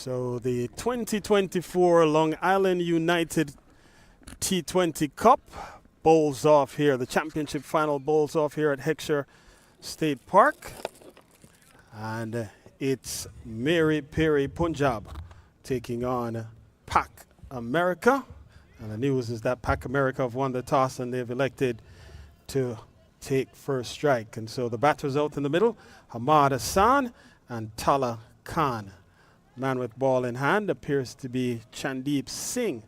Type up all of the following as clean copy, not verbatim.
So the 2024 Long Island United T20 Cup bowls off here. The championship final bowls off here at Heckscher State Park. And it's Meeri, Peeri, Punjab taking on Pac America. And the news is that Pac America have won the toss and they've elected to take first strike. And so the batters out in the middle, Ahmad Hassan and Tala Khan. Man with ball in hand appears to be Chandeep Singh.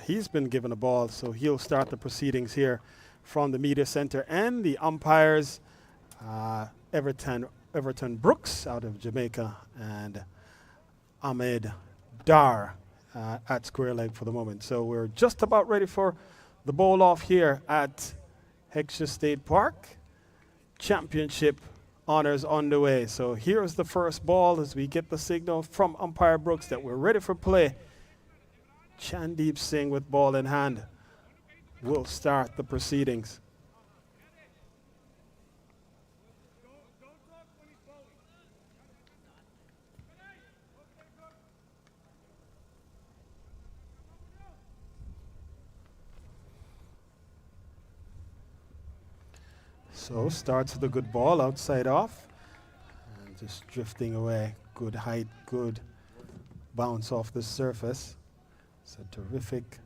He's been given a ball, so he'll start the proceedings here from the media center. And the umpires, Everton Brooks out of Jamaica and Ahmed Dar at square leg for the moment. So we're just about ready for the bowl off here at Heckscher State Park. Championship honors underway. So here's the first ball as we get the signal from umpire Brooks that we're ready for play. Chandeep Singh with ball in hand will start the proceedings. So starts with a good ball outside off and just drifting away. Good height, good bounce off the surface. It's a terrific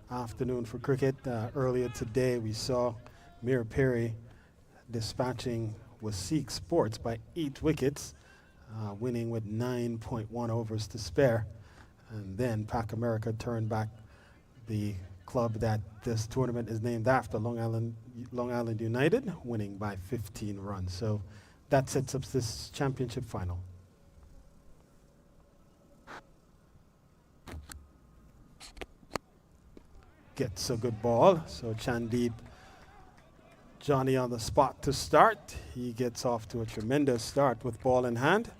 afternoon for cricket. Earlier today we saw Meeri Peeri dispatching Wasik Sports by 8 wickets, winning with 9.1 overs to spare. And then Pac America turned back the club that this tournament is named after, Long Island United, winning by 15 runs. So that sets up this championship final. Gets a good ball. So Chandeep, Johnny on the spot to start. He gets off to a tremendous start with ball in hand.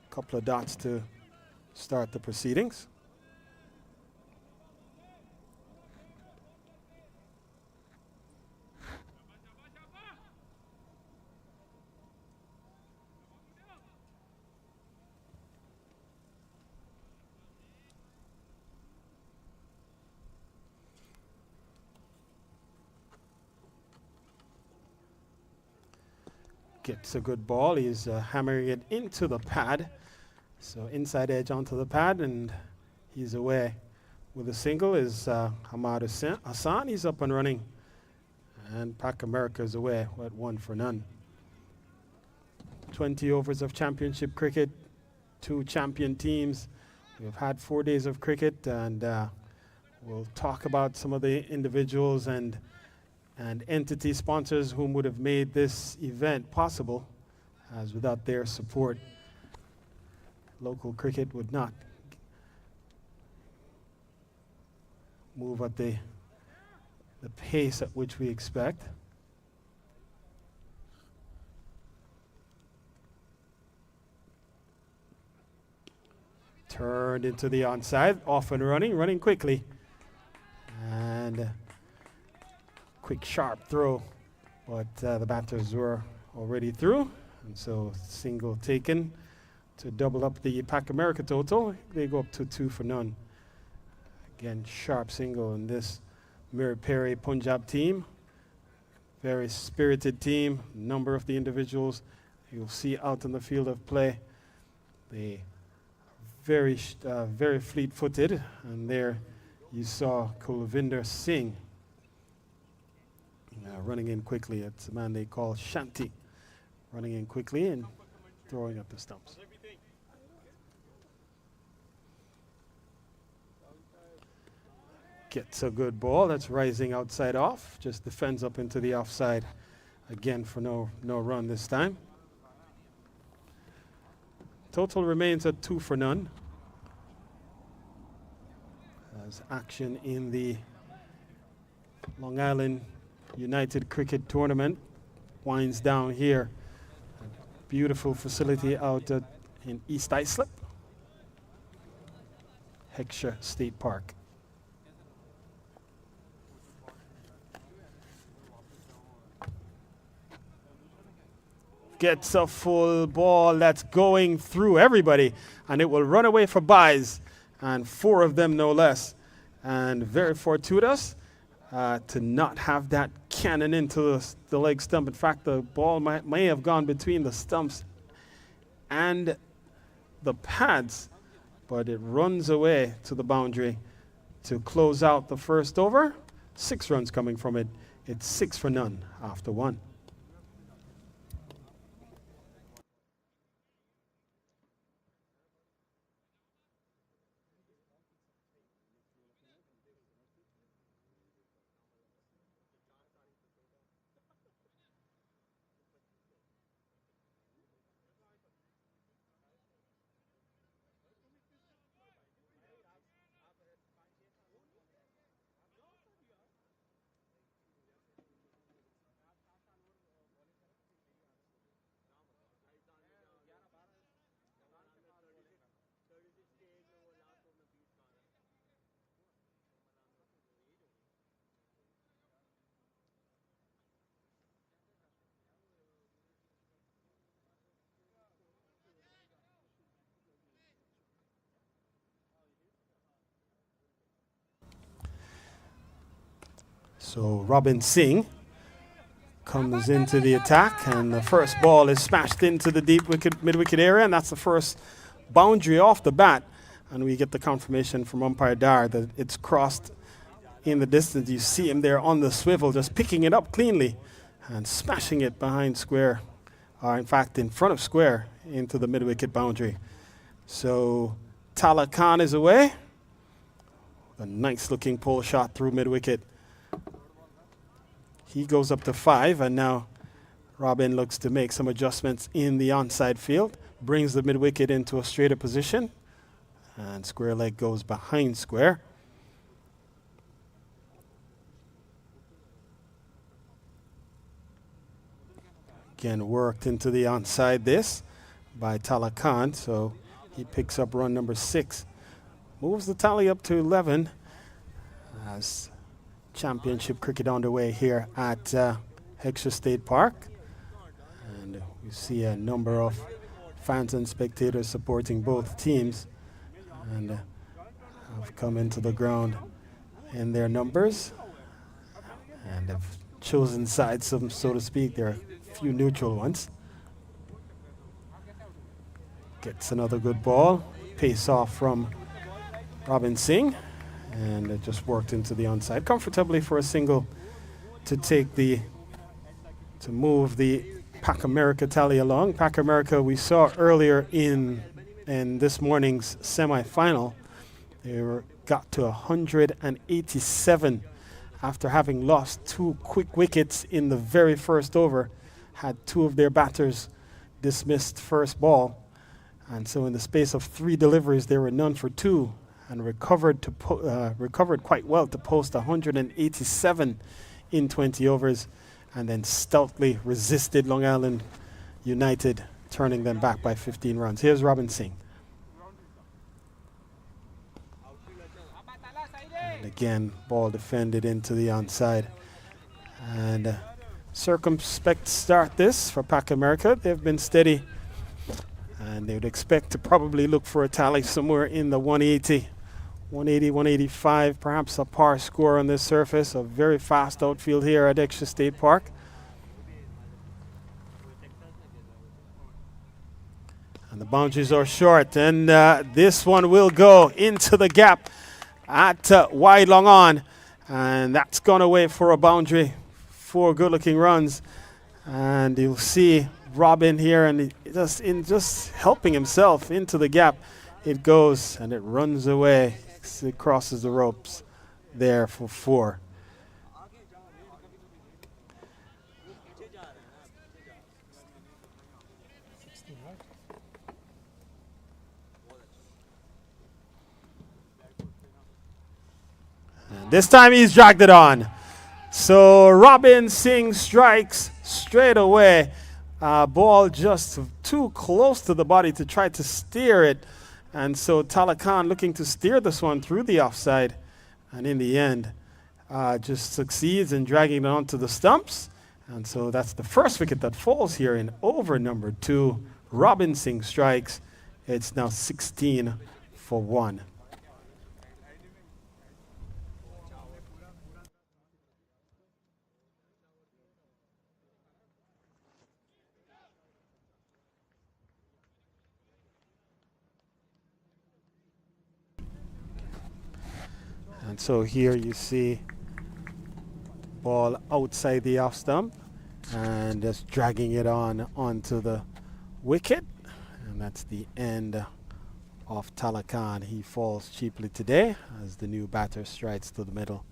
A couple of dots to start the proceedings. Gets a good ball. He's hammering it into the pad. So inside edge onto the pad, and he's away. With a single is Ahmad Hassan. He's up and running. And Pac America is away at 1-0. 20 overs of championship cricket, 2 champion teams. We've had 4 days of cricket, and we'll talk about some of the individuals and entity sponsors whom would have made this event possible, as without their support, local cricket would not move at the pace at which we expect. Turned into the onside, off and running quickly. And quick, sharp throw, but the batters were already through, and so single taken to double up the Pac America total. They go up to 2-0. Again, sharp single in this Meeri Peeri Punjab team. Very spirited team. Number of the individuals you'll see out in the field of play. They very fleet-footed, and there you saw Kulvinder Singh running in quickly. It's a man they call Shanti, running in quickly and throwing up the stumps. Gets a good ball. That's rising outside off. Just defends up into the offside again for no run this time. Total remains at 2-0. As action in the Long Island United Cricket Tournament winds down here. A beautiful facility out in East Islip, Heckscher State Park. gets a full ball that's going through everybody, and it will run away for byes, and 4 of them no less. And very fortuitous to not have that cannon into the leg stump. In fact, the ball may have gone between the stumps and the pads, but it runs away to the boundary to close out the first over. 6 runs coming from it. It's 6 for none after 1. So Robin Singh comes into the attack, and the first ball is smashed into the deep mid-wicket area, and that's the first boundary off the bat. And we get the confirmation from umpire Dar that it's crossed in the distance. You see him there on the swivel, just picking it up cleanly and smashing it behind square, or in fact in front of square, into the mid-wicket boundary. So Tala Khan is away. A nice-looking pull shot through mid-wicket. He goes up to 5, and now Robin looks to make some adjustments in the onside field, brings the mid-wicket into a straighter position, and square leg goes behind square. Again, worked into the onside this by Tala Khan, so he picks up run number 6. Moves the tally up to 11 as championship cricket underway here at Heckscher State Park. And we see a number of fans and spectators supporting both teams, and have come into the ground in their numbers and have chosen sides, so to speak. There are a few neutral ones. Gets another good ball. Pace off from Robin Singh, and it just worked into the onside comfortably for a single to move the Pac America tally along. Pac America we saw earlier in this morning's semi-final. They got to 187 after having lost 2 quick wickets in the very first over. Had 2 of their batters dismissed first ball, and so in the space of 3 deliveries they were none for 2. And recovered quite well to post 187 in 20 overs, and then stoutly resisted Long Island United, turning them back by 15 runs. Here's Robin Singh. And again, ball defended into the onside. And circumspect start this for Pac America. They've been steady, and they would expect to probably look for a tally somewhere in the 180, 185, perhaps a par score on this surface. A very fast outfield here at Heckscher State Park. And the boundaries are short, and this one will go into the gap at wide long on, and that's gone away for a boundary. 4 good-looking runs, and you'll see Robin here, and just helping himself into the gap. It goes and it runs away. It crosses the ropes there for 4. And this time he's dragged it on. So Robin Singh strikes straight away. Ball just too close to the body to try to steer it. And so Tala Khan looking to steer this one through the offside, and in the end just succeeds in dragging it onto the stumps, And so that's the first wicket that falls here in over number 2. Robin Singh strikes. It's now 16 for 1. And so here you see ball outside the off stump and just dragging it on onto the wicket. And that's the end of Talakan. He falls cheaply today as the new batter strides to the middle.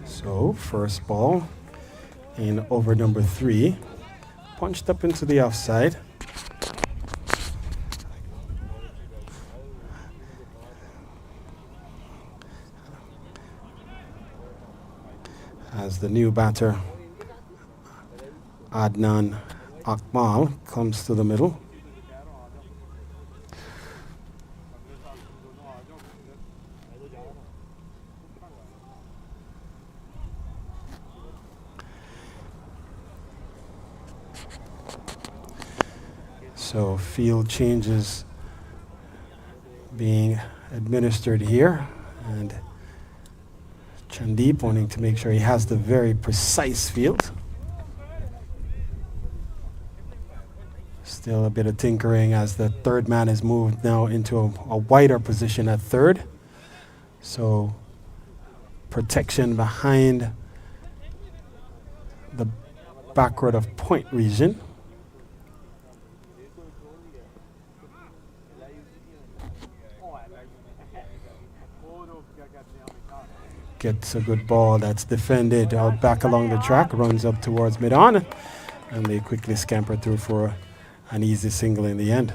So first ball in over number 3, punched up into the offside. As the new batter Adnan Akmal comes to the middle. So field changes being administered here, and Chandeep wanting to make sure he has the very precise field. Still a bit of tinkering as the third man is moved now into a wider position at third. So protection behind the backward of point region. Gets a good ball that's defended out back along the track, runs up towards mid-on, and they quickly scamper through for an easy single in the end.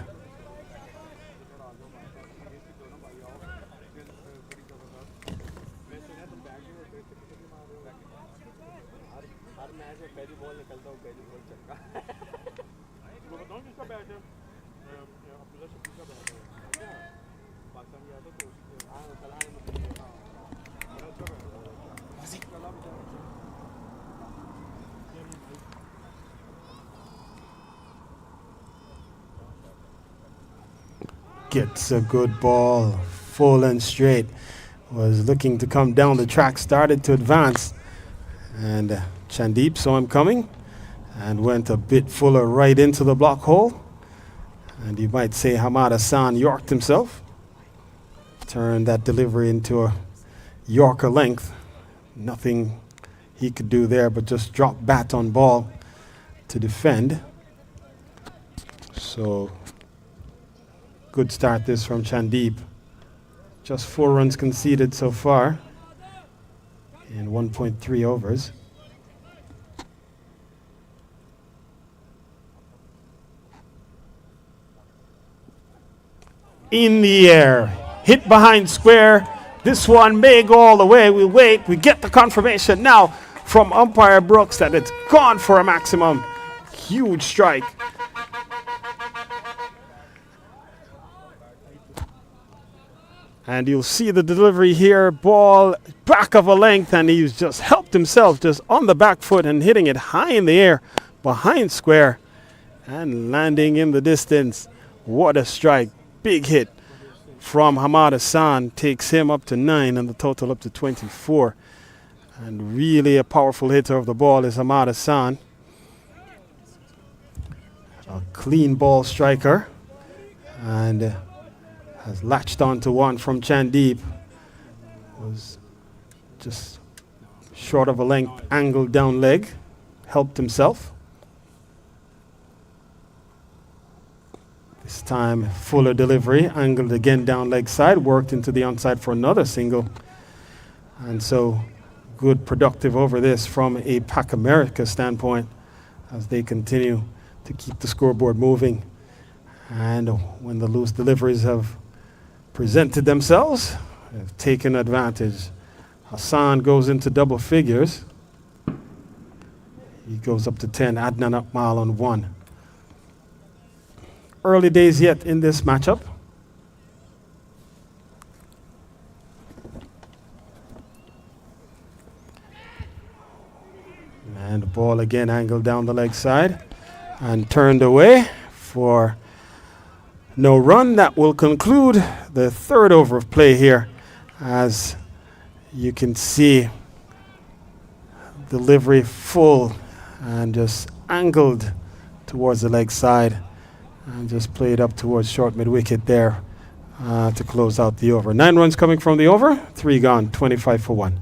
Gets a good ball, full and straight. Was looking to come down the track, started to advance, and Chandeep saw him coming and went a bit fuller right into the block hole. And you might say Hamad Hassan yorked himself. Turned that delivery into a Yorker length. Nothing he could do there but just drop bat on ball to defend. So good start this from Chandeep. Just 4 runs conceded so far in 1.3 overs. In the air, hit behind square. This one may go all the way. We'll wait. We get the confirmation now from umpire Brooks that it's gone for a maximum. Huge strike. And you'll see the delivery here, ball back of a length, and he's just helped himself just on the back foot and hitting it high in the air behind square and landing in the distance. What a strike. Big hit from Hamad Hassan, takes him up to 9 and the total up to 24. And really a powerful hitter of the ball is Ahmad Hassan. A clean ball striker. And has latched on to one from Chandeep. Was just short of a length, angled down leg. Helped himself. This time, fuller delivery, angled again down leg side, worked into the onside for another single. And so, good productive over this from a Pac America standpoint as they continue to keep the scoreboard moving. And when the loose deliveries have presented themselves, they've taken advantage. Hassan goes into double figures. He goes up to 10, Adnan Akmal on 1. Early days yet in this matchup. And the ball again angled down the leg side and turned away for no run. That will conclude the third over of play here. As you can see, delivery full and just angled towards the leg side. And just played up towards short mid-wicket there to close out the over. 9 runs coming from the over, 3 gone, 25 for 1.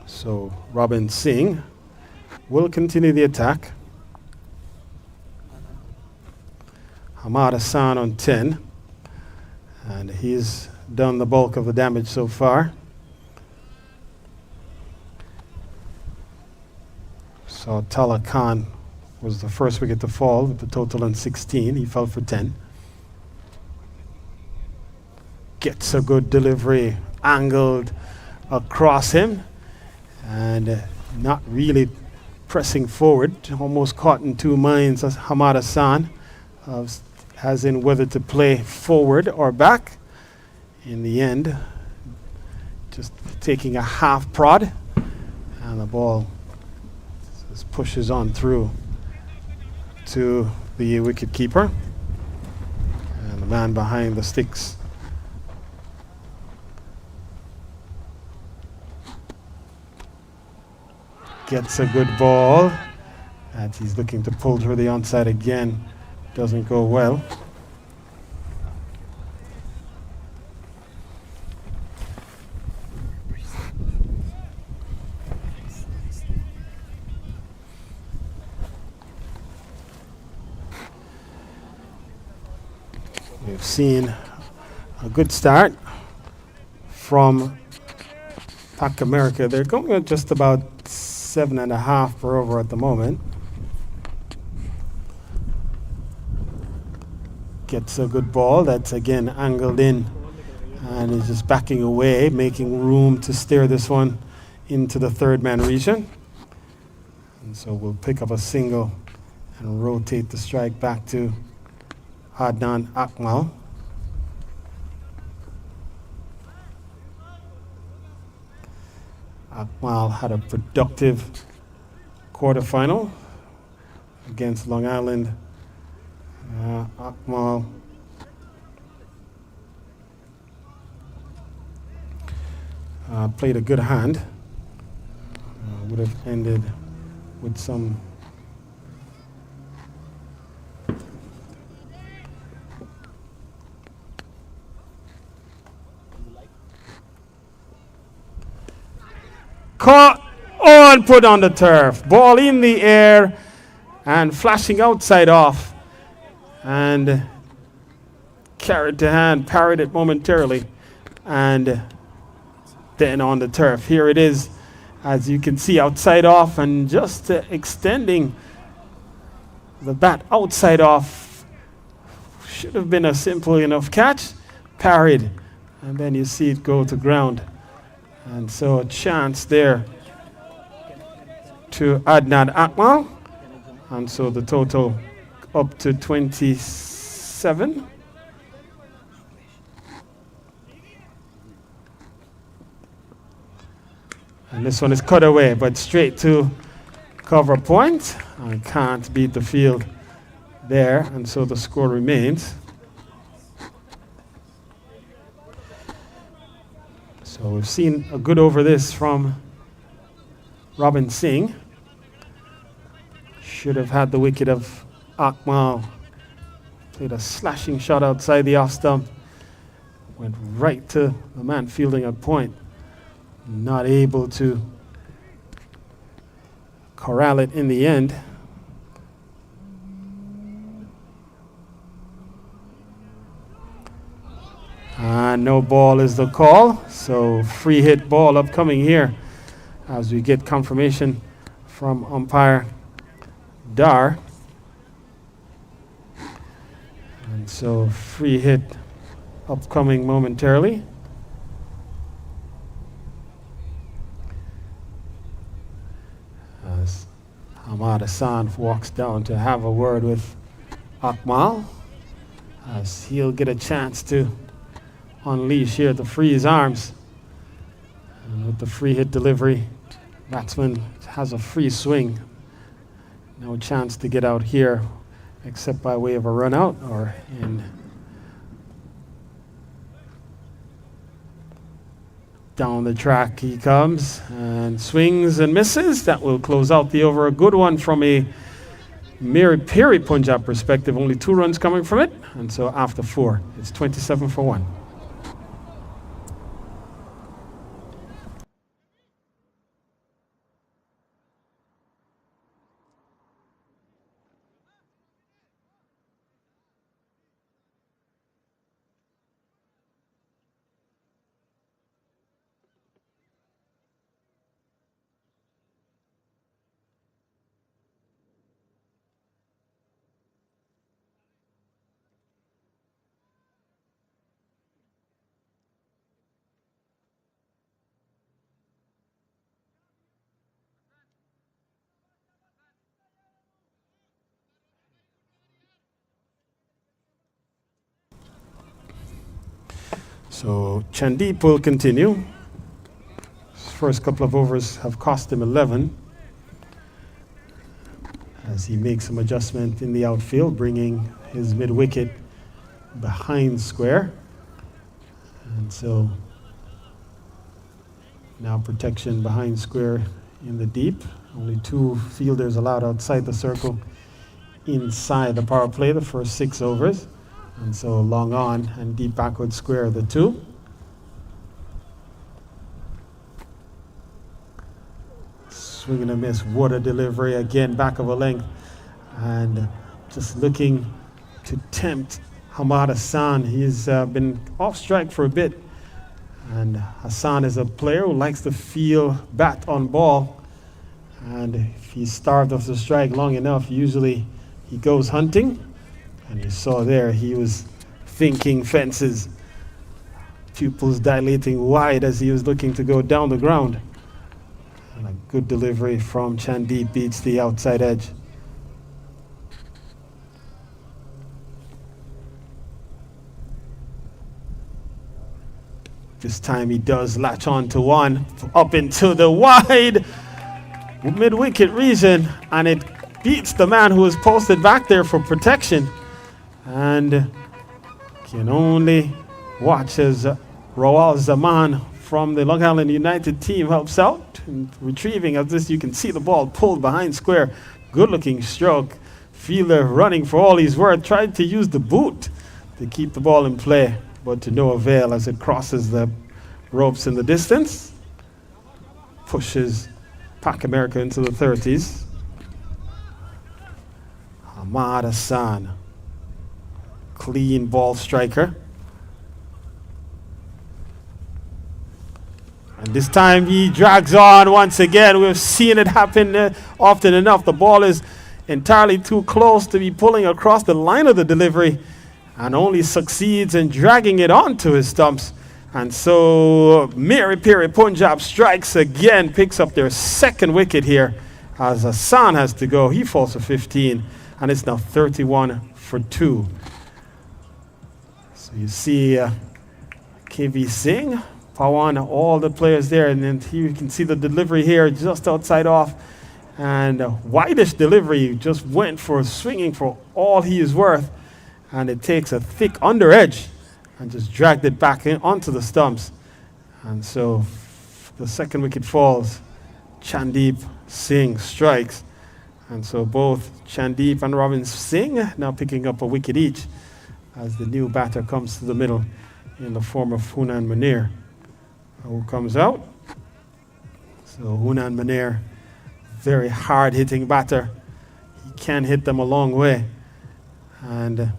So Robin Singh will continue the attack. Ahmad Hassan on 10. And he's done the bulk of the damage so far. So Tala Khan was the first wicket to fall with the total on 16. He fell for 10. Gets a good delivery, angled across him. And not really pressing forward, almost caught in two minds as Ahmad Hassan, as in whether to play forward or back. In the end, just taking a half prod, and the ball just pushes on through to the wicket keeper. And the man behind the sticks gets a good ball, and he's looking to pull through the onside again. Doesn't go well. We've seen a good start from Pac America. They're going at just about 7.5 per over at the moment. Gets a good ball that's again angled in and is just backing away, making room to steer this one into the third man region. And so we'll pick up a single and rotate the strike back to Adnan Akmal. Akmal had a productive quarterfinal against Long Island. Akmal played a good hand. Would have ended with some caught on, put on the turf. Ball in the air and flashing outside off. And carried to hand, parried it momentarily. And then on the turf. Here it is, as you can see, outside off and just extending the bat outside off. Should have been a simple enough catch. Parried. And then you see it go to ground. And so a chance there to Adnan Akmal. And so the total up to 27. And this one is cut away, but straight to cover point. I can't beat the field there, and so the score remains. So we've seen a good over this from Robin Singh. Should have had the wicket of Akmal. Played a slashing shot outside the off stump. Went right to the man fielding at point. Not able to corral it in the end. And no ball is the call. So free hit ball upcoming here as we get confirmation from umpire Dar. And so free hit upcoming momentarily. As Ahmad Hassan walks down to have a word with Akmal, as he'll get a chance to unleash here to free his arms. And with the free hit delivery, batsman has a free swing. No chance to get out here except by way of a run out or in. Down the track he comes and swings and misses. That will close out the over. A good one from a Peeri Punjab perspective. Only 2 runs coming from it. And so after 4, it's 27 for 1. So Chandeep will continue. His first couple of overs have cost him 11 as he makes some adjustment in the outfield, bringing his mid-wicket behind square. And so now protection behind square in the deep. Only 2 fielders allowed outside the circle inside the power play the first 6 overs. And so long on and deep backward square the 2. Swing and a miss. What a delivery again, back of a length. And just looking to tempt Ahmad Hassan. He's been off strike for a bit. And Hassan is a player who likes to feel bat on ball. And if he's starved of the strike long enough, usually he goes hunting. And you saw there, he was thinking fences, pupils dilating wide as he was looking to go down the ground. And a good delivery from Chandeep beats the outside edge. This time he does latch on to one, up into the wide mid-wicket region, and it beats the man who was posted back there for protection. And can only watch as Rawal Zaman from the Long Island United team helps out in retrieving. As this, you can see the ball pulled behind square. Good looking stroke. Fielder running for all he's worth. Tried to use the boot to keep the ball in play, but to no avail as it crosses the ropes in the distance. Pushes Pac America into the 30s. Ahmad Hassan. Clean ball striker. And this time he drags on once again. We've seen it happen often enough. The ball is entirely too close to be pulling across the line of the delivery and only succeeds in dragging it onto his stumps. And so Peeri Punjab strikes again, picks up their second wicket here as Hassan has to go. He falls for 15. and it's now 31 for 2. So you see KV Singh, Pawan, all the players there, and then here you can see the delivery here just outside off, and a wideish delivery, just went for swinging for all he is worth, and it takes a thick under edge and just dragged it back in onto the stumps. And so the second wicket falls, Chandeep Singh strikes, and so both Chandeep and Robin Singh now picking up a wicket each as the new batter comes to the middle in the form of Hunan Munir, who comes out. So Hunan Munir, very hard-hitting batter. He can hit them a long way, and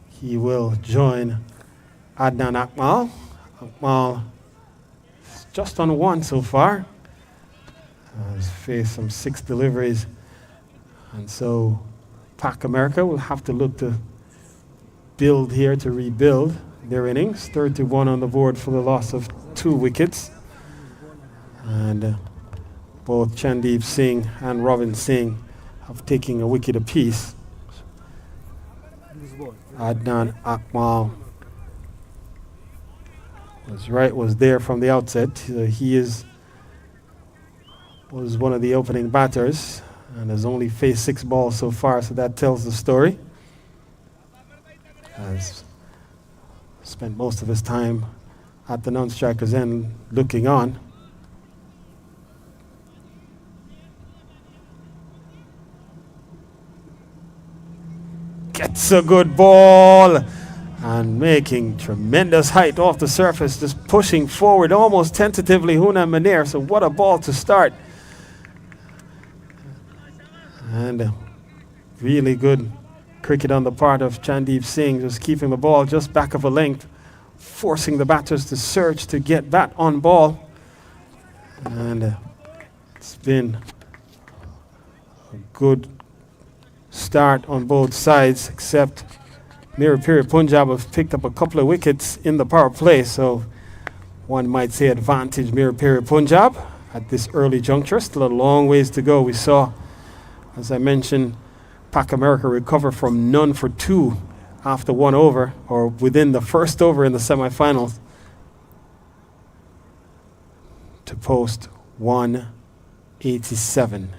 he will join Adnan Akmal. Akmal is just on 1 so far. Has faced some 6 deliveries, and so Pak America will have to look to build here to rebuild their innings. 31 on the board for the loss of 2 wickets, and both Chandeep Singh and Robin Singh have taken a wicket apiece. Adnan Akmal was there from the outset. He was one of the opening batters and has only faced 6 balls so far, so that tells the story. Has spent most of his time at the non-striker's end looking on. Gets a good ball and making tremendous height off the surface, just pushing forward almost tentatively Hunan Munir. So what a ball to start. And really good cricket on the part of Chandeep Singh, just keeping the ball just back of a length, forcing the batters to search to get bat on ball. And it's been a good start on both sides, except Peeri Punjab have picked up a couple of wickets in the power play, so one might say advantage Peeri Punjab at this early juncture. Still a long ways to go. We saw, as I mentioned, Pak America recover from none for 2 after 1 over, or within the first over in the semifinals, to post 187.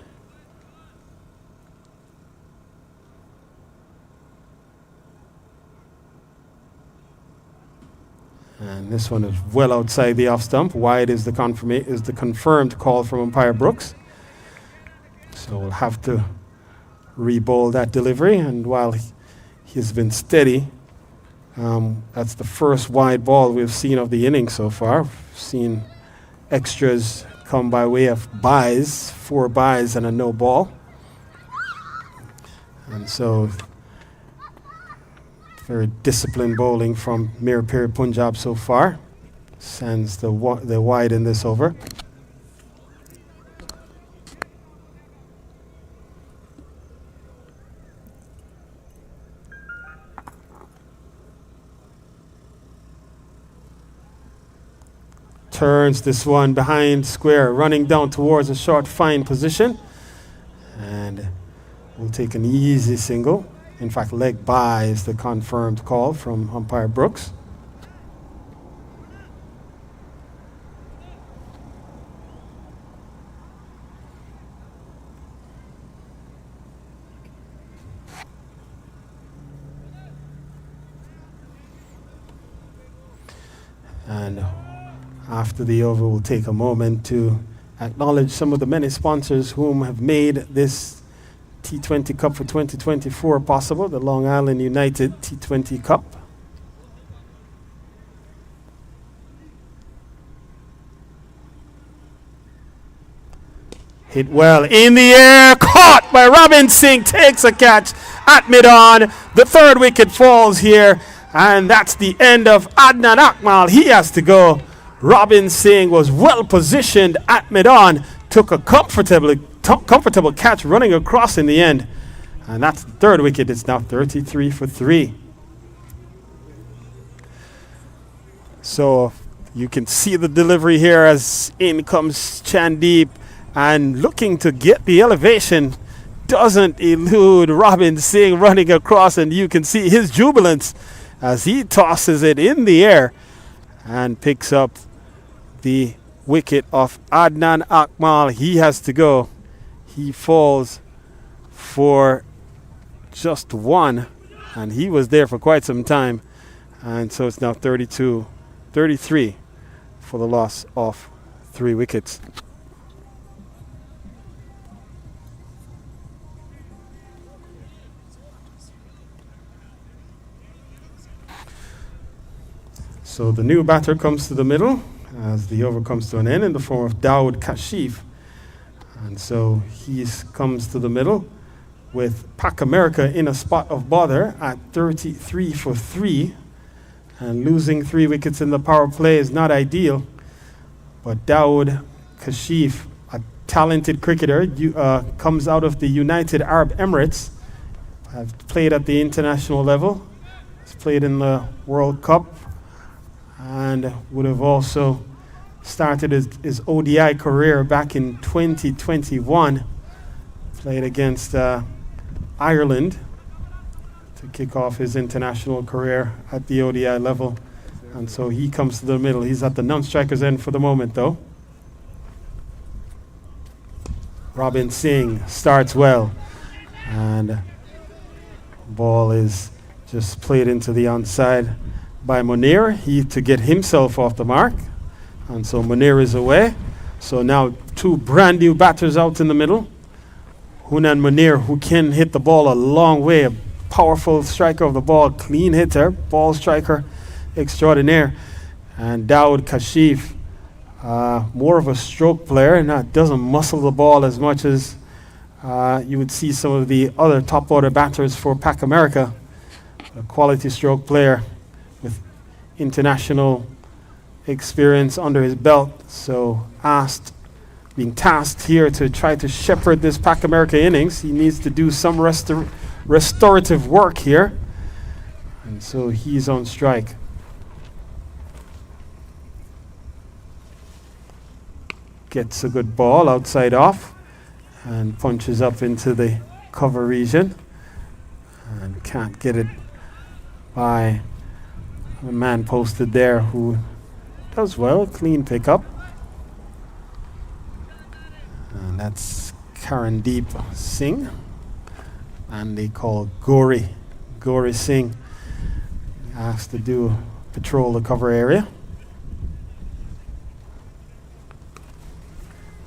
And this one is well outside the off stump. Wide is the confirmed call from umpire Brooks. So we'll have to re-bowl that delivery. And while he's been steady, that's the first wide ball we've seen of the inning so far. We've seen extras come by way of byes, 4 byes and a no ball. And so very disciplined bowling from Peeri Punjab so far. Sends the wide in this over. Turns this one behind square, running down towards a short fine position, and will take an easy single. In fact, leg by is the confirmed call from umpire Brooks. And after the over, we'll take a moment to acknowledge some of the many sponsors whom have made this T20 Cup for 2024 possible, the Long Island United T20 Cup. Hit well in the air, caught by Robin Singh, takes a catch at mid-on. The 3rd wicket falls here, and that's the end of Adnan Akmal. He has to go. Robin Singh was well positioned at mid-on, took a comfortable catch running across in the end, and that's the 3rd wicket. It's now 33 for 3. So you can see the delivery here as in comes Chandeep, and looking to get the elevation doesn't elude Robin Singh running across, and you can see his jubilance as he tosses it in the air and picks up the wicket of Adnan Akmal. He has to go. He falls for just one, and he was there for quite some time. And so it's now 33 for the loss of 3 wickets. So the new batter comes to the middle as the over comes to an end in the form of Dawood Kashif. And so he comes to the middle with Pac America in a spot of bother at 33 for 3. And losing 3 wickets in the power play is not ideal. But Dawood Kashif, a talented cricketer, comes out of the United Arab Emirates. Have played at the international level. Has played in the World Cup. And would have also started his ODI career back in 2021. Played against Ireland to kick off his international career at the ODI level. And so he comes to the middle. He's at the non-striker's end for the moment, though. Robin Singh starts well. And ball is just played into the onside by Munir. He to get himself off the mark. And so Munir is away. So now 2 brand new batters out in the middle. Hunan Munir, who can hit the ball a long way, a powerful striker of the ball, clean hitter, ball striker extraordinaire. And Dawood Kashif, more of a stroke player, and doesn't muscle the ball as much as you would see some of the other top order batters for Pac America. A quality stroke player with international experience under his belt. So being tasked here to try to shepherd this Pac America innings. He needs to do some restorative work here. And so he's on strike. Gets a good ball outside off and punches up into the cover region. And can't get it by a man posted there who does well, clean pickup. And that's Karandeep Singh. And they call Gauri Singh. Asked to patrol the cover area.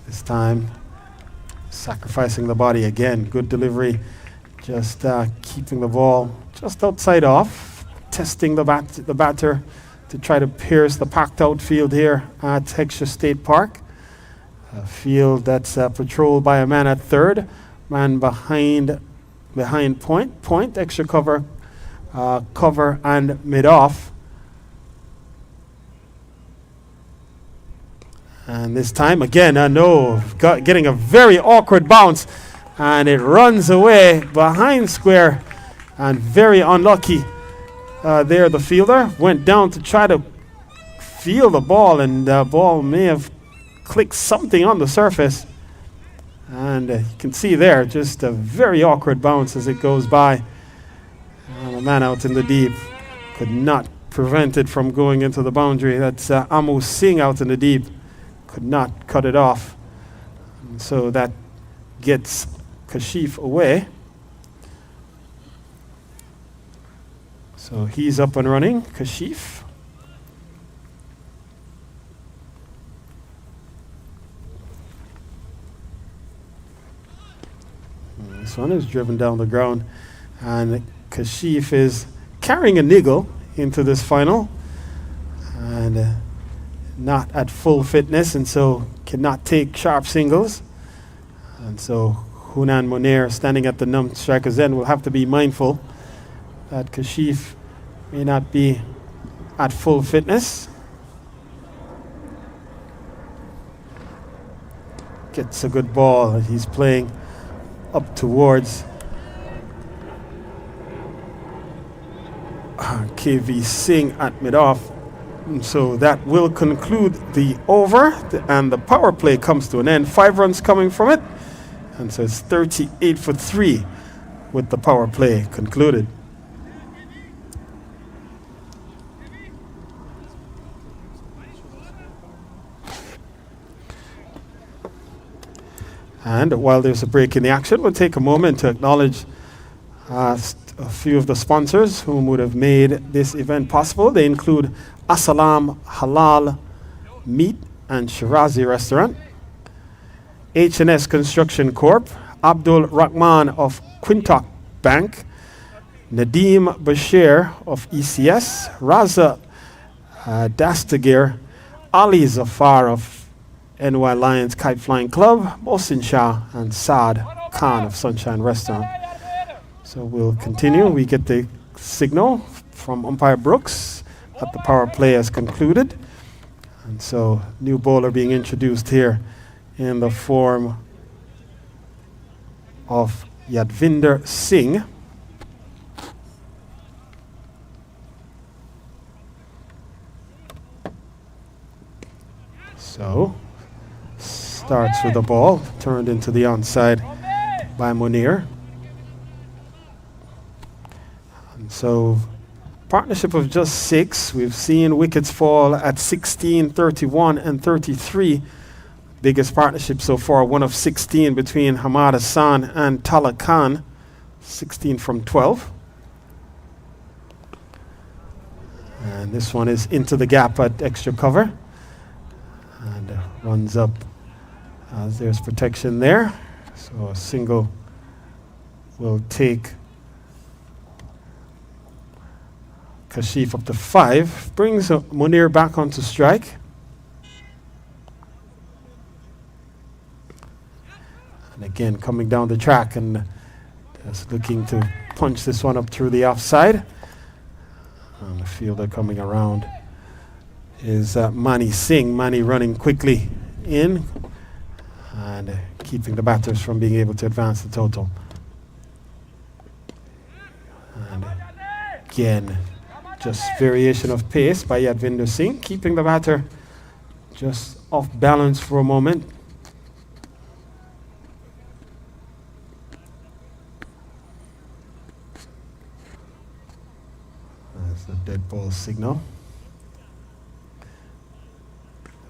This time, sacrificing the body again. Good delivery. Just keeping the ball just outside off. Testing the batter to try to pierce the packed out field here at Heckscher State Park. A field that's patrolled by a man at third, man behind point, extra cover and mid-off. And this time again, getting a very awkward bounce, and it runs away behind square, and very unlucky. There, the fielder went down to try to feel the ball, and the ball may have clicked something on the surface. And you can see there just a very awkward bounce as it goes by. And a man out in the deep could not prevent it from going into the boundary. That's Amu Singh out in the deep. Could not cut it off. And so that gets Kashif away. So he's up and running, Kashif. This one is driven down the ground, and Kashif is carrying a niggle into this final, and not at full fitness, and so cannot take sharp singles. And so Hunan Munir, standing at the striker's end, will have to be mindful that Kashif may not be at full fitness. Gets a good ball. He's playing up towards KV Singh at mid-off. And so that will conclude the over, and the power play comes to an end. 5 runs coming from it. And so it's 38 for 3 with the power play concluded. And while there's a break in the action, we'll take a moment to acknowledge a few of the sponsors whom would have made this event possible. They include Assalam Halal Meat and Shirazi Restaurant, H&S Construction Corp., Abdul Rahman of Quintoc Bank, Nadeem Bashir of ECS, Raza Dastagir, Ali Zafar of NY Lions Kite Flying Club, Mohsin Shah, and Saad Khan of Sunshine Restaurant. So we'll continue. We get the signal from umpire Brooks that the power play has concluded. And so new bowler being introduced here in the form of Yadvinder Singh. So starts with the ball, turned into the onside by Munir. And so partnership of just 6. We've seen wickets fall at 16, 31, and 33. Biggest partnership so far, one of 16 between Hamad Hassan and Tala Khan, 16 from 12. And this one is into the gap at extra cover. And runs up as there's protection there. So a single will take Kashif up to 5. Brings Munir back onto strike. And again, coming down the track and just looking to punch this one up through the offside. And the fielder coming around is Mani Singh. Mani running quickly in and keeping the batters from being able to advance the total. And again, just variation of pace by Yadvinder Singh, keeping the batter just off balance for a moment. That's the dead ball signal.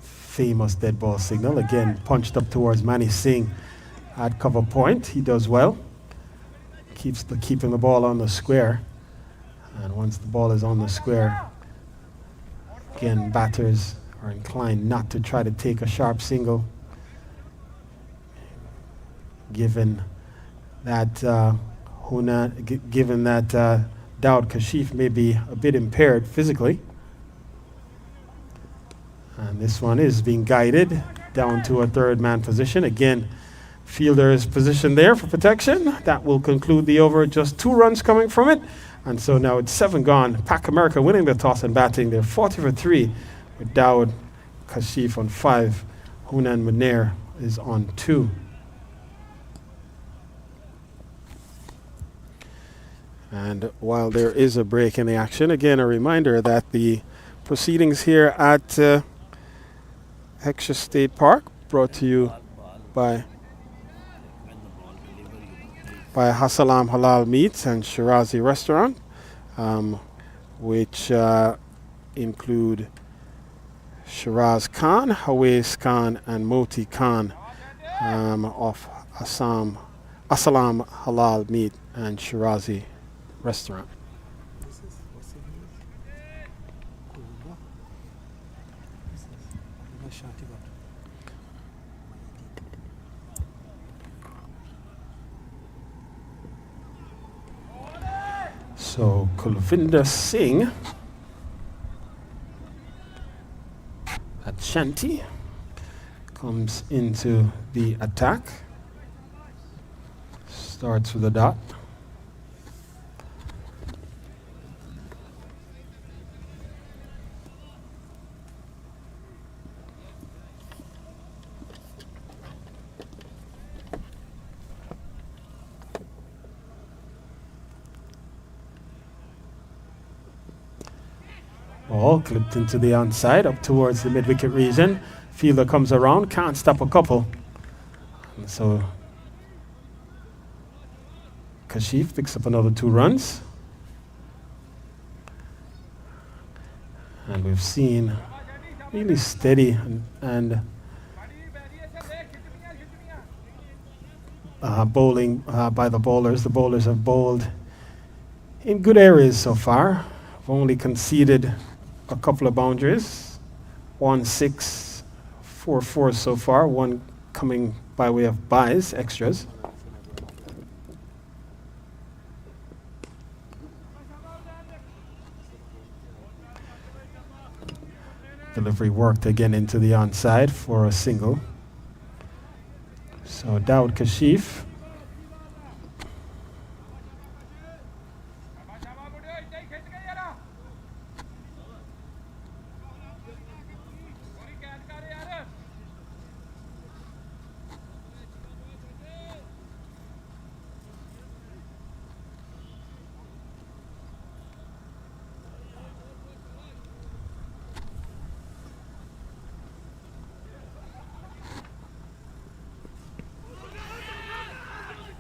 Famous dead ball signal. Again, punched up towards Mani Singh at cover point. He does well. Keeping the ball on the square. And once the ball is on the square, again, batters are inclined not to try to take a sharp single, given that Daud Kashif may be a bit impaired physically. And this one is being guided down to a third man position. Again, fielder is positioned there for protection. That will conclude the over. Just 2 runs coming from it. And so now it's 7 gone. Pac America winning the toss and batting. They're 40 for 3 with Daud Kashif on 5. Hunan Munir is on 2. And while there is a break in the action, again, a reminder that the proceedings here at Heckscher State Park brought to you by Hassalam Halal Meats and Shirazi Restaurant, which include Shiraz Khan, Hawais Khan, and Moti Khan of Assalam Halal Meat and Shirazi Restaurant. So Kulvinder Singh at Shanti comes into the attack. Starts with a dot. Ball clipped into the onside, up towards the mid-wicket region. Fielder comes around, can't stop a couple. And so Kashif picks up another 2 runs. And we've seen really steady and bowling by the bowlers. The bowlers have bowled in good areas so far. I've only conceded a couple of boundaries. 1-6, 4-4 so far. One coming by way of buys, extras. Delivery worked again into the onside for a single. So Dawood Kashif.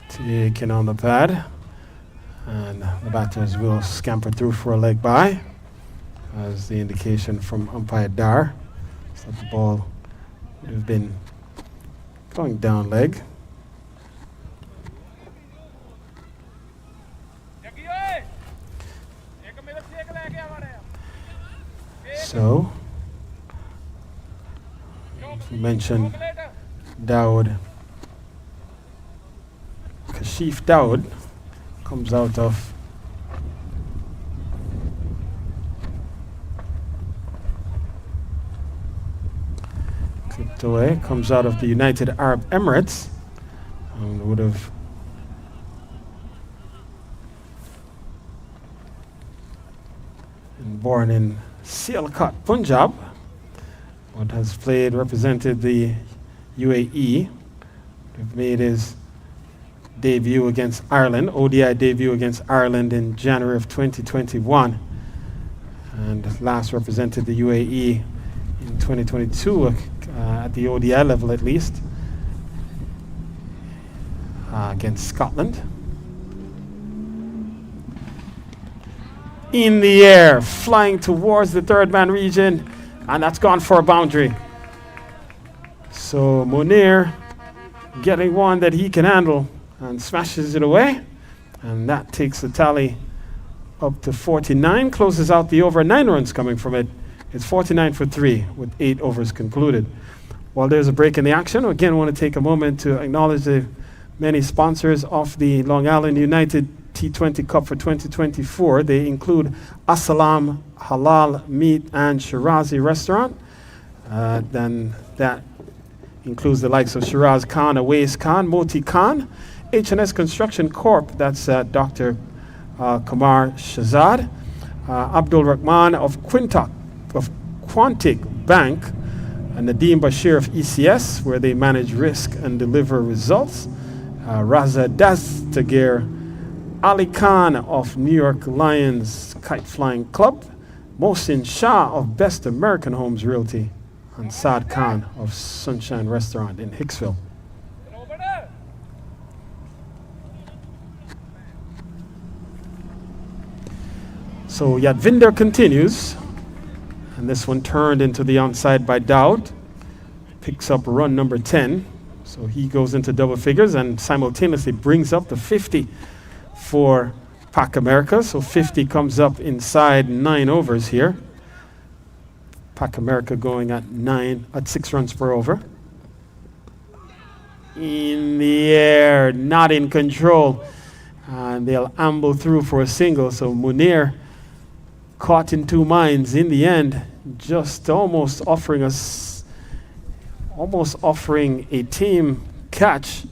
Taken on the pad, and the batters will scamper through for a leg by, as the indication from umpire Dar. So the ball would have been going down leg. So, you mentioned Dawood. Kashif Dawood comes out of clipped away, comes out of the United Arab Emirates, and would have been born in Sialkot, Punjab, but has represented the UAE. Have made his debut against Ireland, ODI debut against Ireland in January of 2021, and last represented the UAE in 2022 at the ODI level at least, against Scotland. In the air, flying towards the third man region, and that's gone for a boundary. So Munir getting one that he can handle and smashes it away, and that takes the tally up to 49, closes out the over. 9 runs coming from it. It's 49 for 3 with 8 overs concluded. While there's a break in the action, again, I want to take a moment to acknowledge the many sponsors of the Long Island United T20 Cup for 2024. They include Assalam Halal Meat and Shirazi Restaurant. Then that includes the likes of Shiraz Khan, Awais Khan, Moti Khan, H&S Construction Corp, that's Dr. Kamar Shazad, Abdul Rahman of Quantic Bank, and Nadeem Bashir of ECS, where they manage risk and deliver results, Raza Dastagir, Ali Khan of New York Lions Kite Flying Club, Mohsin Shah of Best American Homes Realty, and Saad Khan of Sunshine Restaurant in Hicksville. So Yadvinder continues, and this one turned into the onside by Dawood. Picks up run number 10, so he goes into double figures and simultaneously brings up the 50 for Pac America. So 50 comes up inside 9 overs here. Pac America going at 6 runs per over. In the air, not in control, and they'll amble through for a single. So Munir caught in 2 minds in the end, just almost offering a team catch.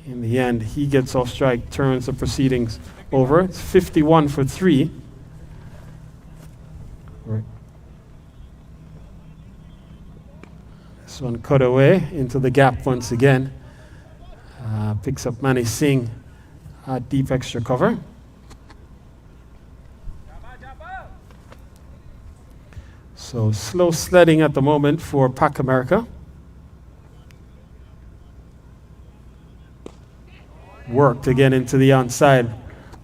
In the end, he gets off strike, turns the proceedings over. It's 51 for 3. Right. This one cut away into the gap once again. Picks up Mani Singh at deep extra cover. So slow sledding at the moment for Pac America. worked again into the onside.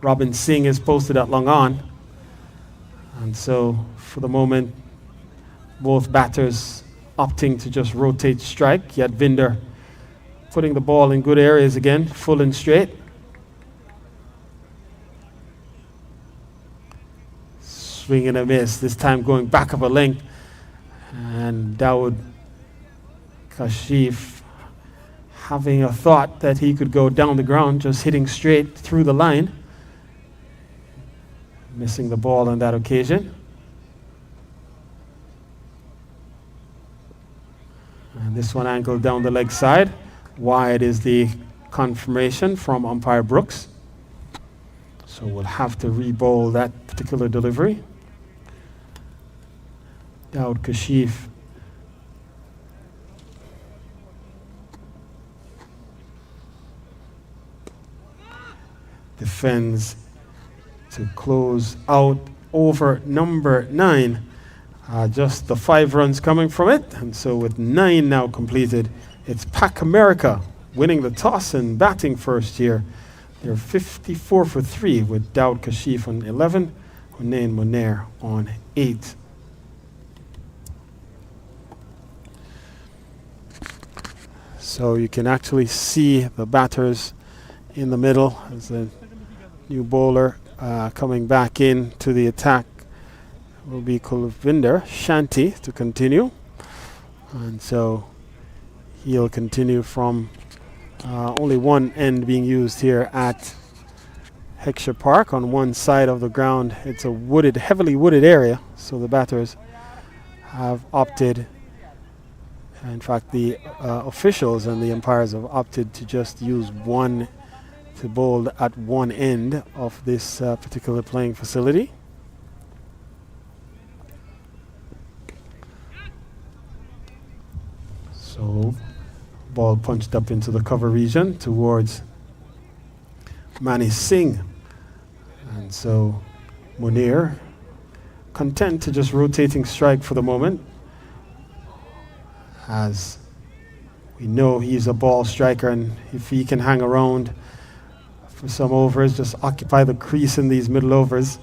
Robin Singh is posted at long on. And so for the moment, both batters opting to just rotate strike. Yet Vinder putting the ball in good areas again, full and straight. Swing and a miss, this time going back of a length. And Dawood Kashif having a thought that he could go down the ground, just hitting straight through the line. Missing the ball on that occasion. And this one angled down the leg side. Wide is the confirmation from umpire Brooks. So we'll have to re-bowl that particular delivery. Dawood Kashif defends to close out over number 9. Just the 5 runs coming from it. And so with 9 now completed, it's Pac America winning the toss and batting first here. They're 54 for 3 with Dawood Kashif on 11, Hunain Monair on 8. So you can actually see the batters in the middle as the new bowler coming back in to the attack will be Kulvinder Shanti to continue. And so he'll continue from only one end being used here at Heckscher Park. On one side of the ground, it's a wooded, heavily wooded area, so the batters have opted, in fact the officials and the umpires have opted to just use one to bowl at one end of this particular playing facility. So ball punched up into the cover region towards Mani Singh. And so Munir content to just rotating strike for the moment, as we know he's a ball striker, and if he can hang around for some overs, just occupy the crease in these middle overs,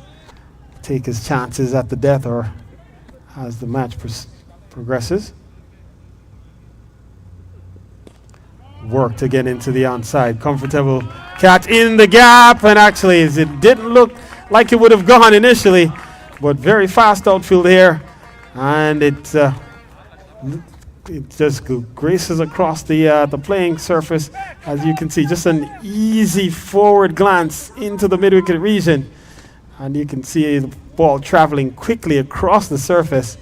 take his chances at the death or as the match progresses. Worked again into the onside. Comfortable catch in the gap, and actually it didn't look like it would have gone initially, but very fast outfield here, and it just graces across the playing surface. As you can see, just an easy forward glance into the mid-wicket region, and you can see the ball traveling quickly across the surface,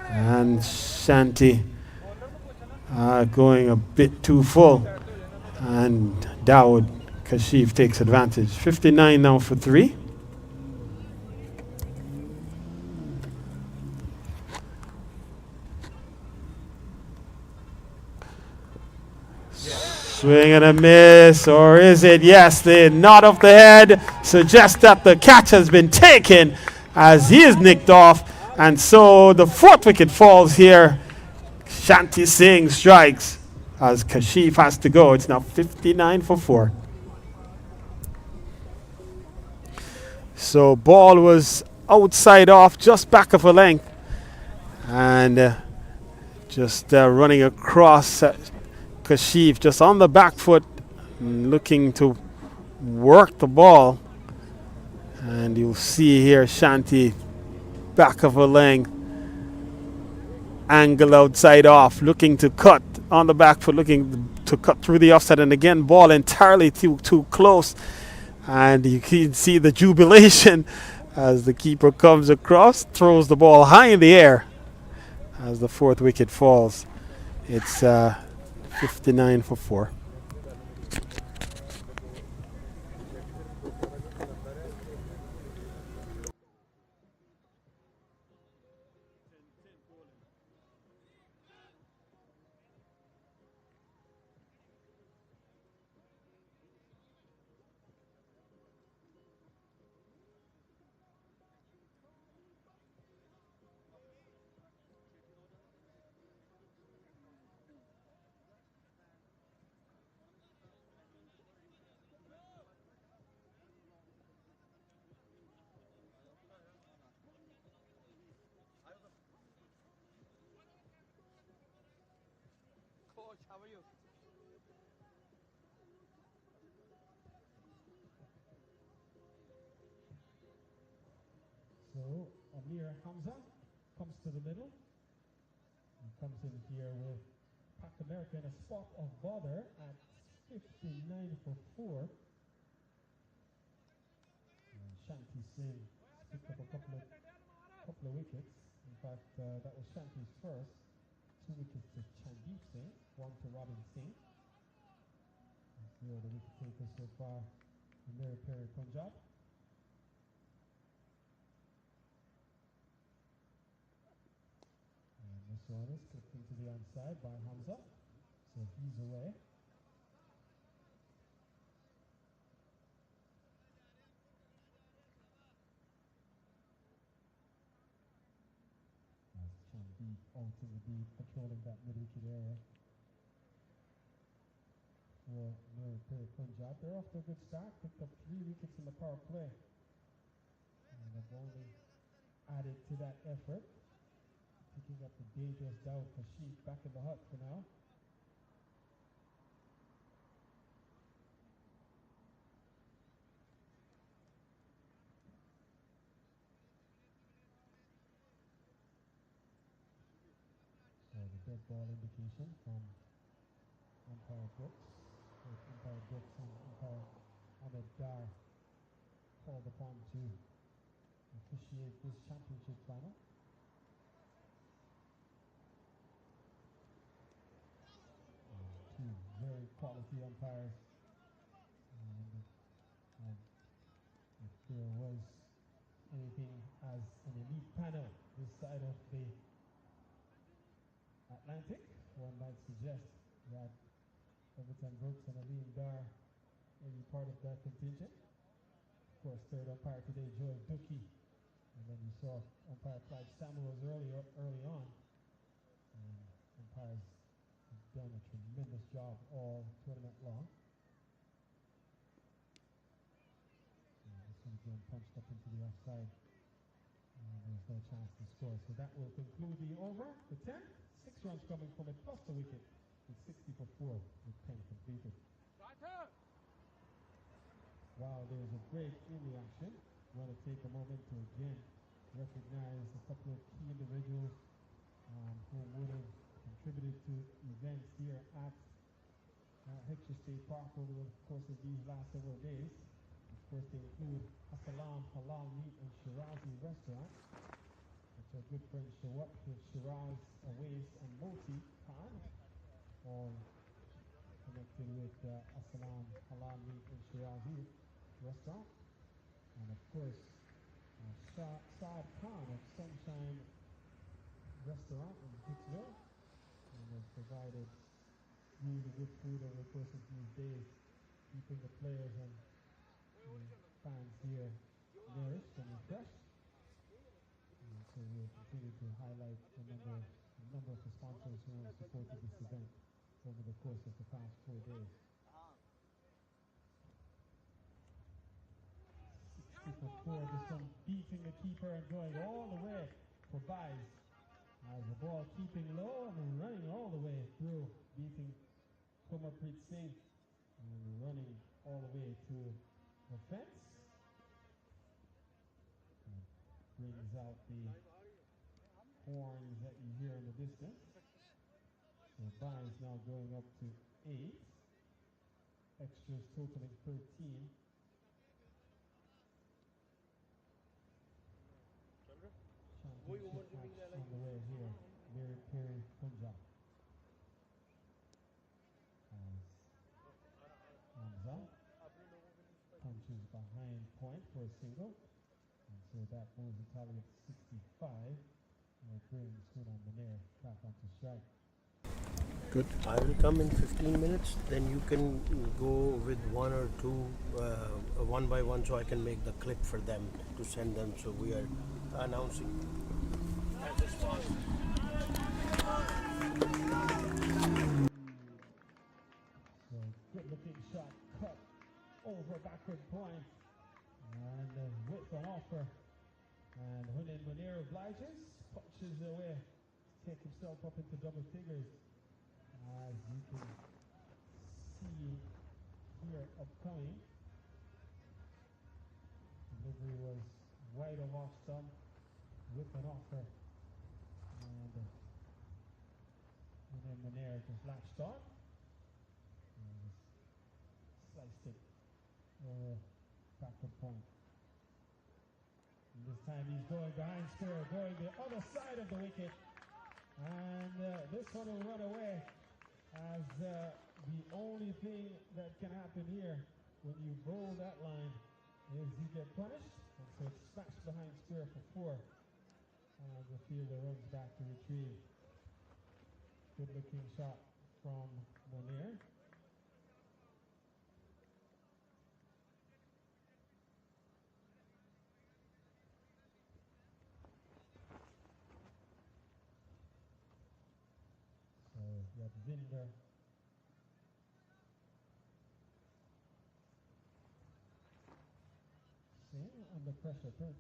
and Shanti going a bit too full, and Dawood Kashif takes advantage. 59 now for 3. Swing and a miss, or is it? Yes, the nod of the head suggests that the catch has been taken as he is nicked off, and so the 4th wicket falls here. Shanti Singh strikes as Kashif has to go. It's now 59 for 4. So ball was outside off, just back of a length, and just running across Kashif just on the back foot, looking to work the ball. And you'll see here Shanti back of a length, angle outside off, looking to cut on the back foot, looking to cut through the offside, and again ball entirely too close, and you can see the jubilation as the keeper comes across, throws the ball high in the air as the 4th wicket falls. It's 59 for 4. So Amir Hamza comes to the middle and comes in here with Pac America in a spot of bother at 59 for 4. And Shanti Singh picked up a couple of wickets. In fact, that was Shanti's first. 2 wickets to Chandeep Singh, 1 to Robin Singh. That's the wicket takers so far in Meeri, Peeri, Punjab. And this one is clipped into the onside by Hamza, so he's away. As Chandeep out in the deep, patrolling that mid-wicket area for Meeri, Peeri, Punjab. They're off to a good start, picked up 3 wickets in the power play. And they've only added to that effort, picking up the dangerous Daud Kashif back in the hut for now. So the dead ball indication from umpire Brooks, with umpire Brooks and umpire Ahmed Dar called upon to officiate this championship final. Two very quality umpires, and if there was anything as an elite panel this side of the Atlantic, one might suggest that Everton Brooks and Alim Dar may be part of that contingent. Of course, third umpire today, Joel Ducky, and then you saw umpire Clive Samuels early on, and umpires have done a tremendous job all tournament long. And this one's being punched up into the offside. There's no chance to score. So that will conclude the over. The 10th, 6 runs coming from it, plus the wicket. It's 60 for 4 with 10 completed. While there's a break in the action, I want to take a moment to again recognize a couple of key individuals who would have contributed to events here at Hector State Park over the course of these last several days. Of course, they include Assalam Halal Meat and Shirazi Restaurant, which our good friend Shiraz Awais and Moti Khan, all connected with Assalam Halal Meat and Shirazi Restaurant. And of course, Saad Khan of Sunshine Restaurant in Hicksville, and has provided really good food over the course of these days, keeping the players and fans here nourished and refreshed. And so we'll continue to highlight a number of the sponsors who have supported this event over the course of the past 4 days. 60 for 4, this one beating the keeper and going all the way for buys. As the ball keeping low and running all the way through, beating Kumarpreet Singh and running all the way to the fence. And brings out the horns that you hear in the distance. So buy is now going up to 8. Extras totaling 13. Championship match on the way here. Meeri, Peeri, Punjab. As Hamza punches behind point for a single. And so that moves the tally at 65. And it brings Hunan Munir back onto strike. Good. I will come in 15 minutes. Then you can go with 1 or 2, one by one, so I can make the clip for them to send them. So we are announcing as a sponsor. So good looking shot, cut over backward point, and with an offer. And Hunan Munir obliges, punches away to take himself up into double figures. As you can see here upcoming, delivery was wide of off stump with an offer, and then Meeri just latched on and sliced it back to point. And this time he's going behind square, going the other side of the wicket, and this one will run away, as the only thing that can happen here when you bowl that line is you get punished, and so it's smashed behind square for 4, and the fielder runs back to retrieve. Good looking shot from Meeri. So you have Vinder. Same under pressure. 13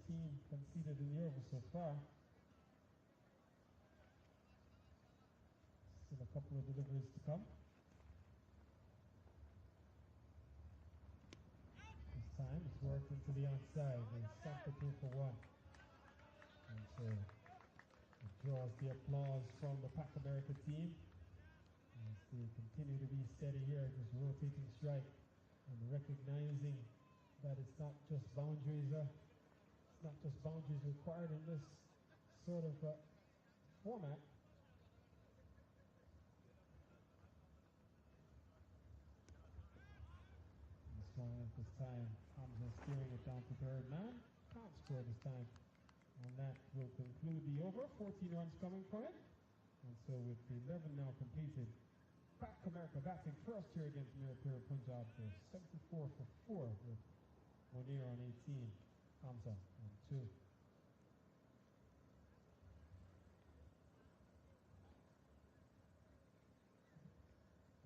conceded in the over so far. Still a couple of deliveries to come. This time it's worked into the outside. They sacked it 2 for 1. And so it draws the applause from the Pac America team as they continue to be steady here, just rotating strike and recognizing that it's not just boundaries required in this sort of format. This time, Hamza steering it down to third man. Can't score this time. And that will conclude the over. 14 runs coming from it. And so with 11 now completed, Pac America batting first here against Peeri, Punjab for 74 for 4 with Meeri on 18, Hamza on 2.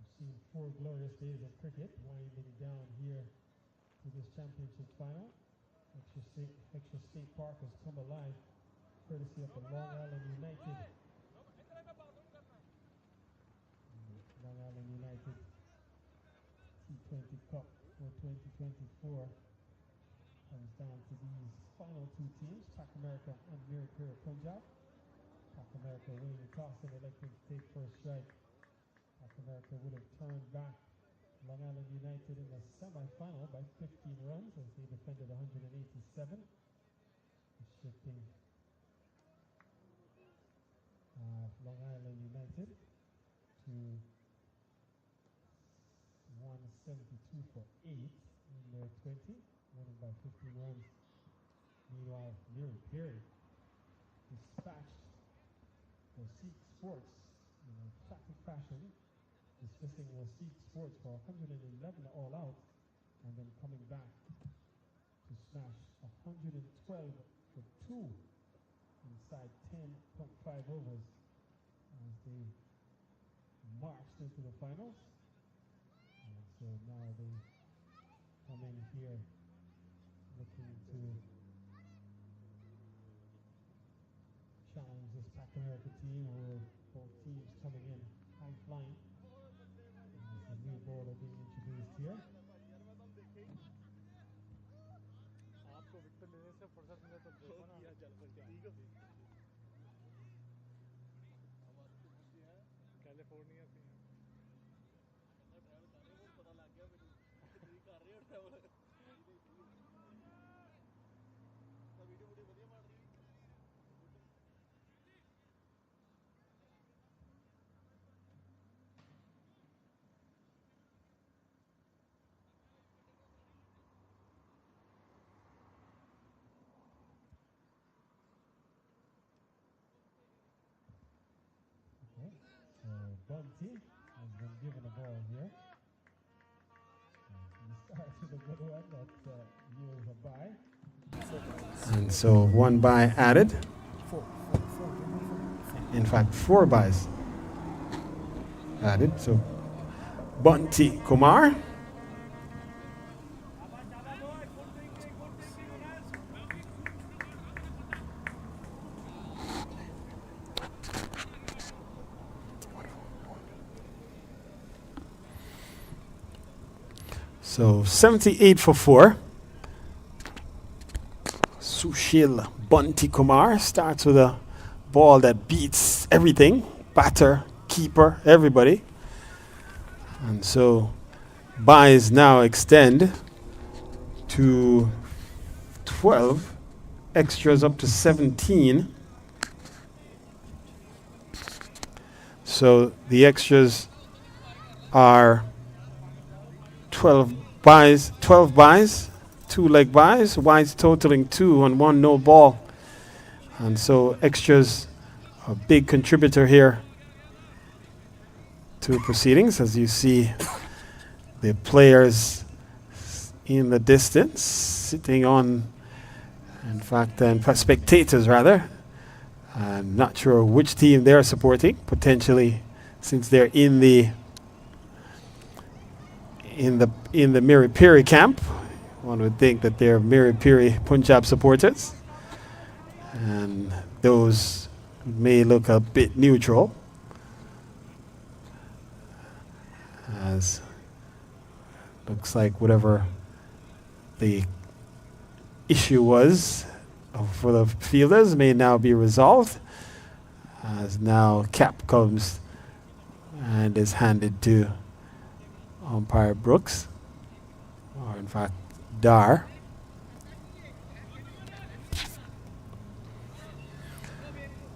We've seen 4 glorious days of cricket winding down here to this championship final. Extra State Park has come alive, courtesy of the Long Island United. Long Island United T20 Cup for 2024 comes down to these final 2 teams, Pac America and Peeri, Punjab. Pac America winning the toss and electing to take first strike. Pac America would have turned back Long Island United in the semi-final by 15 runs as they defended 187, restricting Long Island United to 172 for 8 in their 20, winning by 15 runs. Meanwhile, Peeri dispatched the Sikh Sports in a emphatic fashion, dismissing the Sikh Sports for 111 all out, and then coming back to smash 112 for 2 inside 10.5 overs as they marched into the finals. And so now they come in here looking to challenge this Pac America team, who both teams coming in high flying. As the new bowler being introduced here. आपको wicket लेने से फुर्सत मिले तो देखो ना California से हैं ट्रैवल कर रहे हो पता लग गया मेनू कि तुम कर रहे हो ट्रैवल ਤਾਂ ਵੀਡੀਓ ਬੜੀ ਵਧੀਆ ਬਣ ਰਹੀ Bunty has been given a ball here. He starts with a good one that yields a bye. And so 1 bye added. In fact, 4 byes added. So Bunty Kumar. So 78 for 4. Sushil Bunty Kumar starts with a ball that beats everything. Batter, keeper, everybody. And so buys now extend to 12. Extras up to 17. So the extras are 12 buys, 2 leg buys, wides totaling 2 and 1 no ball. And so extras a big contributor here to proceedings, as you see the players in the distance sitting on, in fact, spectators rather. I'm not sure which team they're supporting, potentially, since they're in the Meeri Peeri camp. One would think that they're Meeri Peeri Punjab supporters, and those may look a bit neutral, as looks like whatever the issue was for the fielders may now be resolved, as now cap comes and is handed to umpire Brooks, or in fact Dar.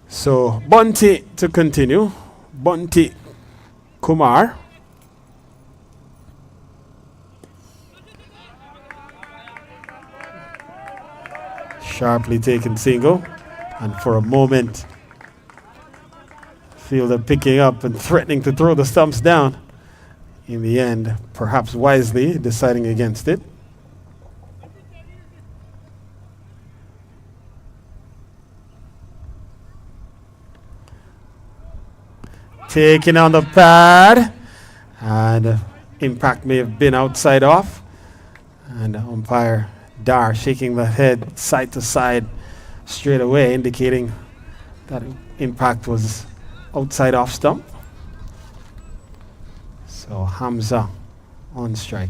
So Bunty to continue. Bunty Kumar. Sharply taken single, and for a moment fielder picking up and threatening to throw the stumps down. In the end, perhaps wisely deciding against it. Taking on the pad, and impact may have been outside off, and umpire Dar shaking the head side to side straight away, indicating that impact was outside off stump. So Hamza on strike.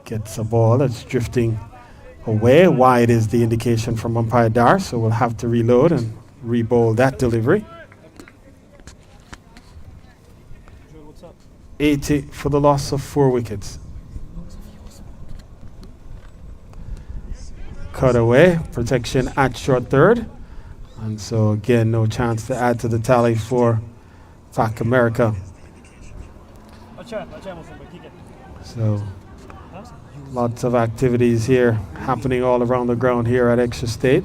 Gets a ball that's drifting away. Wide is the indication from umpire Dar, so we'll have to reload and re-bowl that delivery. 80 for the loss of 4 wickets. Cut away, protection at short third. And so again, no chance to add to the tally for Pac America. So lots of activities here happening all around the ground here at Extra State.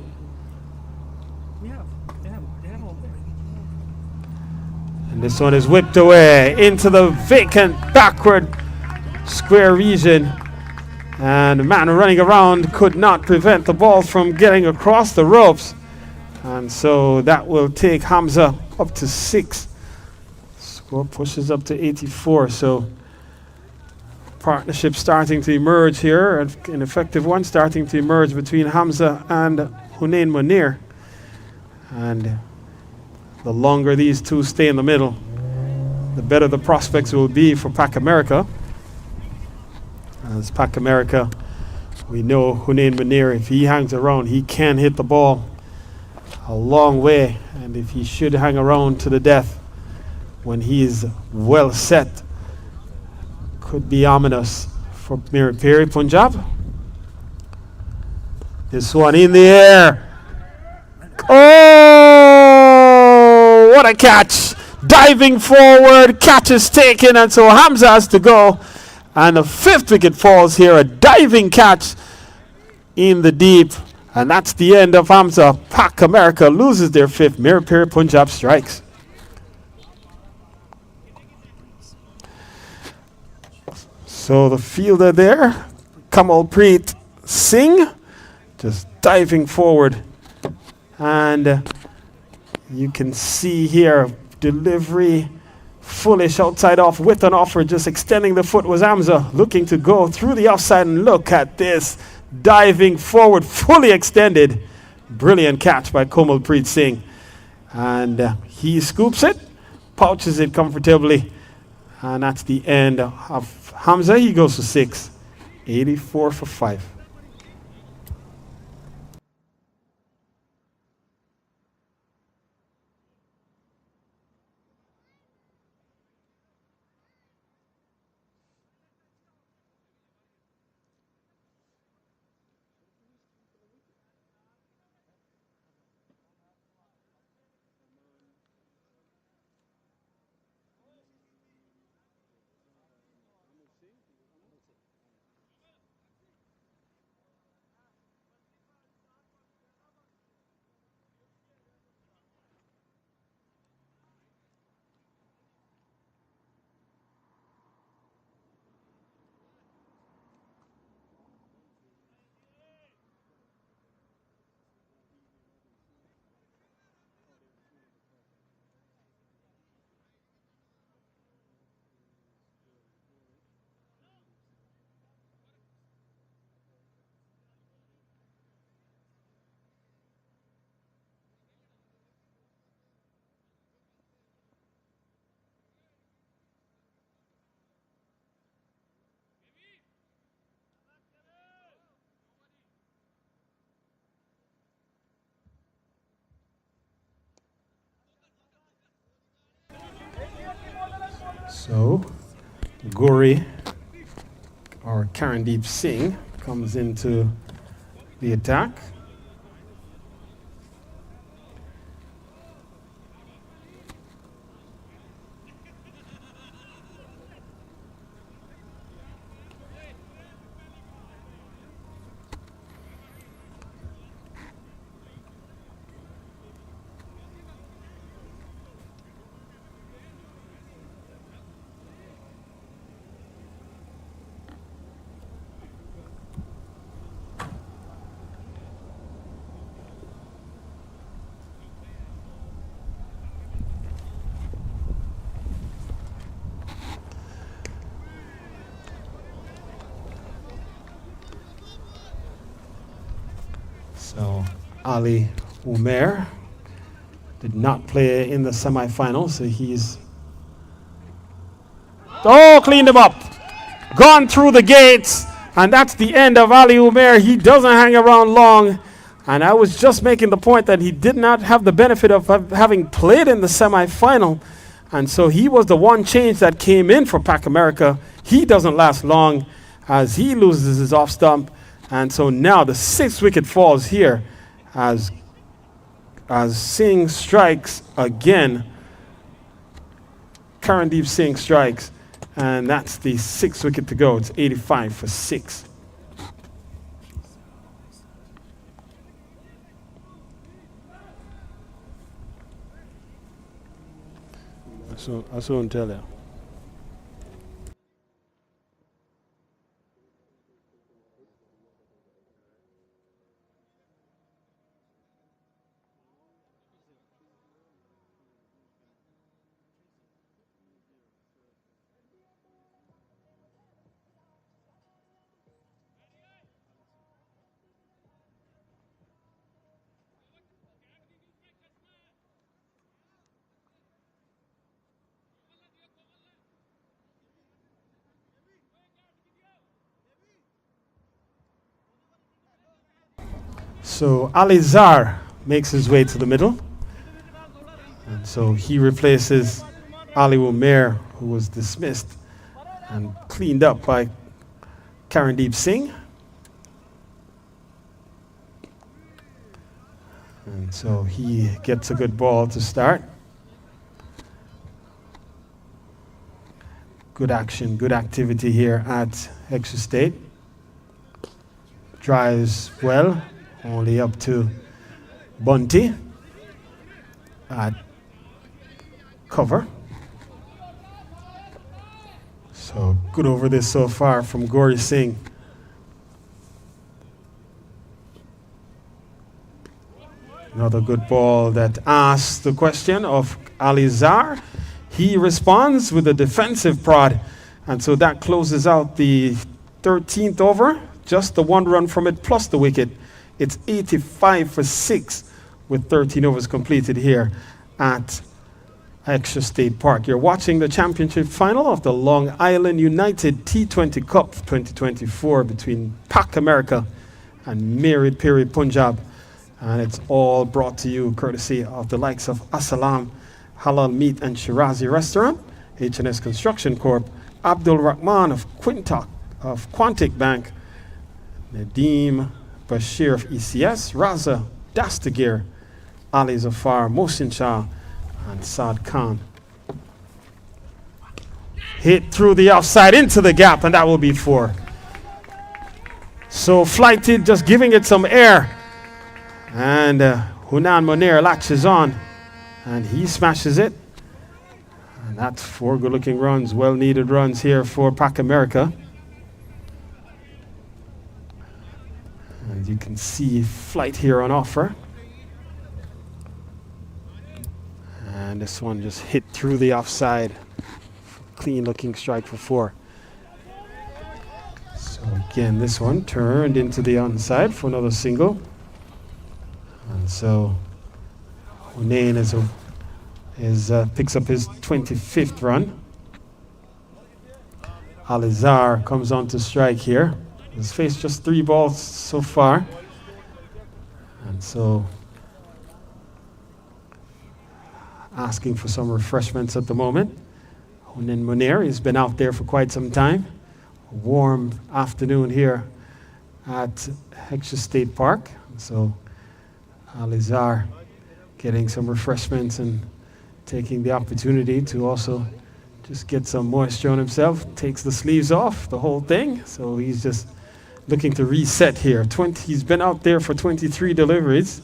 And this one is whipped away into the vacant backward square region. And the man running around could not prevent the ball from getting across the ropes. And so that will take Hamza up to 6. Score pushes up to 84. So partnership starting to emerge here, an effective one starting to emerge between Hamza and Hunain Munir. And the longer these two stay in the middle, the better the prospects will be for Pac America. As Pac America, we know Hunain Munir, if he hangs around, he can hit the ball a long way. And if he should hang around to the death when he is well set, could be ominous for Meeri Peeri Punjab. This one in the air. Oh, what a catch. Diving forward, catch is taken, and so Hamza has to go. And the 5th wicket falls here, a diving catch in the deep. And that's the end of Hamza. Pac America loses their 5th. Meeri Peeri Punjab strikes. So the fielder there, Kamalpreet Singh, just diving forward. And you can see here, delivery foolish outside off with an offer, just extending the foot was Hamza, looking to go through the offside, and look at this, diving forward, fully extended. Brilliant catch by Kamalpreet Singh. And he scoops it, pouches it comfortably, and that's the end of Hamza, he goes for 6. 84 for 5. So, Gori or Karandeep Singh comes into the attack. So Ali Umair did not play in the semifinals, so he's cleaned him up. Gone through the gates, and that's the end of Ali Umair. He doesn't hang around long, and I was just making the point that he did not have the benefit of having played in the semifinal, and so he was the one change that came in for Pac America. He doesn't last long as he loses his off stump. And so now the 6th wicket falls here as Singh strikes again. Karandeep Singh strikes, and that's the 6th wicket to go. It's 85 for 6. I soon tell you. So Alizar makes his way to the middle. And so he replaces Ali Umair, who was dismissed and cleaned up by Karandeep Singh. And so he gets a good ball to start. Good action, good activity here at Exeter State. Drives well. Only up to Bunty at cover. So good over this so far from Gauri Singh. Another good ball that asks the question of Alizar. He responds with a defensive prod. And so that closes out the 13th over. Just the 1 run from it plus the wicket. It's 85 for 6 with 13 overs completed here at Extra State Park. You're watching the championship final of the Long Island United T20 Cup 2024 between Pak America and Meeri, Peeri, Punjab. And it's all brought to you courtesy of the likes of Assalam Halal Meat and Shirazi Restaurant, H&S Construction Corp, Abdul Rahman of Quantic Bank, Nadeem Bashir of ECS, Raza Dastagir, Ali Zafar, Mohsin Shah, and Saad Khan. Hit through the offside into the gap, and that will be 4. So Flighted just giving it some air. And Hunan Monir latches on, and he smashes it. And that's 4 good-looking runs, well-needed runs here for Pak America. And you can see Flight here on offer. And this one just hit through the offside. Clean looking strike for 4. So again, this one turned into the onside for another single. And so Hunain picks up his 25th run. Alizar comes on to strike here. He's faced just 3 balls so far. And so asking for some refreshments at the moment. Hunain Munir has been out there for quite some time. A warm afternoon here at Hexham State Park. So Alizar getting some refreshments and taking the opportunity to also just get some moisture on himself. Takes the sleeves off, the whole thing. So he's just looking to reset here. He's been out there for 23 deliveries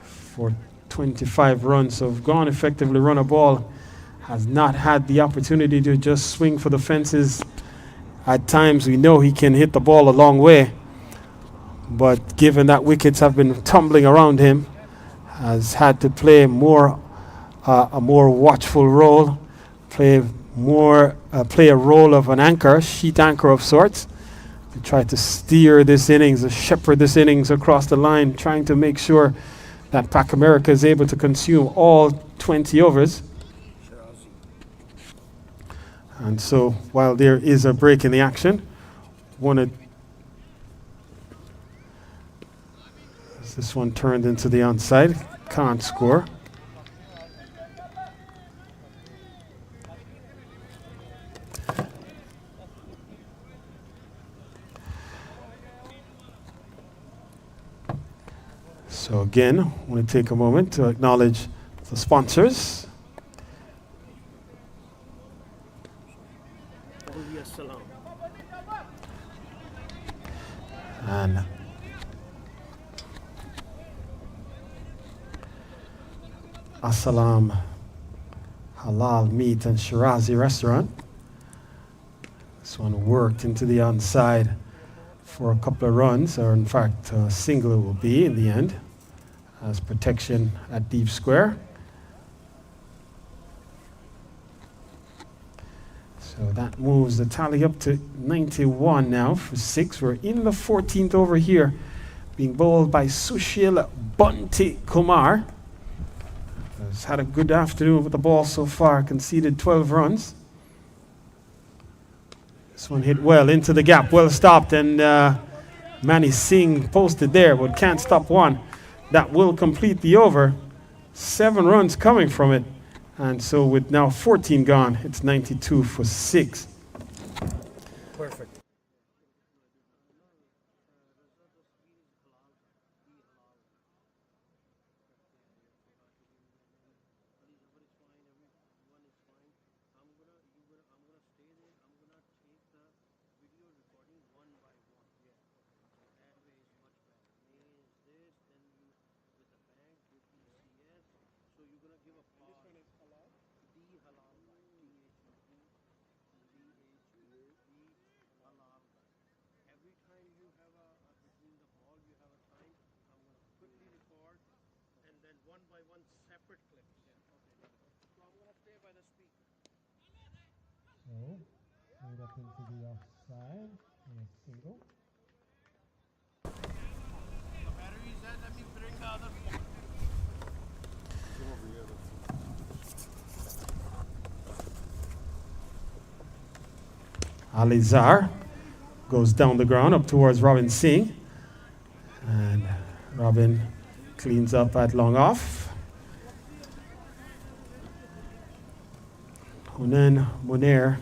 for 25 runs. So gone effectively, run a ball. Has not had the opportunity to just swing for the fences. At times we know he can hit the ball a long way. But given that wickets have been tumbling around him, has had to play a more watchful role, play a role of an anchor, sheet anchor of sorts, to try to steer this innings, shepherd this innings across the line, trying to make sure that Pak America is able to consume all 20 overs. And so while there is a break in the action, this one turned into the onside, can't score. So again, I want to take a moment to acknowledge the sponsors. And Assalam Halal Meat and Shirazi Restaurant. This one worked into the onside for a couple of runs, or in fact a single it will be in the end, as protection at deep square. So that moves the tally up to 91 now for 6. We're in the 14th over here, being bowled by Sushil Bunty Kumar. Has had a good afternoon with the ball so far, conceded 12 runs. This one hit well into the gap, well stopped, and Mani Singh posted there, but can't stop one. That will complete the over. 7 runs coming from it. And so with now 14 gone, it's 92 for 6. Perfect. So, right up into the offside, and a single. Alizar goes down the ground up towards Robin Singh. And Robin cleans up at long off. Hunain Munir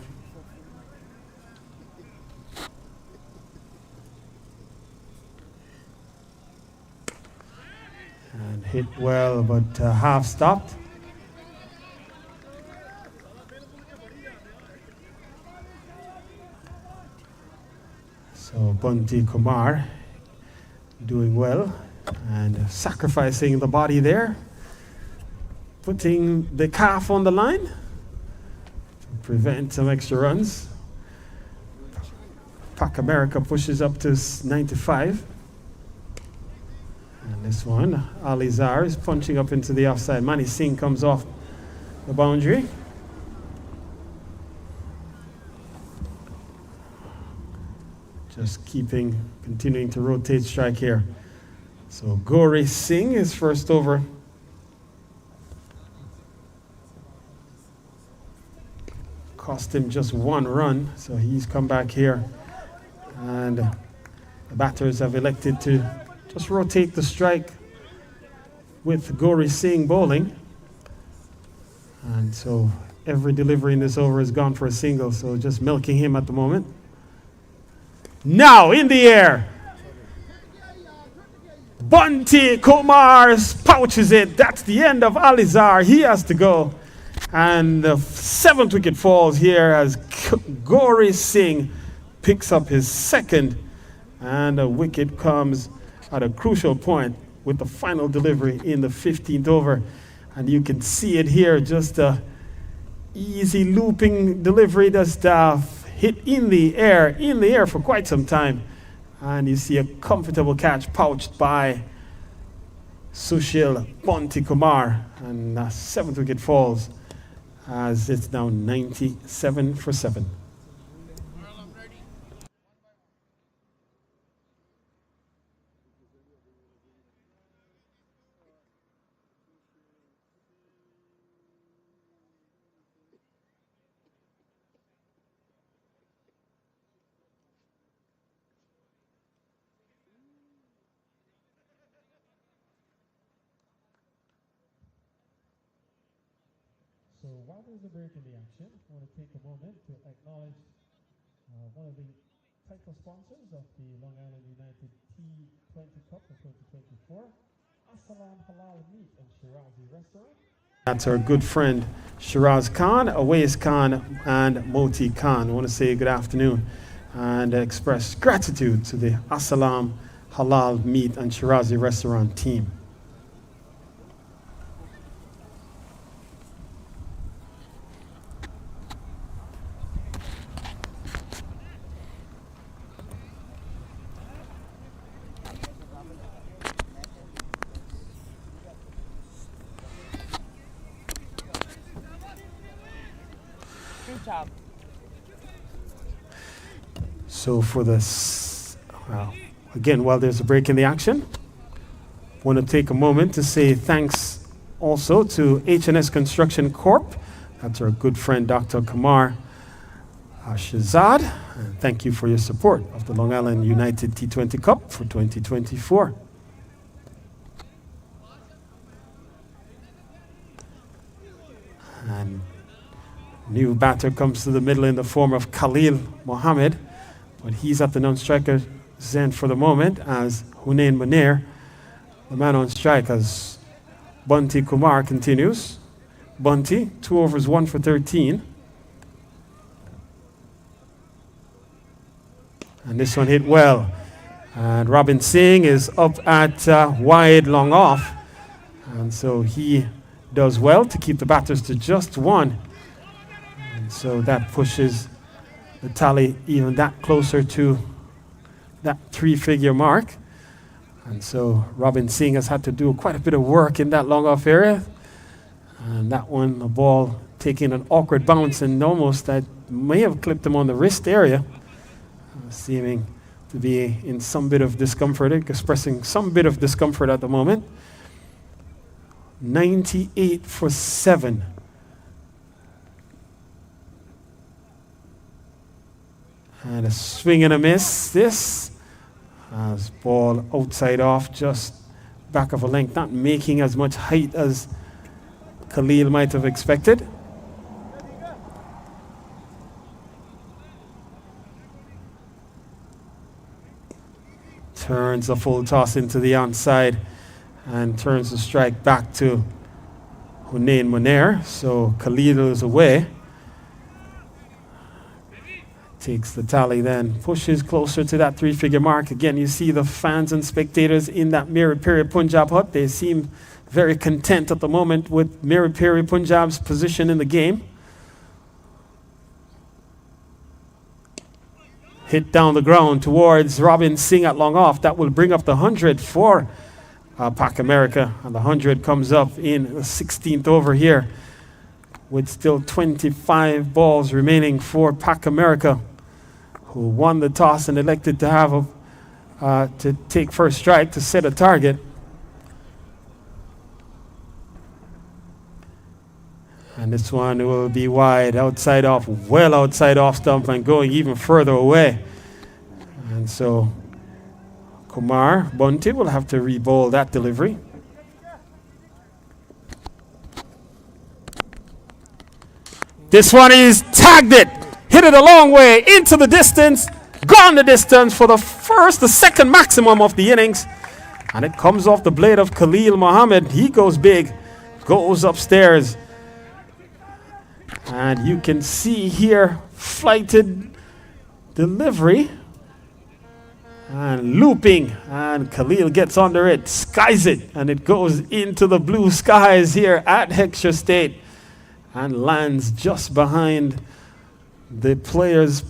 and hit well, but half stopped. So Bunty Kumar doing well and sacrificing the body there, putting the calf on the line to prevent some extra runs. Pac America pushes up to 95. And this one, Alizar is punching up into the offside. Mani Singh comes off the boundary. Just continuing to rotate strike here. So Gauri Singh is first over. Cost him just one run, so he's come back here. And the batters have elected to just rotate the strike with Gauri Singh bowling. And so every delivery in this over is gone for a single, so just milking him at the moment. Now in the air. Bunty Kumar pouches it. That's the end of Alizar. He has to go. And the 7th wicket falls here as Gauri Singh picks up his second. And a wicket comes at a crucial point with the final delivery in the 15th over. And you can see it here, just a easy looping delivery that's hit in the air for quite some time. And you see a comfortable catch pouched by Sushil Bunty Kumar. And 7th wicket falls as it's now 97 for 7. So while there's a break in the action, I want to take a moment to acknowledge one of the title sponsors of the Long Island United T20 Cup of 2024, Assalam Halal Meat and Shirazi Restaurant. That's our good friend Shiraz Khan, Awais Khan, and Moti Khan. I want to say good afternoon and express gratitude to the Assalam Halal Meat and Shirazi Restaurant team. So for this, again, while there's a break in the action, I want to take a moment to say thanks also to H&S Construction Corp. That's our good friend Dr. Kamar Shazad. And thank you for your support of the Long Island United T20 Cup for 2024. And new batter comes to the middle in the form of Khalil Mohammed. But he's at the non-striker end for the moment as Hunain Munir, the man on strike, as Bunty Kumar continues. Bunty, 2 overs, 1 for 13. And this one hit well. And Robin Singh is up at wide, long off. And so he does well to keep the batters to just 1. And so that pushes the tally even that closer to that 3-figure mark. And so Robin Singh has had to do quite a bit of work in that long off area. And that one, the ball taking an awkward bounce and almost that may have clipped him on the wrist area, seeming to be in some bit of discomfort, expressing some bit of discomfort at the moment. 98 for 7. And a swing and a miss. This as ball outside off, just back of a length, not making as much height as Khalil might have expected. Turns a full toss into the onside and turns the strike back to Hunain Munir. So Khalil is away. Takes the tally then, pushes closer to that three-figure mark. Again, you see the fans and spectators in that Meeri Peeri Punjab hut. They seem very content at the moment with Meeri Peeri Punjab's position in the game. Hit down the ground towards Robin Singh at long off. That will bring up the 100 for Pac America. And the 100 comes up in the 16th over here with still 25 balls remaining for Pac America, who won the toss and elected to have to take first strike to set a target. And this one will be wide, outside off, well outside off stump and going even further away. And so Kumar Bunty will have to re-bowl that delivery. This one is tagged it. Hit it a long way into the distance, gone the distance for the second maximum of the innings. And it comes off the blade of Khalil Mohammed. He goes big, goes upstairs. And you can see here, flighted delivery. And looping, and Khalil gets under it, skies it, and it goes into the blue skies here at Heckscher State and lands just behind the players'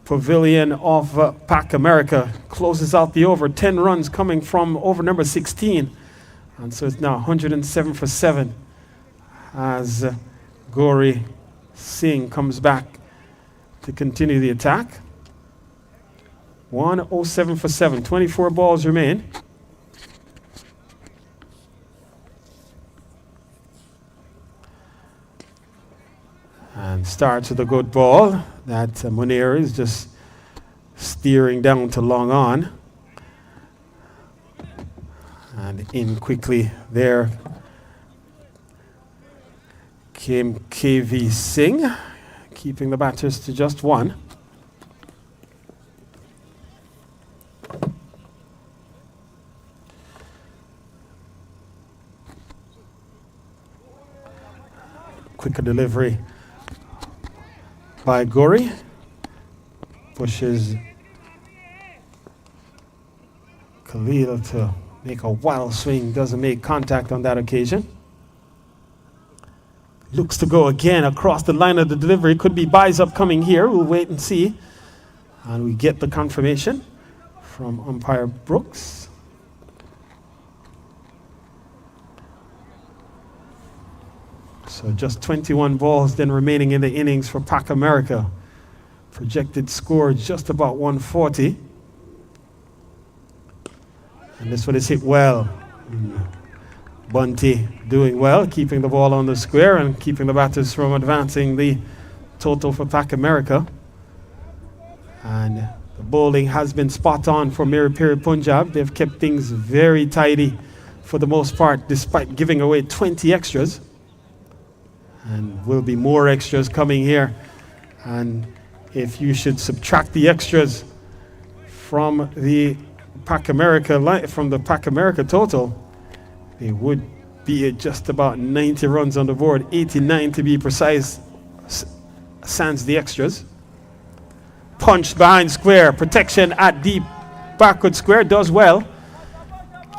pavilion of Pac America. Closes out the over, 10 runs coming from over number 16. And so it's now 107 for 7 as Gauri Singh comes back to continue the attack. 107 for 7, 24 balls remain. And starts with a good ball that Munir is just steering down to long on. And in quickly there came KV Singh, keeping the batters to just one. Quicker delivery by Gauri. Pushes Khalil to make a wild swing. Doesn't make contact on that occasion. Looks to go again across the line of the delivery. Could be buys upcoming here. We'll wait and see. And we get the confirmation from umpire Brooks. So just 21 balls then remaining in the innings for Pac America. Projected score just about 140. And this one is hit well. Bunty doing well, keeping the ball on the square and keeping the batters from advancing the total for Pac America. And the bowling has been spot on for Meeri Peeri Punjab. They've kept things very tidy for the most part, despite giving away 20 extras. And will be more extras coming here. And if you should subtract the extras from the Pac America total, they would be at just about 90 runs on the board, 89 to be precise, sans the extras. Punched behind square, protection at deep backward square, does well.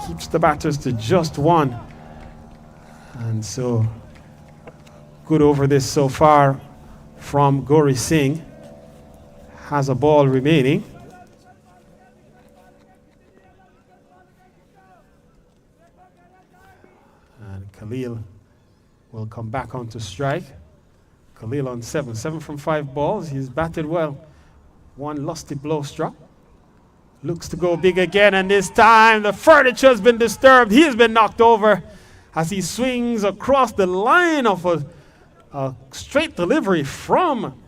Keeps the batters to just one. And so good over this so far from Gauri Singh. Has a ball remaining. And Khalil will come back onto strike. Khalil on 7 from 5 balls. He's batted well. One lusty blow struck. Looks to go big again, and this time the furniture has been disturbed. He has been knocked over as he swings across the line of a straight delivery from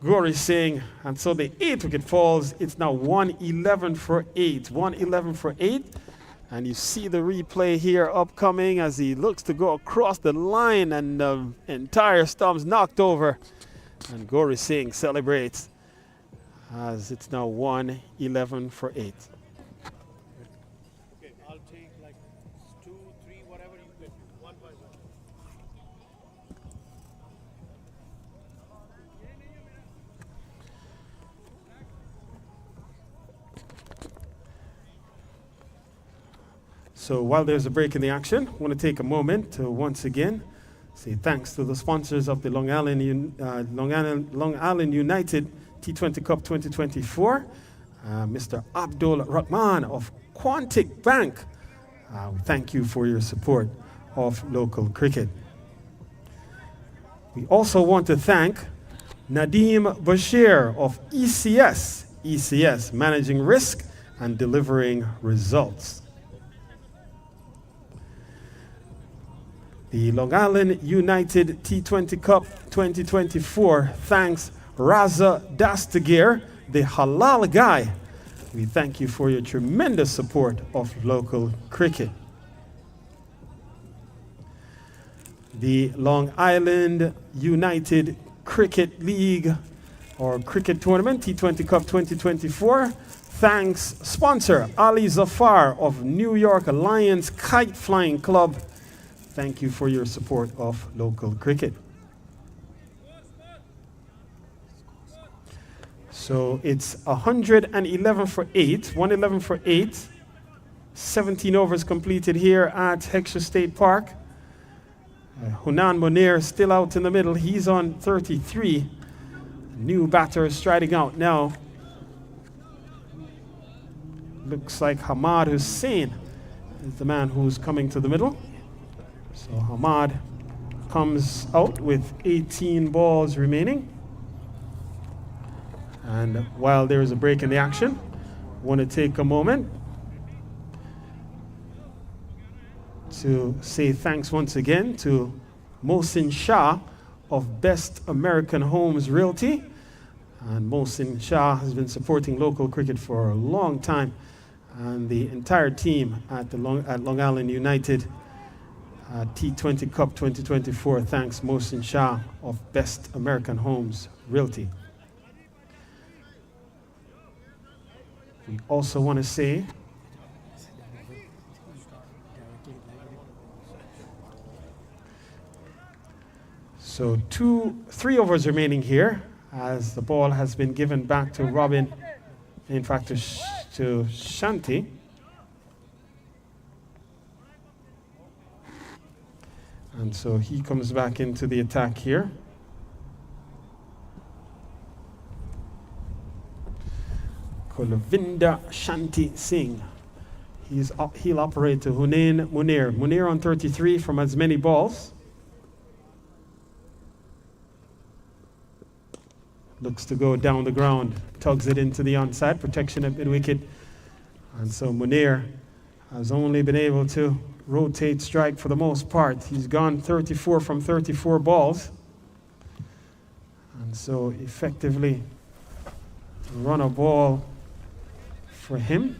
Gauri Singh. And so the 8th wicket falls. It's now 111 for 8. 111 for 8. And you see the replay here upcoming as he looks to go across the line and the entire stump's knocked over. And Gauri Singh celebrates as it's now 111 for 8. Okay, I'll take like 2, 3, whatever you get, one by one. So while there's a break in the action, I want to take a moment to once again say thanks to the sponsors of the Long Island United T20 Cup 2024, Mr. Abdul Rahman of Quantic Bank. We thank you for your support of local cricket. We also want to thank Nadeem Bashir of ECS, managing risk and delivering results. The Long Island United T20 Cup 2024 thanks Raza Dastagir, the halal guy. We thank you for your tremendous support of local cricket. The Long Island United Cricket League or Cricket Tournament T20 Cup 2024 thanks sponsor Ali Zafar of New York Lions Kite Flying Club. Thank you for your support of local cricket. So it's 111 for 8, 111 for 8. 17 overs completed here at Heckscher State Park. Hunan Munir still out in the middle. He's on 33. New batter striding out now. Looks like Hamad Hussain is the man who's coming to the middle. So Hamad comes out with 18 balls remaining. And while there is a break in the action, I want to take a moment to say thanks once again to Mohsin Shah of Best American Homes Realty. And Mohsin Shah has been supporting local cricket for a long time. And the entire team at Long Island United T20 Cup 2024 thanks Mohsin Shah of Best American Homes Realty. We also want to say so 3 overs remaining here as the ball has been given back to Robin, in fact to Shanti. And so he comes back into the attack here. Kulavinda Shanti Singh. He'll operate to Hunain Munir. Munir on 33 from as many balls. Looks to go down the ground. Tugs it into the onside. Protection at mid-wicket. And so Munir has only been able to rotate strike for the most part. He's gone 34 from 34 balls. And so effectively run a ball for him.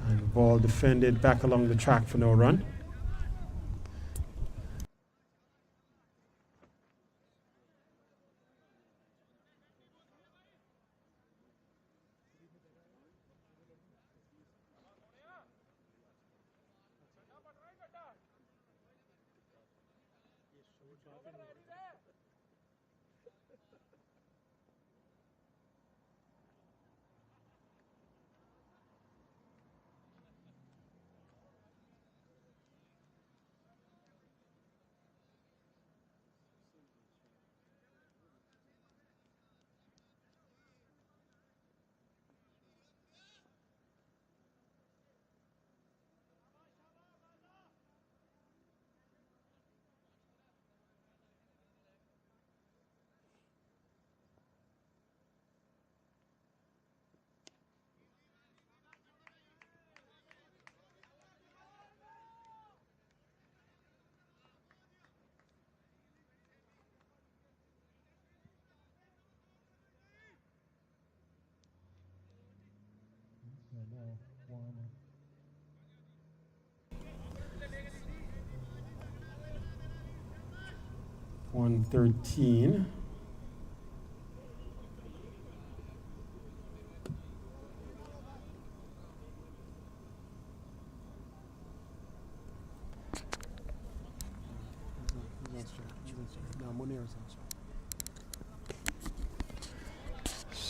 And the ball defended back along the track for no run. 113.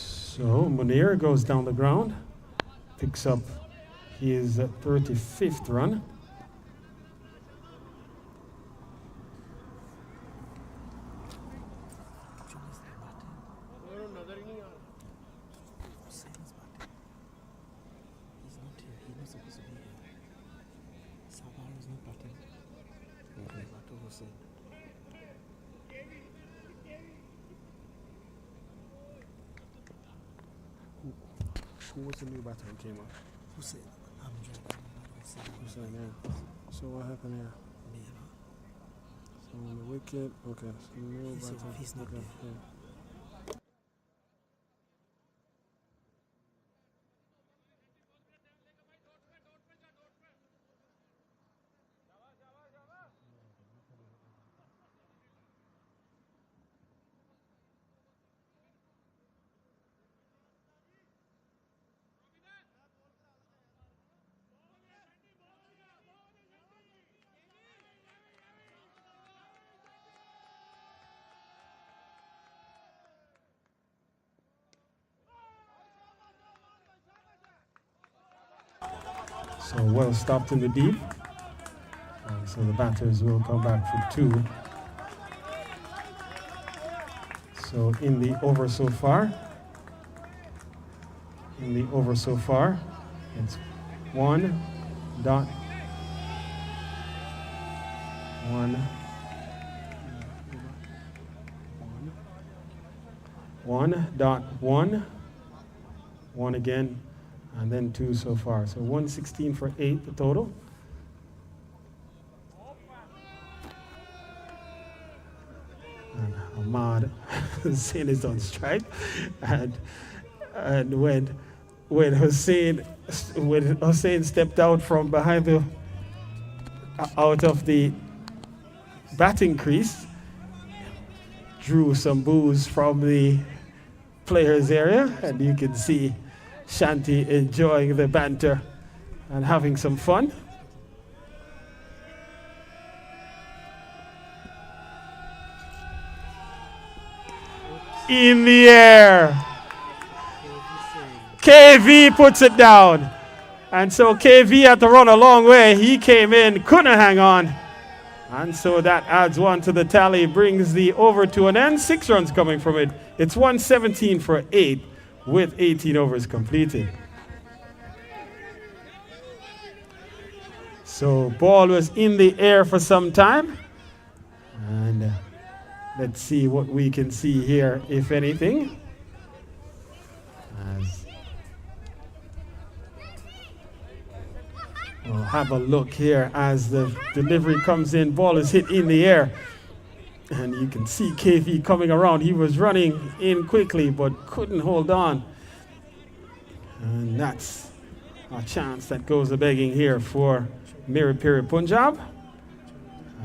So Munir goes down the ground, picks up his 35th run. Who was the new batter who came up? Hussein. Hussein, yeah. So what happened here? So on the wicket, okay. So new batter. He's not okay. there. Yeah. So well stopped in the deep. So the batters will come back for 2. So in the over so far, it's 1 dot 1 1.1 1 again, and then 2 so far. So 116 for 8 the total. And Ahmad Hussein is on strike, and when Hussein stepped out from behind the out of the batting crease, drew some boos from the players area, and you can see Shanti enjoying the banter and having some fun. In the air, KV puts it down, and so KV had to run a long way. He came in, couldn't hang on, and so that adds 1 to the tally, brings the over to an end. 6 runs coming from it. It's 117 for 8 with 18 overs completed. So ball was in the air for some time, and let's see what we can see here, if anything. As we'll have a look here as the delivery comes in. Ball is hit in the air, and you can see KV coming around. He was running in quickly but couldn't hold on, and that's a chance that goes a begging here for Peeri Punjab,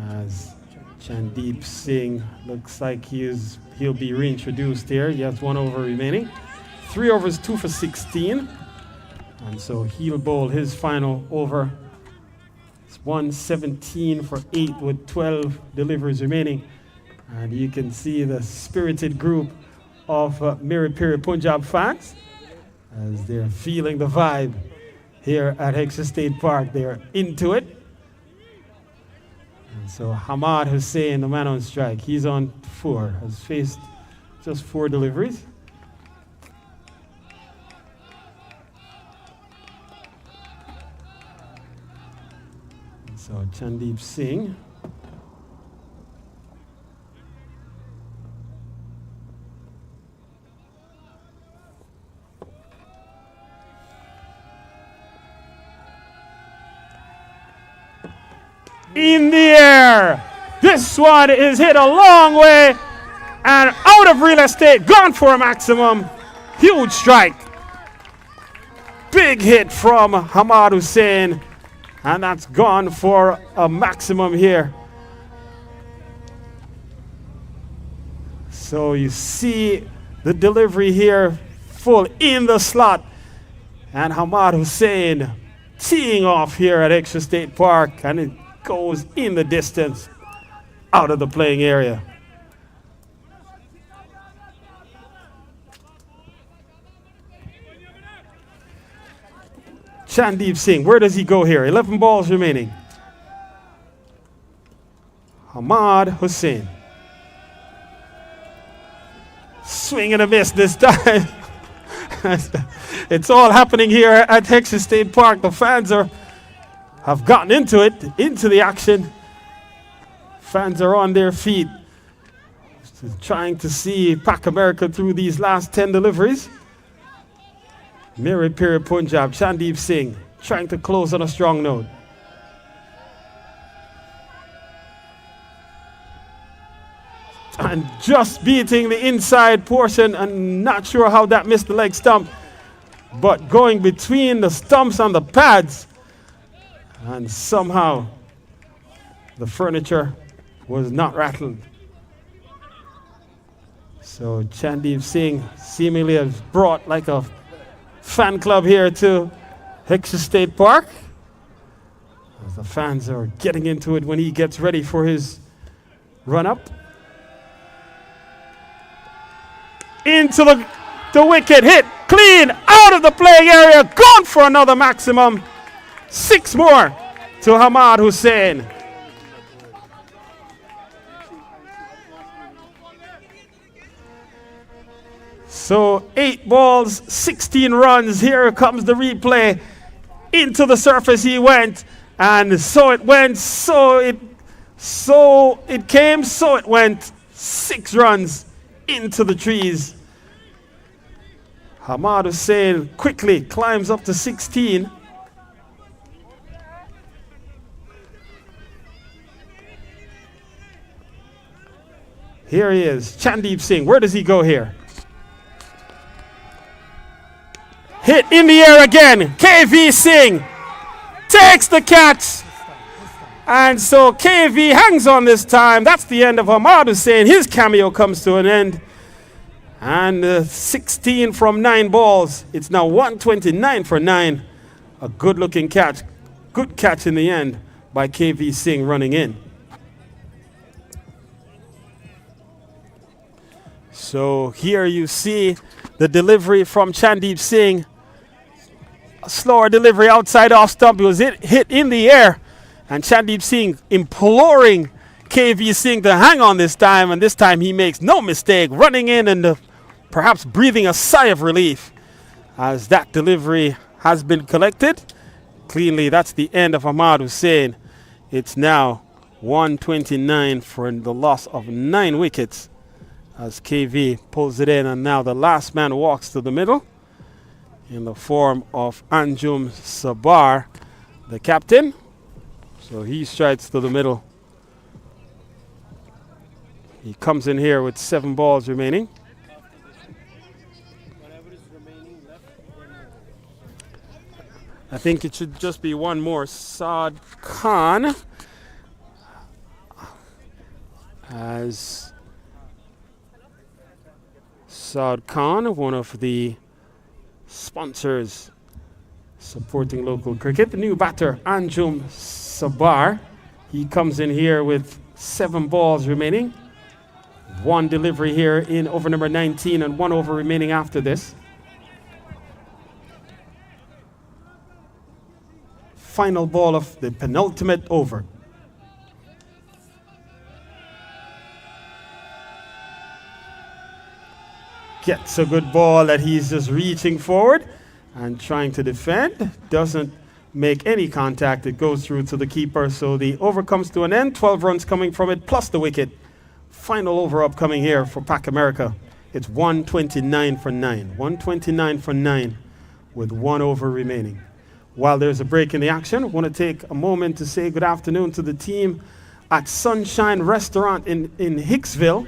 as Chandeep Singh looks like he'll be reintroduced here. He has 1 over remaining. 3 overs, 2 for 16. And so he'll bowl his final over. It's 117 for 8 with 12 deliveries remaining. And you can see the spirited group of Peeri Punjab fans as they're feeling the vibe here at Hexham State Park. They're into it. And so Hamad Hussein, the man on strike, he's on 4, has faced just 4 deliveries. And so Chandeep Singh. In the air. This one is hit a long way and out of real estate, gone for a maximum. Huge strike. Big hit from Hamad Hussein, and that's gone for a maximum here. So you see the delivery here, full in the slot. And Hamad Hussein teeing off here at Extra State Park, and it goes in the distance out of the playing area. Chandeep Singh, where does he go here? 11 balls remaining. Hamad Hussein. Swing and a miss this time. It's all happening here at Texas State Park. The fans have gotten into it, into the action. Fans are on their feet, trying to see Pac America through these last 10 deliveries. Meeri, Peeri, Punjab, Chandeep Singh trying to close on a strong note. And just beating the inside portion, and not sure how that missed the leg stump, but going between the stumps and the pads, and somehow the furniture was not rattled. So Chandeep Singh seemingly has brought like a fan club here to Texas State Park, as the fans are getting into it when he gets ready for his run-up. Into the wicket, hit clean out of the playing area, gone for another maximum. 6 more to Hamad Hussein. So 8 balls, 16 runs. Here comes the replay. Into the surface he went, and so it went, so it came, so it went. 6 runs into the trees. Hamad Hussein quickly climbs up to 16. Here he is, Chandeep Singh. Where does he go here? Hit in the air again. KV Singh takes the catch. And so KV hangs on this time. That's the end of Hamad Hussein. His cameo comes to an end. And 16 from 9 balls. It's now 129 for 9. A good looking catch. Good catch in the end by KV Singh running in. So here you see the delivery from Chandeep Singh. A slower delivery outside off stump. It was hit in the air. And Chandeep Singh imploring KV Singh to hang on this time. And this time he makes no mistake, running in and perhaps breathing a sigh of relief as that delivery has been collected. Cleanly, that's the end of Hamad Hussein. It's now 129 for the loss of 9 wickets as KV pulls it in. And now the last man walks to the middle in the form of Anjum Sabar, the captain. So he strides to the middle. He comes in here with 7 balls remaining. I think it should just be one more. Saad Khan as Saad Khan, one of the sponsors supporting local cricket. The new batter, Anjum Sabar. He comes in here with 7 balls remaining. 1 delivery here in over number 19 and 1 over remaining after this. Final ball of the penultimate over. Gets a good ball that he's just reaching forward and trying to defend. Doesn't make any contact. It goes through to the keeper. So the over comes to an end. 12 runs coming from it plus the wicket. Final over upcoming here for Pac America. It's 129 for 9. 129 for 9 with 1 over remaining. While there's a break in the action, I want to take a moment to say good afternoon to the team at Sunshine Restaurant in Hicksville.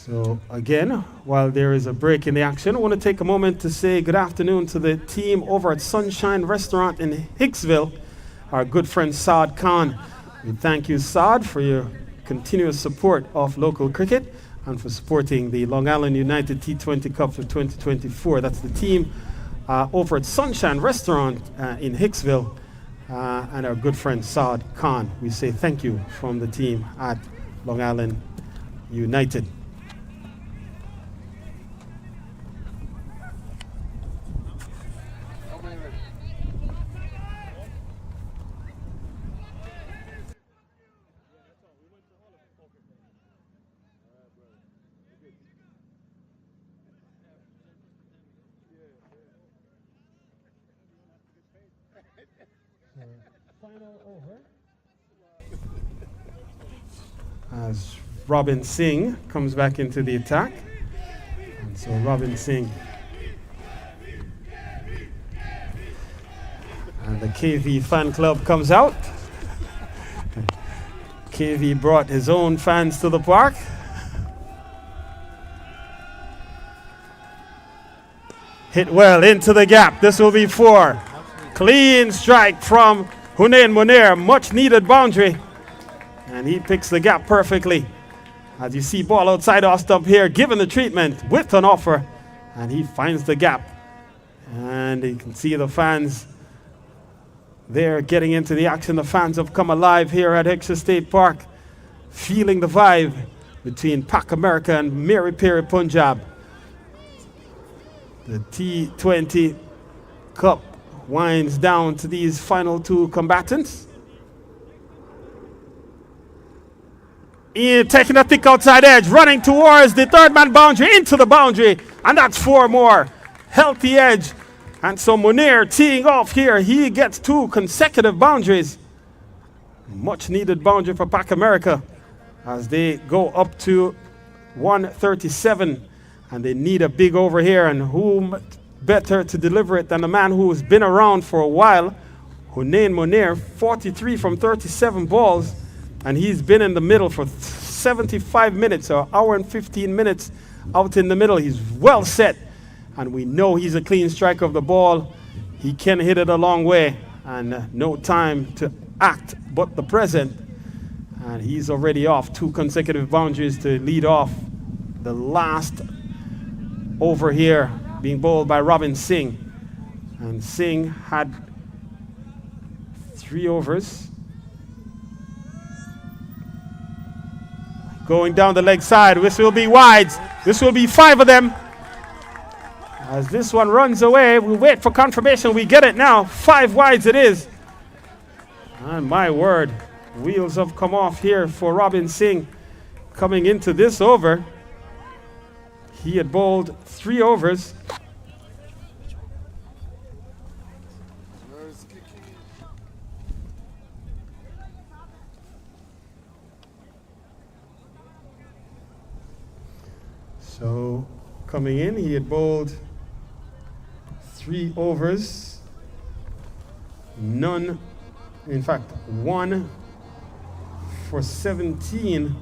So again, while there is a break in the action, I want to take a moment to say good afternoon to the team over at Sunshine Restaurant in Hicksville, our good friend Saad Khan. We thank you, Saad, for your continuous support of local cricket and for supporting the Long Island United T20 Cup for 2024. That's the team over at Sunshine Restaurant in Hicksville and our good friend Saad Khan. We say thank you from the team at Long Island United. Final over. As Robin Singh comes back into the attack. And so Robin Singh and the KV fan club comes out. KV brought his own fans to the park. Hit well into the gap. This will be 4. Clean strike from Hunain Munir. Much needed boundary. And he picks the gap perfectly. As you see, ball outside off stump here, given the treatment with an offer. And he finds the gap. And you can see the fans there getting into the action. The fans have come alive here at Exeter State Park, feeling the vibe between Pak America and Meeri, Peeri, Punjab. The T20 Cup winds down to these final 2 combatants. Ian taking a thick outside edge, running towards the third man boundary, into the boundary, and that's 4 more. Healthy edge. And so Munir teeing off here, he gets 2 consecutive boundaries. Much needed boundary for Pak America as they go up to 137, and they need a big over here, and whom better to deliver it than a man who has been around for a while. Hunain Munir, 43 from 37 balls, and he's been in the middle for 75 minutes, or hour and 15 minutes out in the middle. He's well set, and we know he's a clean striker of the ball. He can hit it a long way, and no time to act but the present. And he's already off 2 consecutive boundaries to lead off the last over here, being bowled by Robin Singh. And Singh had 3 overs. Going down the leg side, this will be wides. This will be 5 of them. As this one runs away, we wait for confirmation. We get it now. 5 wides it is. And my word, wheels have come off here for Robin Singh coming into this over. He had bowled 3 overs. So coming in, he had bowled 3 overs. None, in fact, 1 for 17.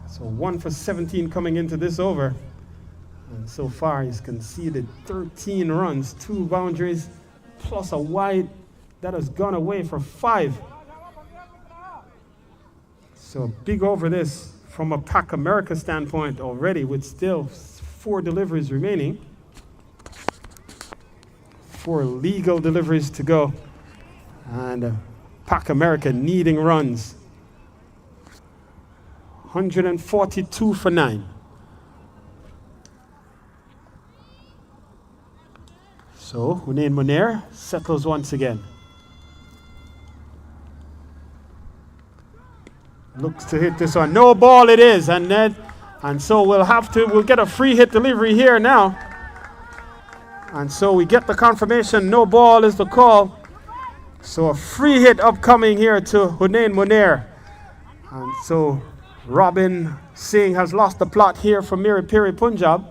So 1 for 17 coming into this over. And so far he's conceded 13 runs, 2 boundaries, plus a wide that has gone away for 5. So big over this from a Pak America standpoint already, with still 4 deliveries remaining. 4 legal deliveries to go. And Pak America needing runs. 142 for 9. So Hunain Munir settles once again. Looks to hit this one. No ball it is, and so we'll get a free hit delivery here now. And so we get the confirmation, no ball is the call. So a free hit upcoming here to Hunain Munir. And so Robin Singh has lost the plot here from Meeri, Peeri, Punjab.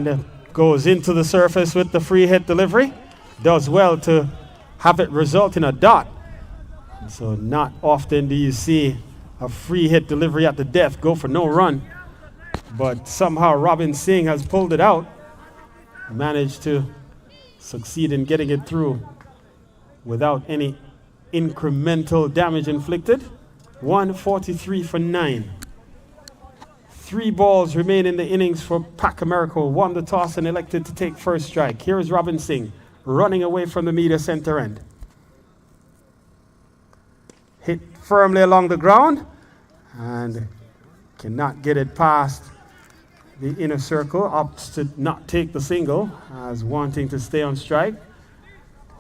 And goes into the surface with the free hit delivery. Does well to have it result in a dot. So not often do you see a free hit delivery at the death go for no run. But somehow Robin Singh has pulled it out. Managed to succeed in getting it through without any incremental damage inflicted. 143 for 9. 3 balls remain in the innings for Pac America. Won the toss and elected to take first strike. Here is Robin Singh running away from the media center end. Hit firmly along the ground and cannot get it past the inner circle. Opts to not take the single as wanting to stay on strike.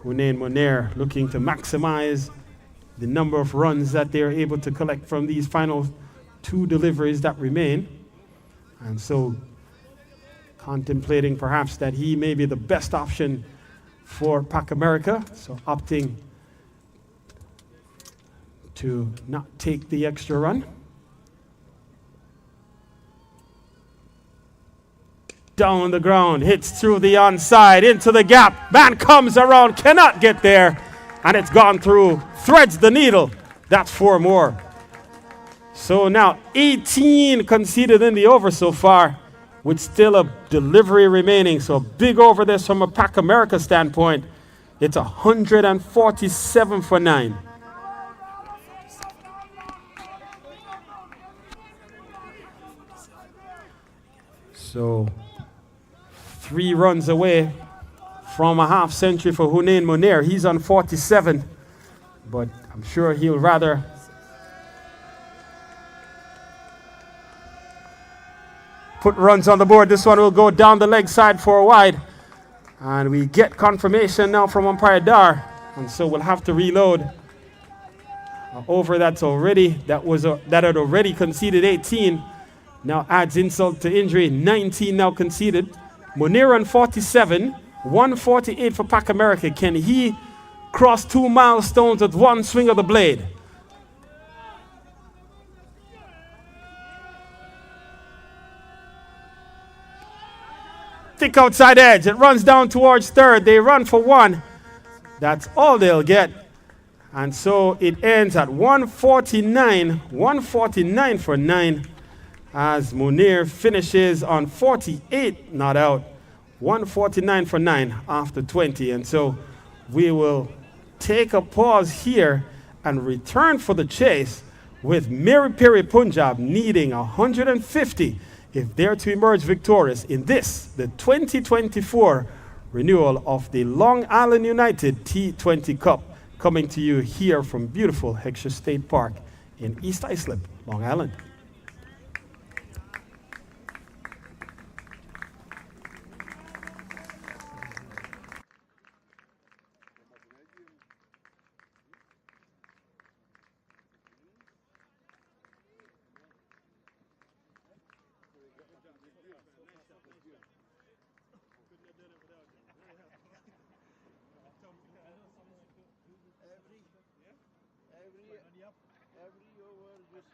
Hunain Monair looking to maximize the number of runs that they're able to collect from these final 2 deliveries that remain. And so contemplating perhaps that he may be the best option for Pac America. So opting to not take the extra run. Down on the ground, hits through the onside, into the gap. Man comes around, cannot get there. And it's gone through, threads the needle. That's 4 more. So now 18 conceded in the over so far, with still a delivery remaining. So big over this from a Pac America standpoint. It's 147 for 9. So 3 runs away from a half century for Hunain Monair. He's on 47, but I'm sure he'll rather put runs on the board. This one will go down the leg side for a wide. And we get confirmation now from umpire Dar. And so we'll have to reload over that had already conceded 18. Now adds insult to injury. 19 now conceded. Monair on 47. 148 for Pac America. Can he cross 2 milestones with one swing of the blade? Thick outside edge. It runs down towards third. They run for 1. That's all they'll get. And so it ends at 149. 149 for 9 as Monair finishes on 48, not out. 149 for 9 after 20. And so we will take a pause here and return for the chase with Meeri Peeri Punjab needing 150 if they're to emerge victorious in this, the 2024 renewal of the Long Island United T20 Cup, coming to you here from beautiful Heckscher State Park in East Islip, Long Island. Every over this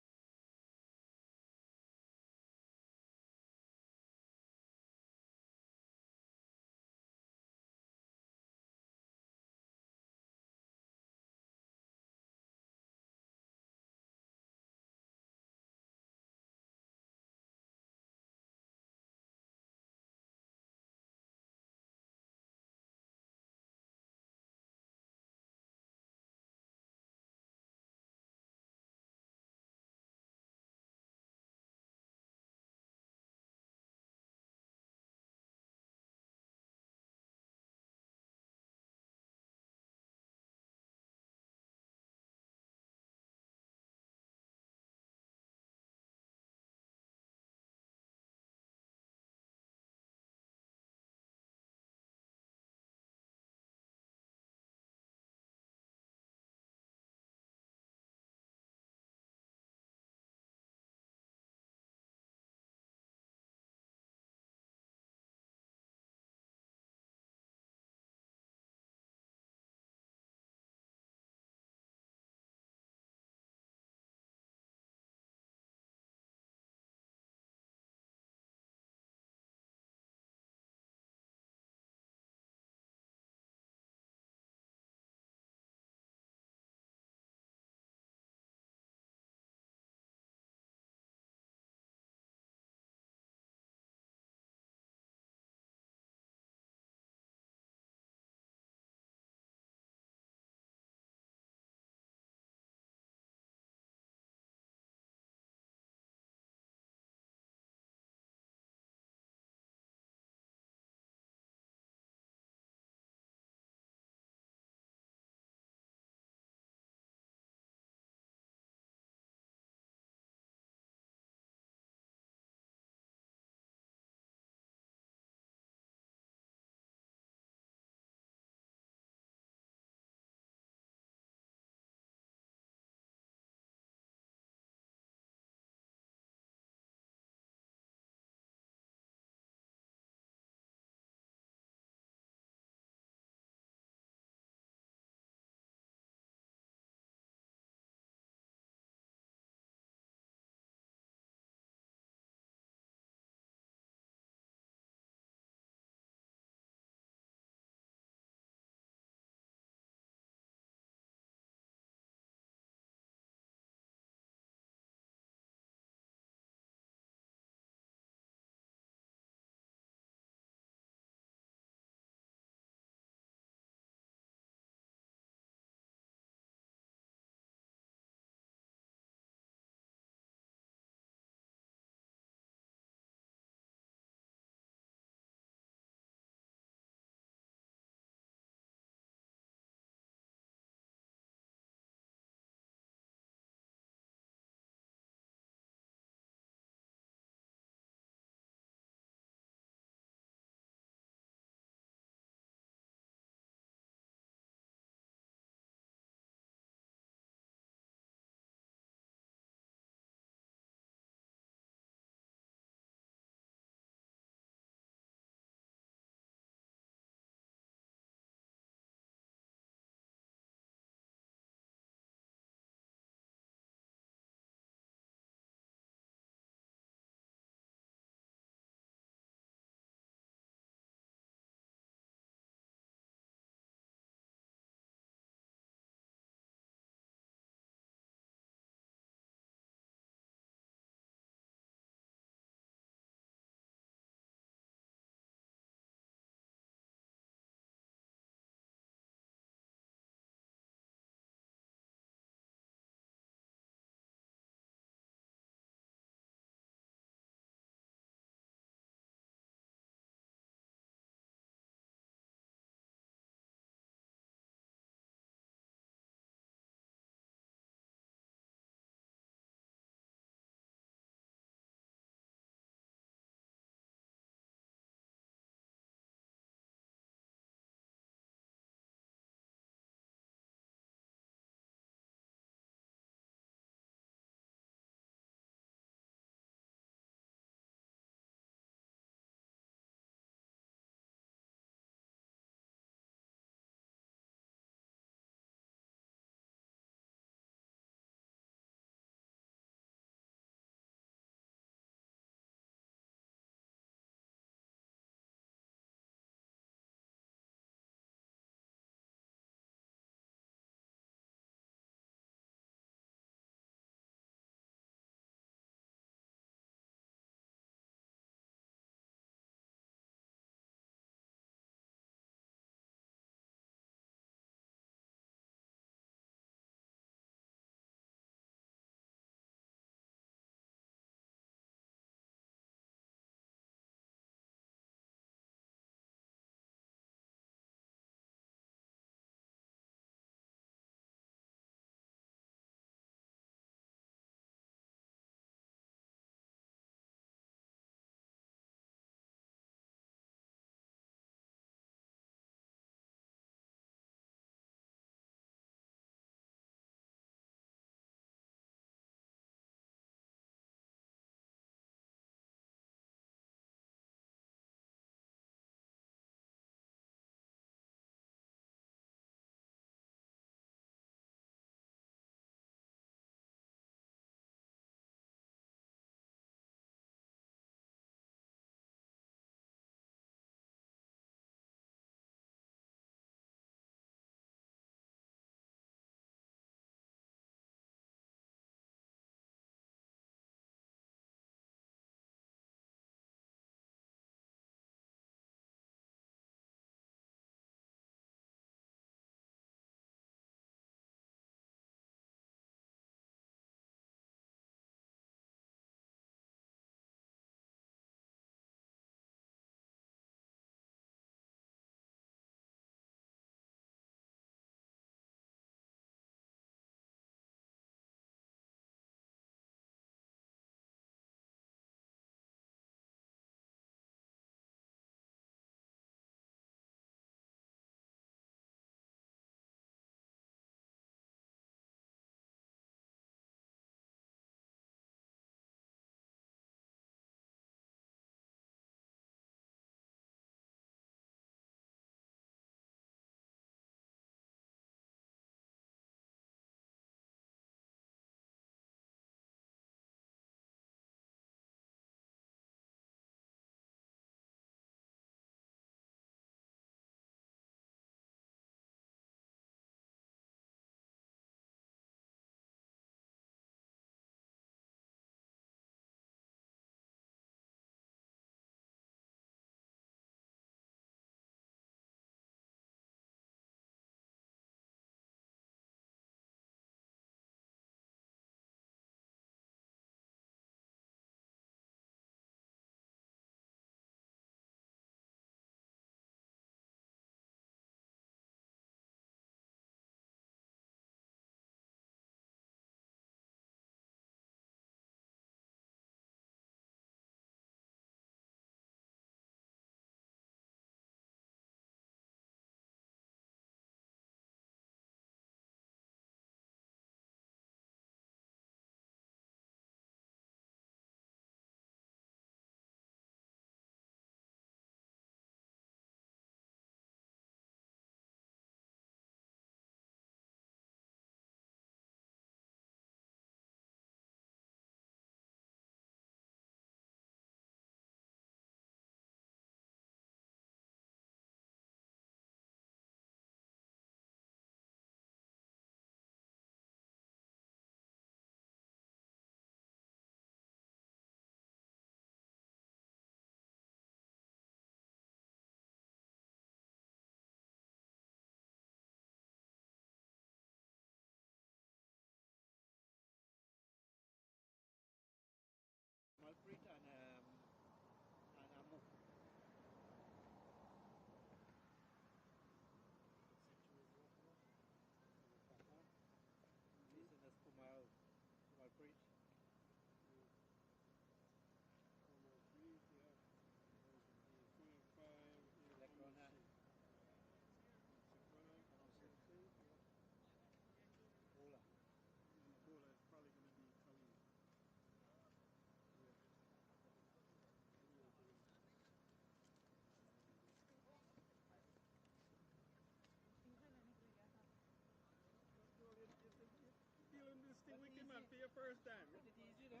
for your first time. Is it easy, no?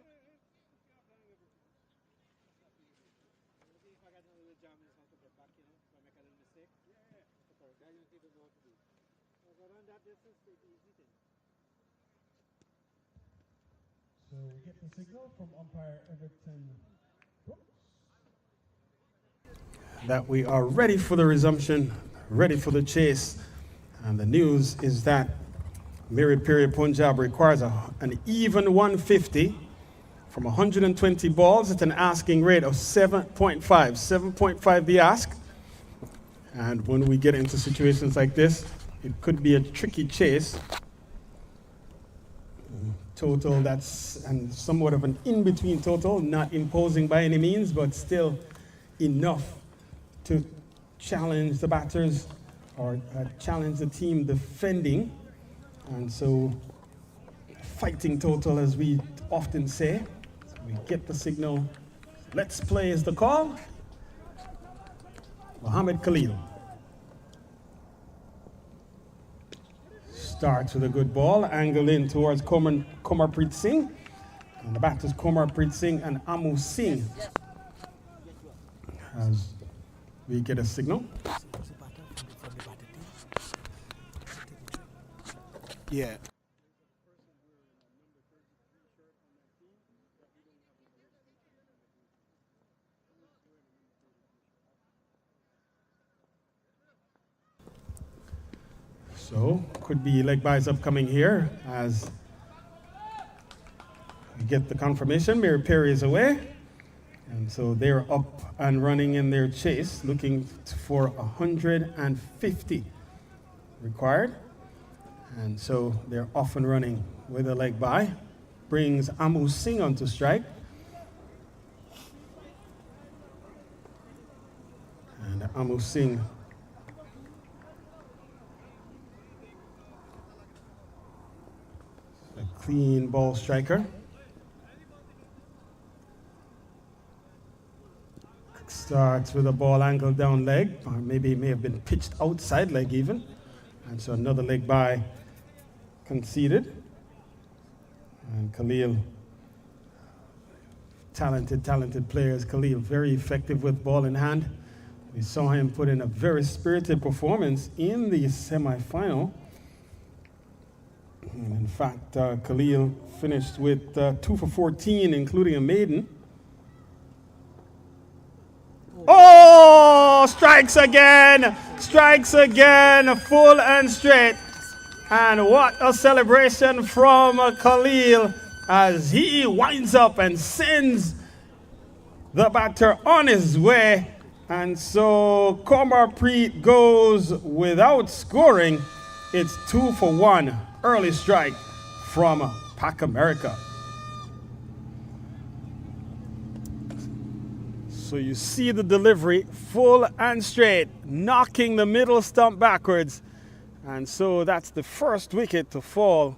Maybe if I got a little jam, it's not to get back, you know, if I make a little mistake. Yeah. But our guys need to know what to do. If I run that distance, it's the easy thing. So we get the signal from umpire Everton Brooks. That we are ready for the resumption, ready for the chase. And the news is that Meeri Peeri Punjab requires an even 150 from 120 balls at an asking rate of 7.5. 7.5 the ask. And when we get into situations like this, it could be a tricky chase. Total that's and somewhat of an in-between total, not imposing by any means, but still enough to challenge the batters or challenge the team defending. And so fighting total, as we often say. So we get the signal. Let's play is the call. Mohammed Khalil starts with a good ball, angle in towards Komarpreet Singh. And the batters Komarpreet Singh and Amu Singh. As we get a signal. Yeah. So, could be leg byes upcoming here as we get the confirmation. Meeri Peeri is away. And so they're up and running in their chase, looking for 150 required. And so they're off and running with a leg by. Brings Amu Singh onto strike. And Amu Singh a clean ball striker. Starts with a ball angled down leg, or maybe it may have been pitched outside leg even. And so another leg by conceded. And Khalil, talented players. Khalil, very effective with ball in hand. We saw him put in a very spirited performance in the semi-final. And in fact, Khalil finished with 2 for 14, including a maiden. Oh, strikes again, full and straight. And what a celebration from Khalil as he winds up and sends the batter on his way. And so Komarpreet goes without scoring. It's 2 for 1, early strike from Pac America. So you see the delivery, full and straight, knocking the middle stump backwards. And so that's the first wicket to fall.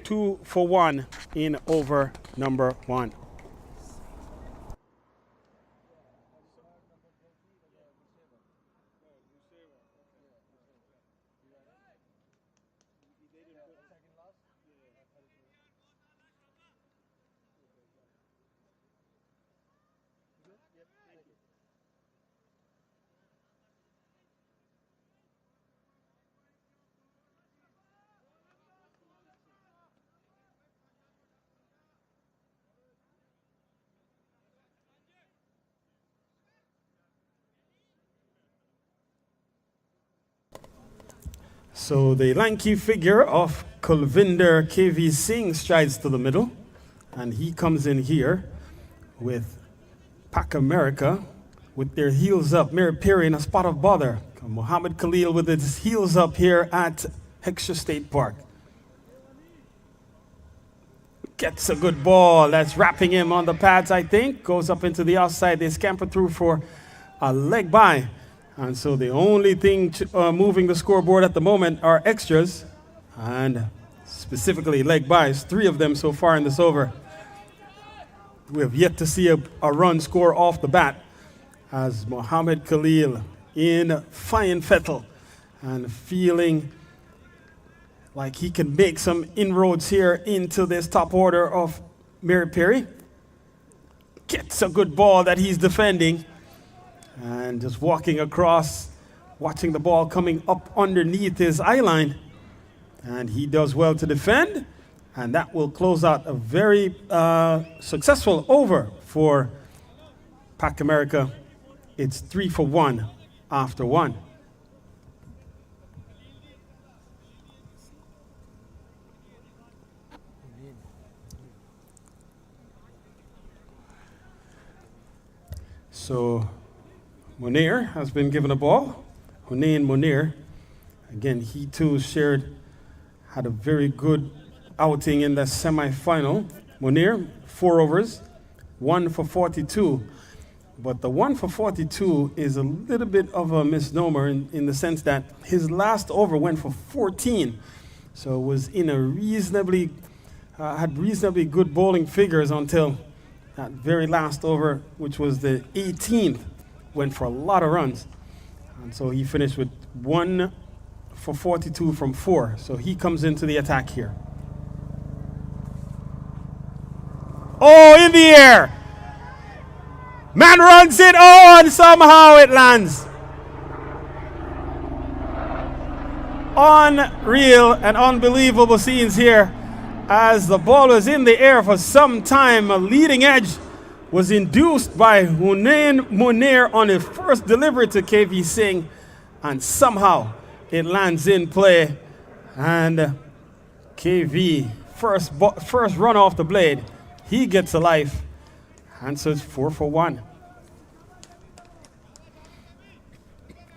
2 for 1 in over number 1. So the lanky figure of Kulvinder KV Singh strides to the middle, and he comes in here with Pac America with their heels up. Meeri Peeri in a spot of bother. Mohammed Khalil with his heels up here at Heckscher State Park. Gets a good ball. That's wrapping him on the pads, I think. Goes up into the outside. They scamper through for a leg by. And so the only thing moving the scoreboard at the moment are extras, and specifically leg bys, 3 of them so far in this over. We have yet to see a run score off the bat as Mohammed Khalil in fine fettle and feeling like he can make some inroads here into this top order of Peeri. Gets a good ball that he's defending. And just walking across, watching the ball coming up underneath his eye line. And he does well to defend. And that will close out a very successful over for Pac America. It's 3 for 1 after 1. So Munir has been given a ball. Hunain Munir, again, he too had a very good outing in the semi-final. Munir, 4 overs, 1 for 42. But the 1 for 42 is a little bit of a misnomer in the sense that his last over went for 14. So it was in a had reasonably good bowling figures until that very last over, which was the 18th, went for a lot of runs. And so he finished with 1 for 42 from 4. So he comes into the attack here. Oh, in the air! Man runs it, oh, and somehow it lands. Unreal and unbelievable scenes here. As the ball was in the air for some time, a leading edge was induced by Hunain Munir on his first delivery to KV Singh, and somehow it lands in play. And KV, first run off the blade, he gets a life, and so it's 4 for 1.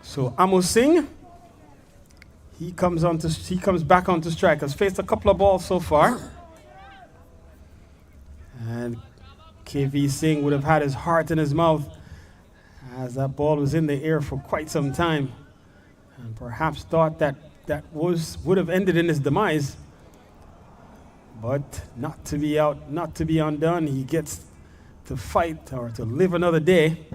So Amu Singh, he comes back onto strike. Has faced a couple of balls so far. And KV Singh would have had his heart in his mouth as that ball was in the air for quite some time. And perhaps thought that would have ended in his demise. But not to be undone. He gets to fight or to live another day.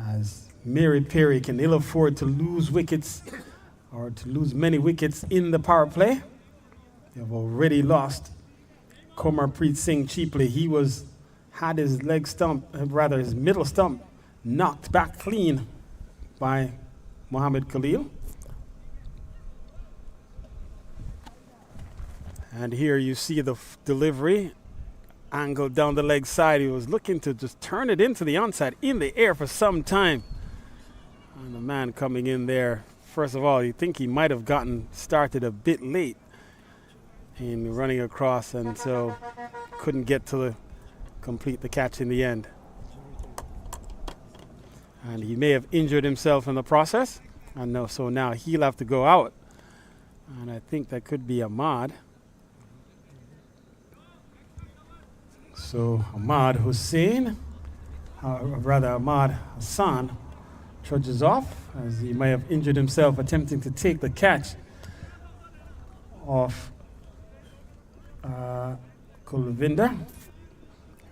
As Peeri can ill afford to lose wickets or to lose many wickets in the power play. They have already lost Komarpreet Singh cheaply. He had his his middle stump knocked back clean by Mohammed Khalil. And here you see the delivery angled down the leg side. He was looking to just turn it into the onside in the air for some time. And the man coming in there, first of all, you think he might have gotten started a bit late in running across, and so couldn't get to complete the catch in the end. And he may have injured himself in the process. And so now he'll have to go out. And I think that could be Ahmad. So Ahmad Hassan trudges off as he may have injured himself attempting to take the catch off Kulvinder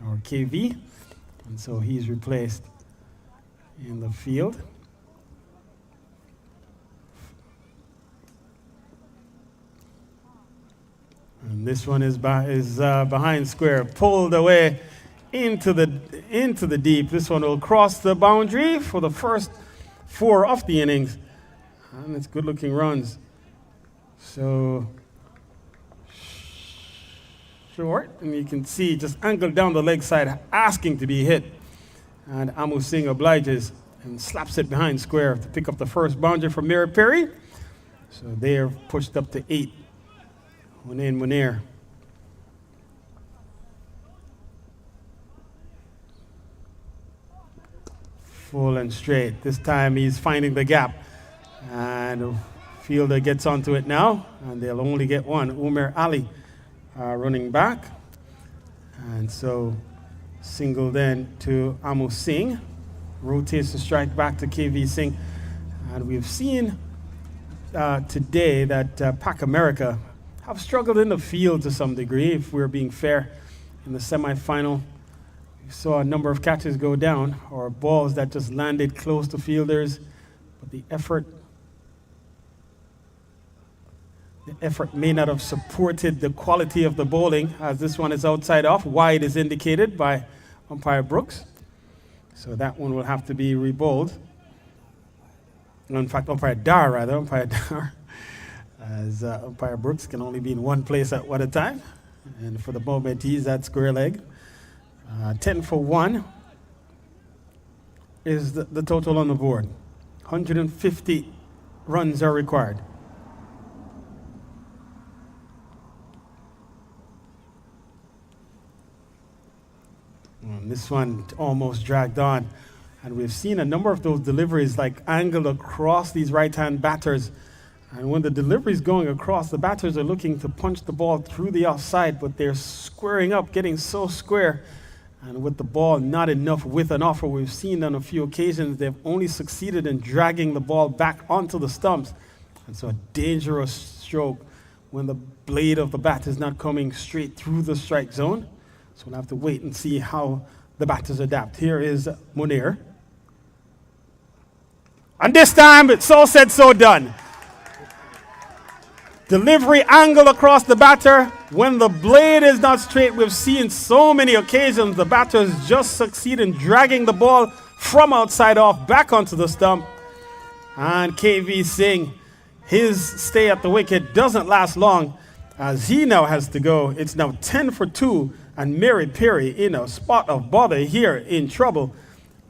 or KV, and so he's replaced in the field. And this one is behind square, pulled away into the deep. This one will cross the boundary for the first 4 of the innings, and it's good-looking runs. So short, and you can see just angled down the leg side, asking to be hit. And Amu Singh obliges and slaps it behind square to pick up the first boundary for Peeri. So they are pushed up to 8. Hunain Munir. Full and straight. This time he's finding the gap. And the fielder gets onto it now, and they'll only get one. Umar Ali running back. And so single then to Amu Singh. Rotates the strike back to KV Singh. And we've seen today that Pac America have struggled in the field to some degree, if we're being fair. In the semifinal, we saw a number of catches go down, or balls that just landed close to fielders. But the effort The effort may not have supported the quality of the bowling, as this one is outside off. Wide is indicated by umpire Brooks. So that one will have to be rebowled. In fact, umpire Dar, as umpire Brooks can only be in one place at one time. And for the moment, he's at square leg. 10 for 1 is the total on the board. 150 runs are required. And this one almost dragged on. And we've seen a number of those deliveries like angled across these right-hand batters. And when the delivery is going across, the batters are looking to punch the ball through the offside, but they're squaring up, getting so square. And with the ball not enough width and offer, we've seen on a few occasions, they've only succeeded in dragging the ball back onto the stumps. And so a dangerous stroke when the blade of the bat is not coming straight through the strike zone. So we'll have to wait and see how the batters adapt. Here is Munir. And this time, it's so said, so done. Delivery angle across the batter. When the blade is not straight, we've seen so many occasions the batters just succeed in dragging the ball from outside off back onto the stump. And KV Singh, his stay at the wicket doesn't last long as he now has to go. It's now 10 for 2 and Peeri in a spot of bother here in trouble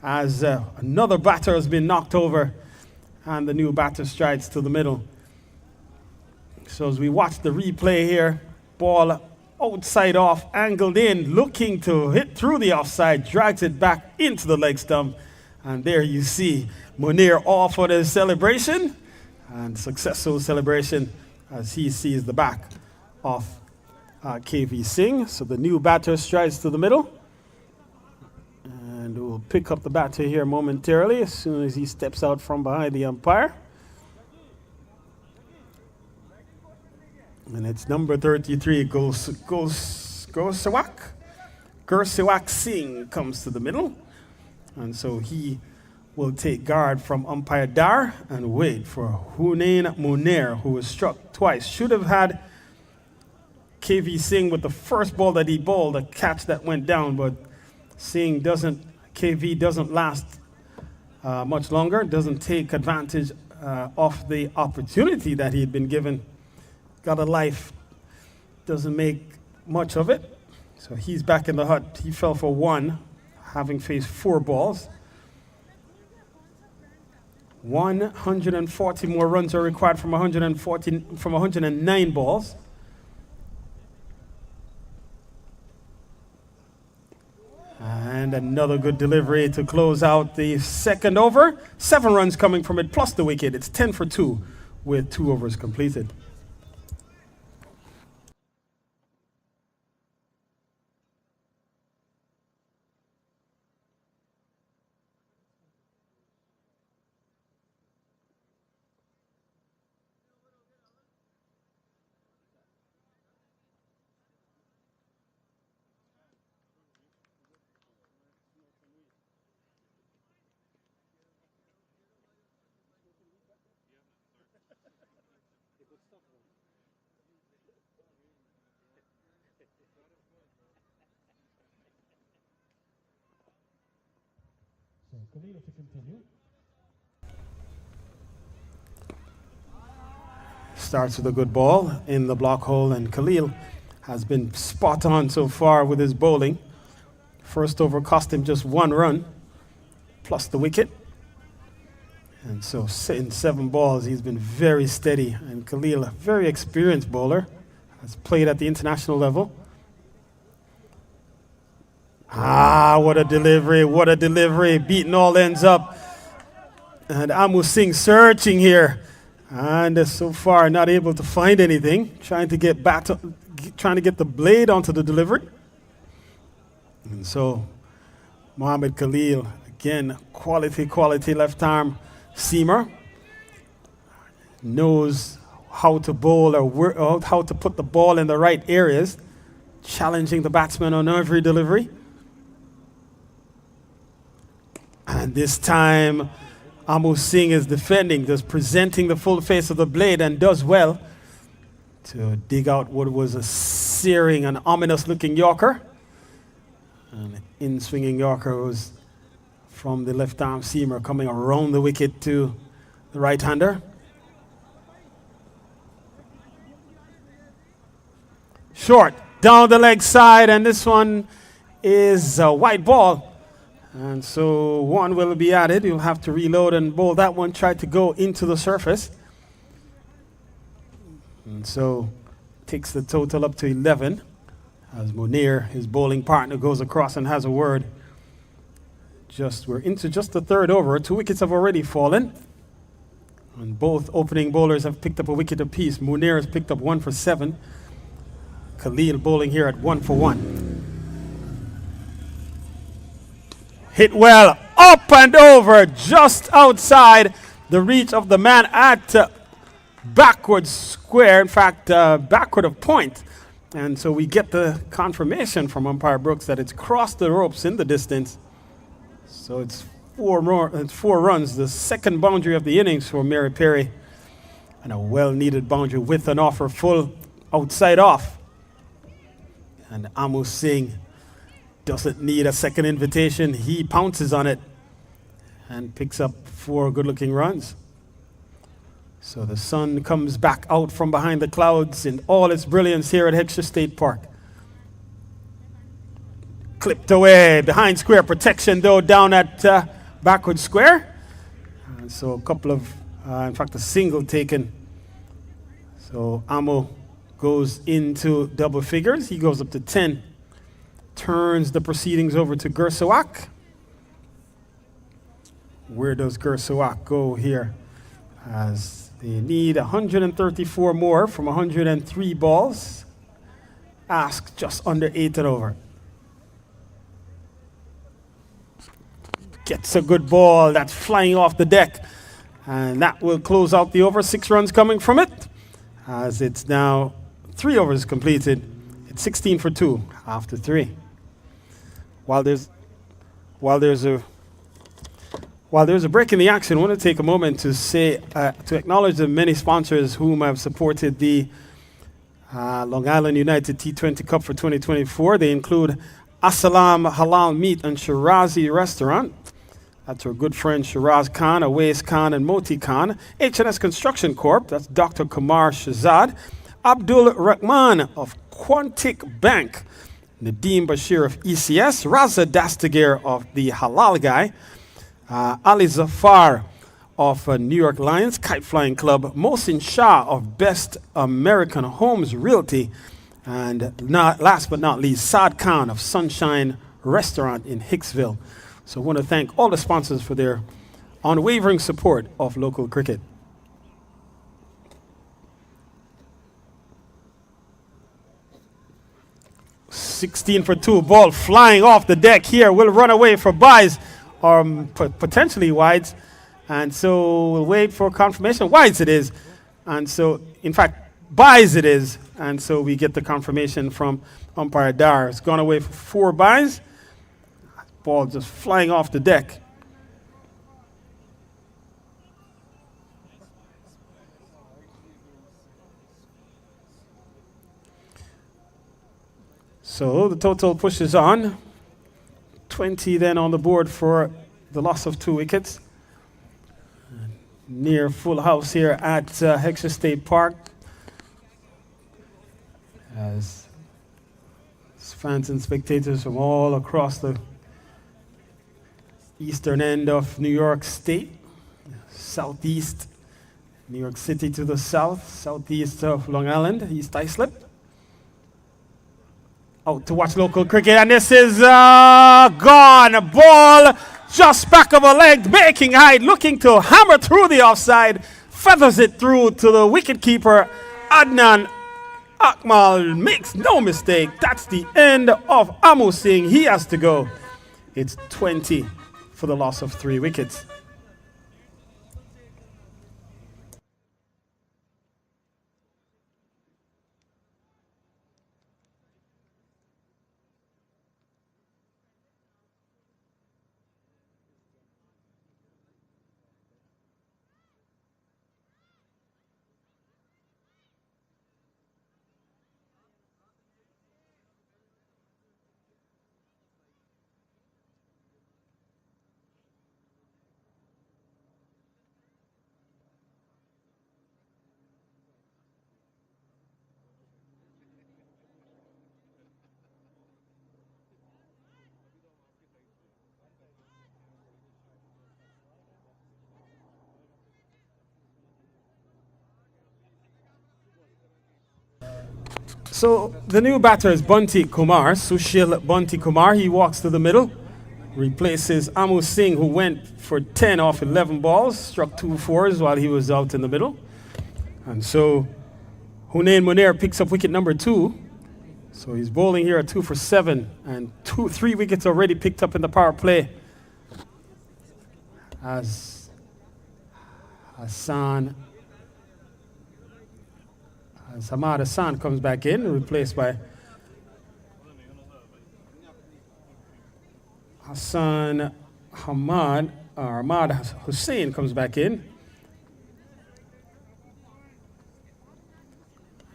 as another batter has been knocked over and the new batter strides to the middle. So as we watch the replay here, ball outside off, angled in, looking to hit through the offside, drags it back into the leg stump. And there you see Munir off for the celebration and successful celebration as he sees the back of KV Singh. So the new batter strides to the middle. And we'll pick up the batter here momentarily as soon as he steps out from behind the umpire. And it's number 33, Gursiwak Singh comes to the middle. And so he will take guard from umpire Dar and wait for Hunain Munir, who was struck twice. Should have had KV Singh with the first ball that he bowled, a catch that went down, but KV doesn't last much longer, doesn't take advantage of the opportunity that he had been given. Got a life, doesn't make much of it. So he's back in the hut. He fell for 1, having faced 4 balls. 140 more runs are required from 109 balls. And another good delivery to close out the second over. 7 runs coming from it, plus the wicket. It's 10 for 2 with 2 overs completed. So Khalil to continue. Starts with a good ball in the block hole, and Khalil has been spot on so far with his bowling. First over cost him just 1 run, plus the wicket. And so in 7 balls, he's been very steady. And Khalil, a very experienced bowler, has played at the international level. What a delivery, beating all ends up. And Amu Singh searching here. And so far not able to find anything, trying to get the blade onto the delivery. And so Mohammad Khalil, again, quality left arm seamer, knows how to bowl or how to put the ball in the right areas, challenging the batsman on every delivery. And this time, Amu Singh is defending, just presenting the full face of the blade and does well. to dig out what was a searing and ominous looking Yorker. And in swinging Yorker was from the left arm seamer coming around the wicket to the right hander. Short down the leg side, and this one is a white ball. And so one will be added. You'll have to reload and bowl that one. Tried to go into the surface. And so takes the total up to 11 as Munir, his bowling partner, goes across and has a word. We're into just the third over. 2 wickets have already fallen. And both opening bowlers have picked up a wicket apiece. Munir has picked up 1 for 7. Khalil bowling here at 1 for 1. Hit well, up and over, just outside the reach of the man at backward square, in fact, backward of point. And so we get the confirmation from umpire Brooks that it's crossed the ropes in the distance. So it's 4 runs, the second boundary of the innings for Meeri Peeri. And a well-needed boundary with an offer full outside off. And Amu Singh doesn't need a second invitation. He pounces on it and picks up 4 good-looking runs. So the sun comes back out from behind the clouds in all its brilliance here at Heckscher State Park. Clipped away behind square protection, though, down at backward square. And so a couple of, in fact, a single taken. So Amo goes into double figures. He goes up to 10. Turns the proceedings over to Gersawak. Where does Gersawak go here? As they need 134 more from 103 balls. Ask just under 8 and over. Gets a good ball that's flying off the deck. And that will close out the over. 6 runs coming from it. As it's now 3 overs completed. It's 16 for 2 after 3. While there's a break in the action, I want to take a moment to say to acknowledge the many sponsors whom have supported the Long Island United T20 Cup for 2024. They include Assalam Halal Meat and Shirazi Restaurant. That's our good friend Shiraz Khan, Awais Khan, and Moti Khan. H&S Construction Corp. That's Dr. Kumar Shazad. Abdul Rahman of Quantic Bank. Nadeem Bashir of ECS, Raza Dastagir of the Halal Guy, Ali Zafar of New York Lions Kite Flying Club, Mohsin Shah of Best American Homes Realty, and last but not least, Saad Khan of Sunshine Restaurant in Hicksville. So I want to thank all the sponsors for their unwavering support of local cricket. 16 for 2, ball flying off the deck here. Will run away for byes or potentially wides. And so we'll wait for confirmation. Wides it is. And so, in fact, byes it is. And so we get the confirmation from umpire Dar. It's gone away for 4 byes. Ball just flying off the deck. So the total pushes on. 20 then on the board for the loss of 2 wickets. Near full house here at Heckscher State Park. As fans and spectators from all across the eastern end of New York State, southeast, New York City to the south, southeast of Long Island, East Islip. Out to watch local cricket, and this is gone. A ball just back of a leg, making height, looking to hammer through the offside, feathers it through to the wicketkeeper, Adnan Akmal. Makes no mistake. That's the end of Amu Singh. He has to go. It's 20 for the loss of 3 wickets. So the new batter is Bunty Kumar, Sushil Bunty Kumar. He walks to the middle, replaces Amu Singh, who went for 10 off 11 balls, struck 2 fours while he was out in the middle. And so Hunain Munir picks up wicket number 2. So he's bowling here at 2 for 7, and 3 wickets already picked up in the power play. As Hamad Hassan comes back in, replaced by Ahmad Hussain comes back in.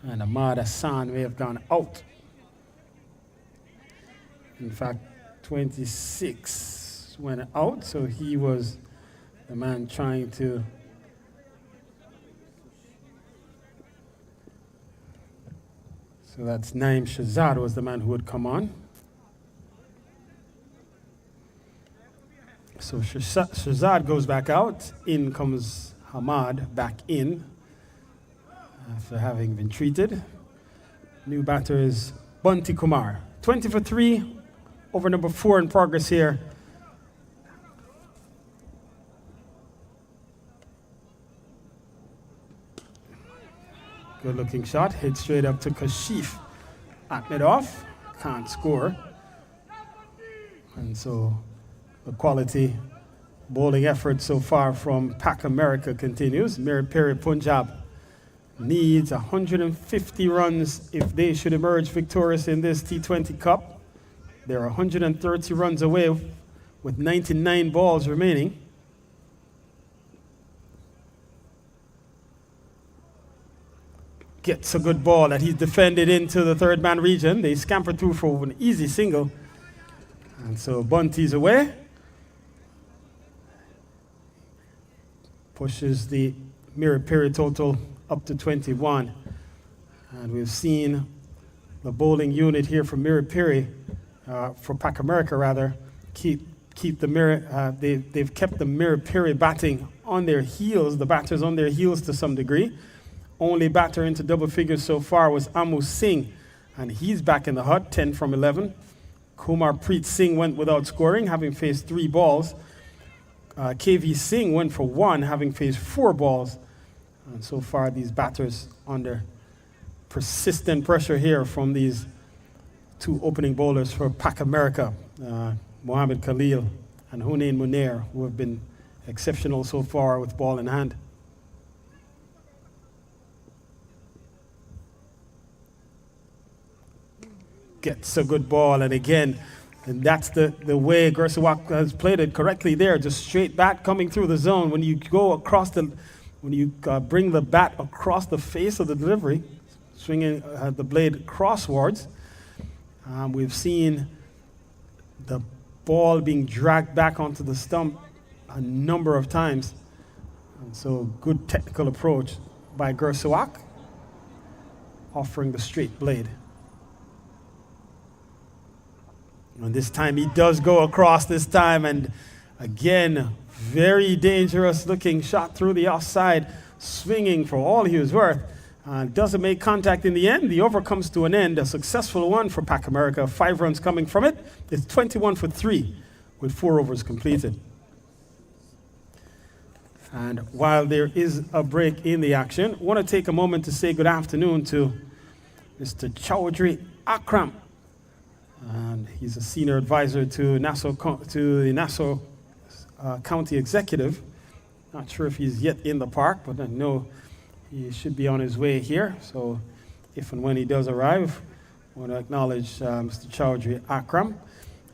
And Ahmad Hassan may have gone out. In fact, 26 went out, so he was the man trying to so that's Naim Shazad was the man who would come on. So Shazad goes back out. In comes Hamad back in after having been treated. New batter is Bunty Kumar. 20 for 3 over number 4 in progress here. Good looking shot, hit straight up to Kashif. Ahmed off, can't score. And so the quality bowling effort so far from Pac America continues. Peeri Punjab needs 150 runs if they should emerge victorious in this T20 Cup. They're 130 runs away with 99 balls remaining. Gets a good ball that he's defended into the third man region. They scamper through for an easy single. And so Bunty's away. Pushes the Peeri total up to 21. And we've seen the bowling unit here for Peeri, for Pac America rather, keep the they've kept the Peeri batting on their heels, the batters on their heels to some degree. Only batter into double figures so far was Amu Singh, and he's back in the hut, 10 from 11. Kumar Preet Singh went without scoring, having faced 3 balls. KV Singh went for 1, having faced 4 balls. And so far, these batters under persistent pressure here from these 2 opening bowlers for Pac America, Mohammed Khalil and Hunain Munir, who have been exceptional so far with ball in hand. Gets a good ball, and again, and that's the way Gersawak has played it correctly there, just straight bat coming through the zone. When you go across when you bring the bat across the face of the delivery, swinging the blade crosswards, we've seen the ball being dragged back onto the stump a number of times. And so good technical approach by Gersawak, offering the straight blade. And this time he does go across this time, and again, very dangerous looking shot through the offside, swinging for all he was worth. Doesn't make contact in the end. The over comes to an end, a successful one for Pac America. 5 runs coming from it. It's 21 for 3 with 4 overs completed. And while there is a break in the action, I want to take a moment to say good afternoon to Mr. Chaudhry Akram. And he's a senior advisor to the Nassau County Executive. Not sure if he's yet in the park, but I know he should be on his way here. So if and when he does arrive, I want to acknowledge Mr. Chaudhry Akram.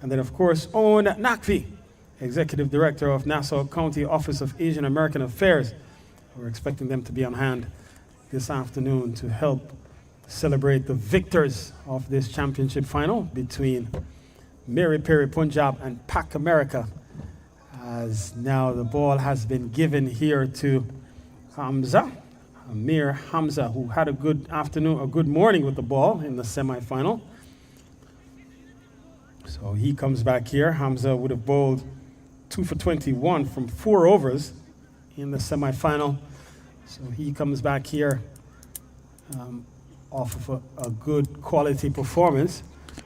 And then, of course, Owen Nakvi, Executive Director of Nassau County Office of Asian American Affairs. We're expecting them to be on hand this afternoon to help celebrate the victors of this championship final between Peeri Punjab and Pac America, as now the ball has been given here to Amir Hamza, who had a good afternoon, a good morning with the ball in the semi-final. So he comes back here. Hamza would have bowled 2 for 21 from 4 overs in the semi-final. So he comes back here off of a good quality performance.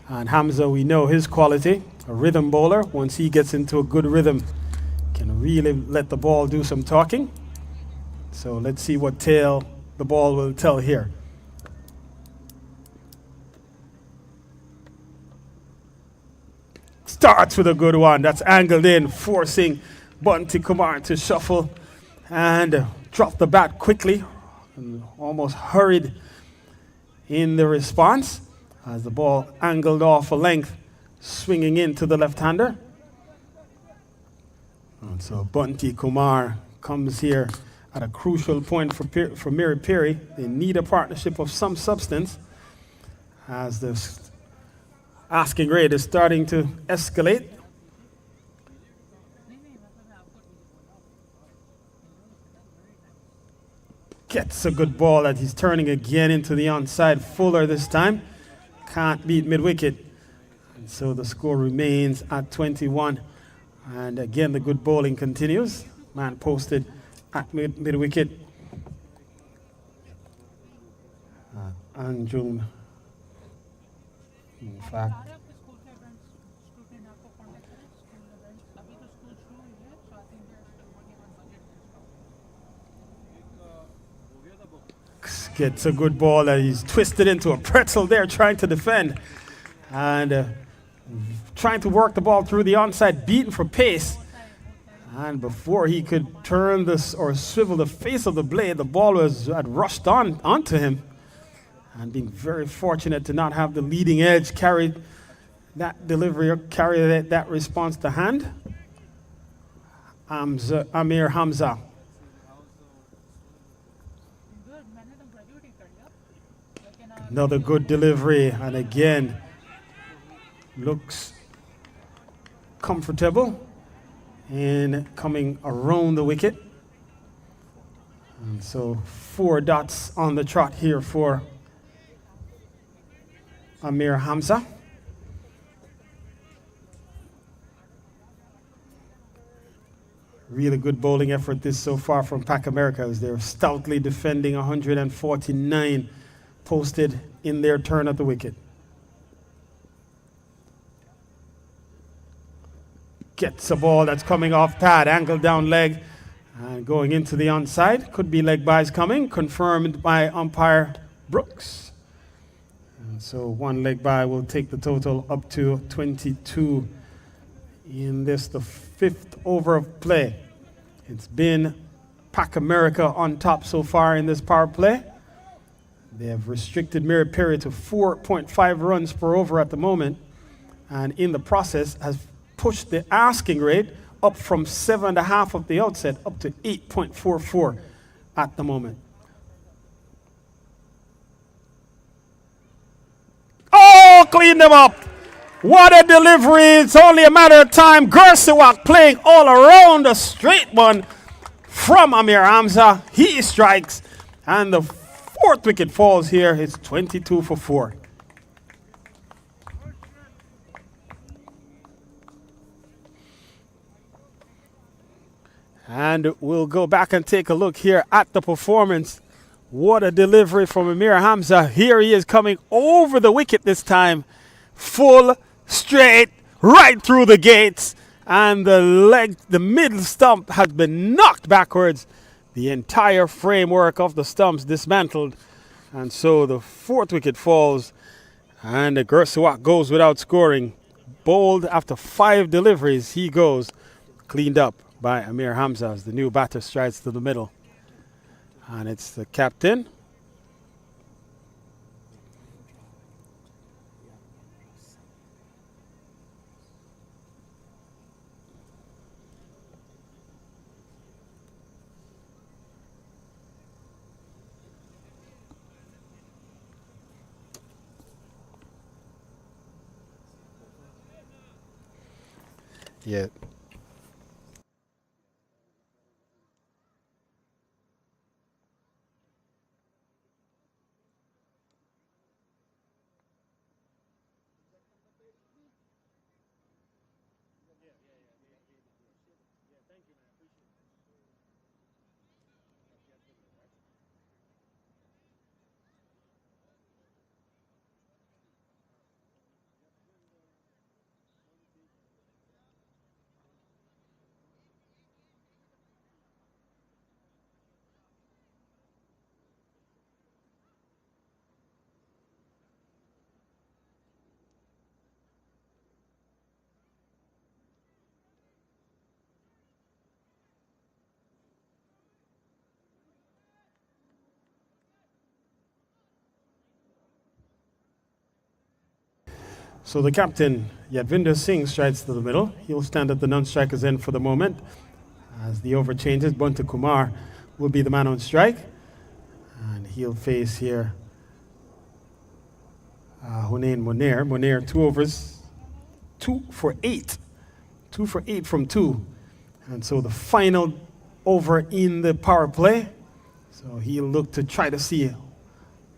And Hamza, we know his quality, a rhythm bowler. Once he gets into a good rhythm, can really let the ball do some talking. So let's see what tale the ball will tell here. Starts with a good one. That's angled in, forcing Bunty Kumar to shuffle and drop the bat quickly. And almost hurried in the response as the ball angled off a length, swinging into the left-hander. And so Bunty Kumar comes here at a crucial point for Meeri Peeri. They need a partnership of some substance as the asking rate is starting to escalate. Gets a good ball that he's turning again into the onside. Fuller this time. Can't beat mid-wicket. And so the score remains at 21. And again, the good bowling continues. Man posted at mid-wicket. Anjum, in fact, gets a good ball that he's twisted into a pretzel there, trying to defend. And trying to work the ball through the onside, beaten for pace. And before he could turn this or swivel the face of the blade, the ball had rushed onto him. And being very fortunate to not have the leading edge carry that delivery or carry that response to hand. Amir Hamza. Another good delivery, and again looks comfortable in coming around the wicket. And so 4 dots on the trot here for Amir Hamza. Really good bowling effort this so far from Pac America as they're stoutly defending 149 posted in their turn at the wicket. Gets a ball that's coming off pad, angled down leg, and going into the onside. Could be leg byes coming, confirmed by umpire Brooks. And so 1 leg bye will take the total up to 22 in this, the 5th over of play. It's been Pac America on top so far in this power play. They have restricted Meeri Peeri to 4.5 runs per over at the moment, and in the process has pushed the asking rate up from 7.5 at the outset up to 8.44 at the moment. Oh, clean them up. What a delivery. It's only a matter of time. Gersiwak playing all around a straight one from Amir Hamza. He strikes, and the 4th wicket falls here. It's 22 for 4. And we'll go back and take a look here at the performance. What a delivery from Amir Hamza. Here he is coming over the wicket this time. Full, straight, right through the gates. And the middle stump has been knocked backwards. The entire framework of the stumps dismantled. And so the 4th wicket falls. And the Gersiwak goes without scoring. Bowled after 5 deliveries. He goes cleaned up by Amir Hamza as the new batter strides to the middle. And it's the captain. Yeah. So the captain, Yadvinder Singh, strides to the middle. He'll stand at the non-striker's end for the moment. As the over changes, Bunty Kumar will be the man on strike. And he'll face here Hunain Munir. Munir, 2 overs, 2 for 8. 2 for 8 from 2. And so the final over in the power play. So he'll look to try to see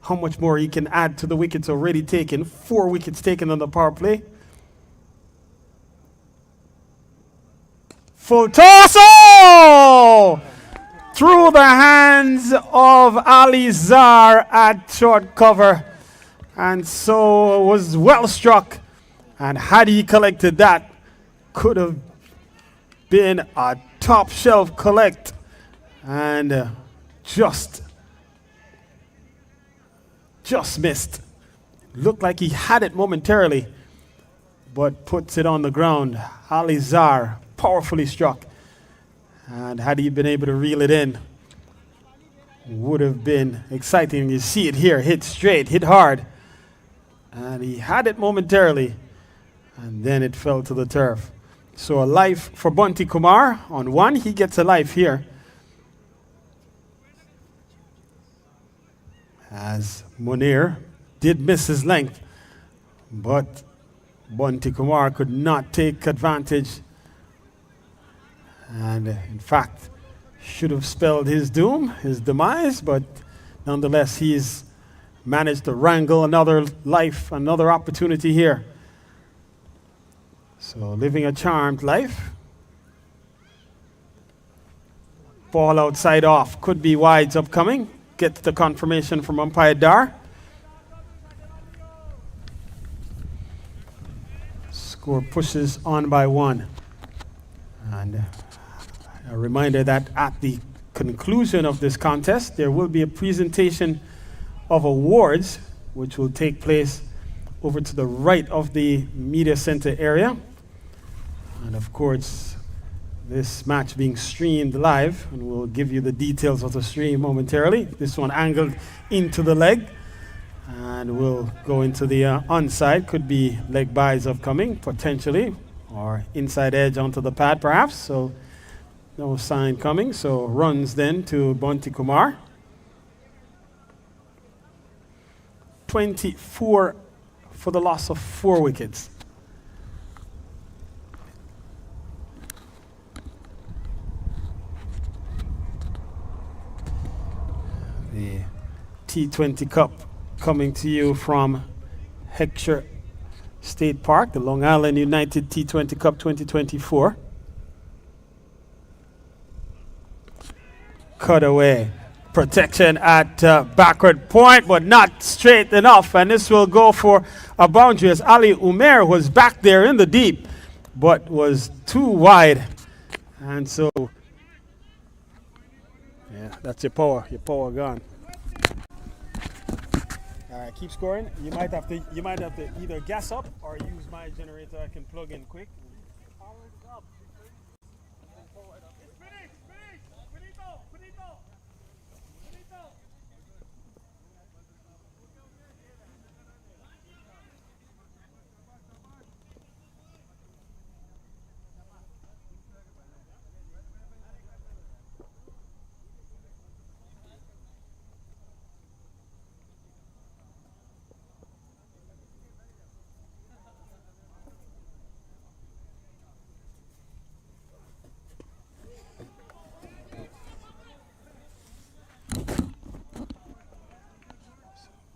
how much more he can add to the wickets already taken. 4 wickets taken on the power play. Full toss! Oh! Through the hands of Ali Zar at short cover. And so it was well struck. And had he collected that, could have been a top shelf collect. And just missed. Looked like he had it momentarily, but puts it on the ground. Ali Zar powerfully struck. And had he been able to reel it in, would have been exciting. You see it here, hit straight, hit hard. And he had it momentarily, and then it fell to the turf. So a life for Bunty Kumar on 1. He gets a life here. As Munir did miss his length, but Bunty Kumar could not take advantage, and in fact should have spelled his doom, his demise, but nonetheless he's managed to wrangle another life, another opportunity here. So living a charmed life. Ball outside off, could be wides upcoming. Gets the confirmation from umpire Dar. Score pushes on by 1. And a reminder that at the conclusion of this contest, there will be a presentation of awards, which will take place over to the right of the media center area. And of course, this match being streamed live, and we'll give you the details of the stream momentarily. This one angled into the leg, and we'll go into the onside. Could be leg byes upcoming, potentially, or inside edge onto the pad perhaps. So no sign coming. So runs then to Bunty Kumar. 24 for the loss of 4 wickets. The T20 Cup coming to you from Heckscher State Park, the Long Island United T20 Cup 2024. Cut away. Protection at backward point, but not straight enough. And this will go for a boundary as Ali Umair was back there in the deep, but was too wide. And so yeah, that's your power gone. All right, keep scoring. You might have to either gas up or use my generator. I can plug in quick.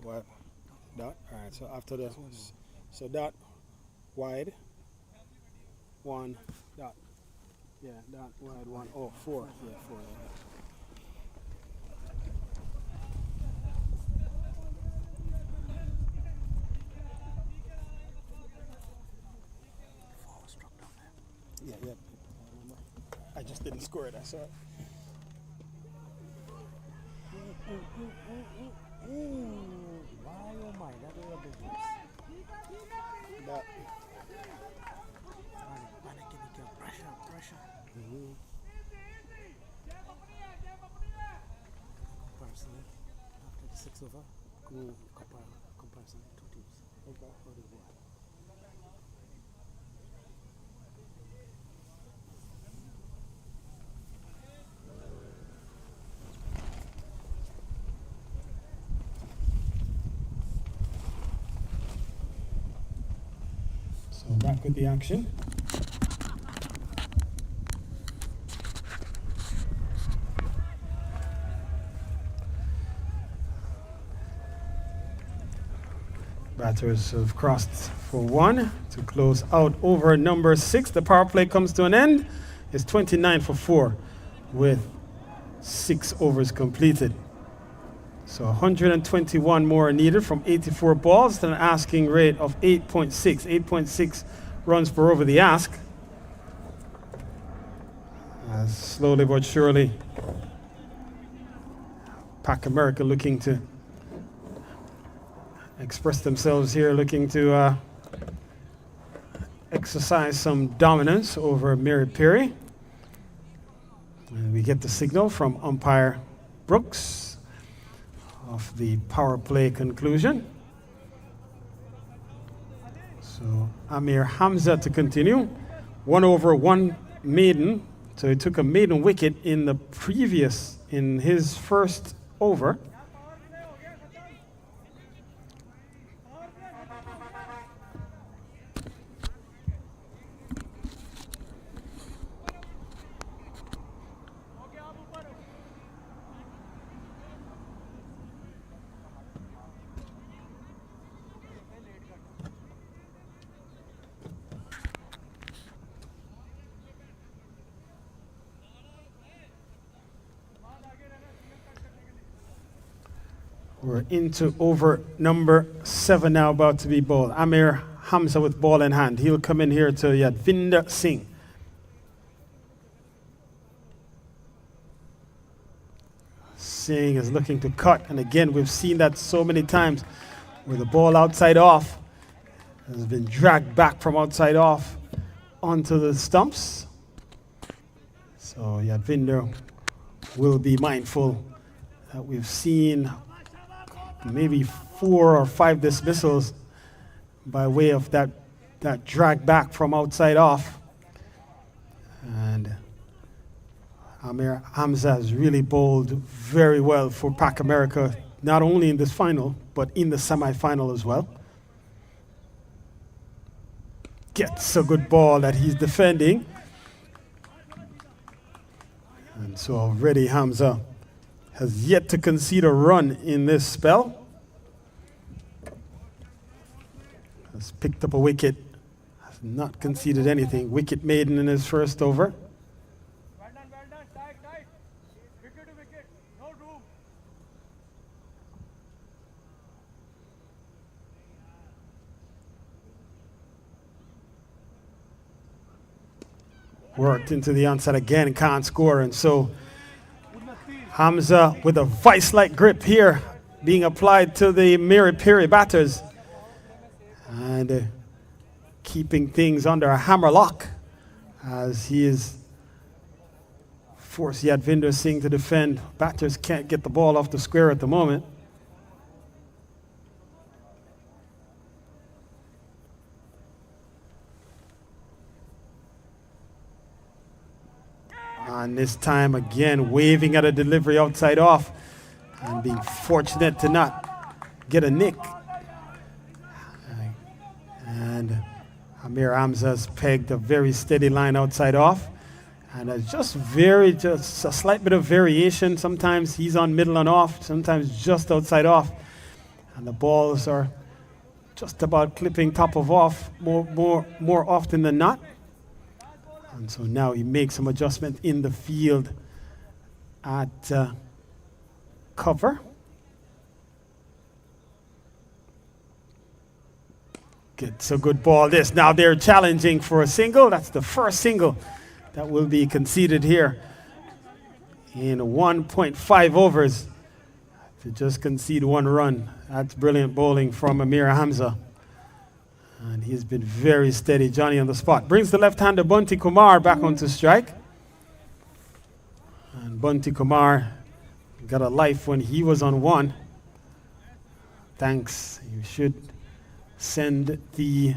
What? Dot? All right, so after the, so dot, wide, 1, dot. Yeah, dot, wide, 1. Oh, 4. Yeah, 4. Yeah. Yeah. I just didn't score it, I saw it. Why, oh my, that was a big miss. That. Pressure. Comparison after the 6 over. Comparison, 2 teams. Okay. How do you go? So back with the action. Batters have crossed for one to close out over number 6. The power play comes to an end. It's 29 for 4 with 6 overs completed. So 121 more needed from 84 balls to an asking rate of 8.6. 8.6 runs per over the ask. As slowly but surely, Pac America looking to express themselves here, looking to exercise some dominance over Meeri Peeri. And we get the signal from umpire Brooks of the power play conclusion. So Amir Hamza to continue. 1 over 1 maiden. So he took a maiden wicket in his first over. We're into over number 7 now, about to be bowled. Amir Hamza with ball in hand. He'll come in here to Yadvinder Singh. Singh is looking to cut, and again, we've seen that so many times where the ball outside off has been dragged back from outside off onto the stumps. So Yadvinder will be mindful that we've seen maybe 4 or 5 dismissals by way of that drag back from outside off. And Amir Hamza has really bowled very well for Pac America, not only in this final, but in the semi-final as well. Gets a good ball that he's defending. And so already Hamza has yet to concede a run in this spell. Has picked up a wicket, has not conceded anything. Wicket maiden in his first over. Well done, tight. Wicket to wicket, no room. Worked into the onside again, can't score, and so Hamza with a vice-like grip here being applied to the Meeri Peeri batters and keeping things under a hammer lock as he is forced Yadvinder Singh to defend. Batters can't get the ball off the square at the moment. And this time again, waving at a delivery outside off and being fortunate to not get a nick. And Amir Hamza's pegged a very steady line outside off. And it's just a slight bit of variation. Sometimes he's on middle and off, sometimes just outside off. And the balls are just about clipping top of off more often than not. And so now he makes some adjustment in the field at cover. Gets a good ball. This now they're challenging for a single. That's the first single that will be conceded here in 1.5 overs. To just concede 1 run. That's brilliant bowling from Amir Hamza. And he's been very steady. Johnny on the spot. Brings the left-hander Bunty Kumar back onto strike. And Bunty Kumar got a life when he was on 1. Thanks. You should send the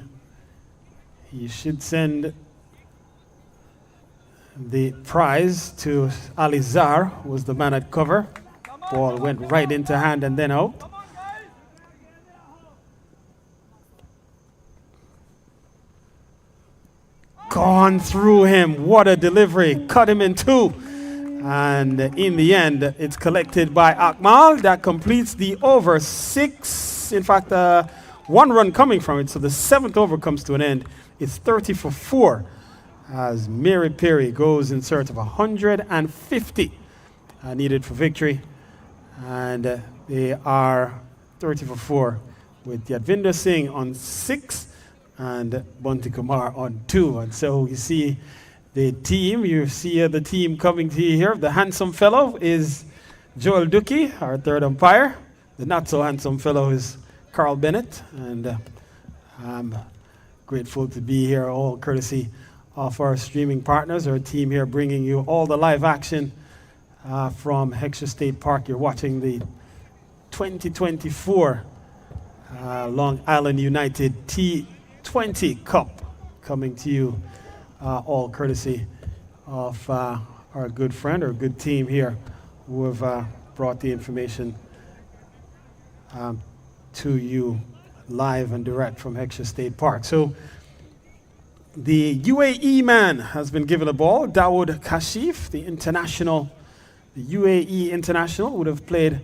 prize to Alizar, who was the man at cover. Ball went right into hand and then out. gone through him. What a delivery. Cut him in two. And in the end, it's collected by Akmal. That completes the over. 6, in fact, 1 run coming from it. So the 7th over comes to an end. It's 30 for 4 as Peeri goes in search of 150 needed for victory. And they are 30 for 4 with Yadvinder Singh on 6 and Bunty Kumar on 2. And so you see the team, the team coming to you here. The handsome fellow is Joel Ducky, our third umpire. The not so handsome fellow is Carl Bennett. And I'm grateful to be here, all courtesy of our streaming partners, our team here bringing you all the live action from Heckscher State Park. You're watching the 2024 Long Island United T20 Cup coming to you, all courtesy of our good friend, our good team here who have brought the information to you live and direct from Heckscher State Park. So the UAE man has been given a ball. Dawood Kashif, the UAE international, would have played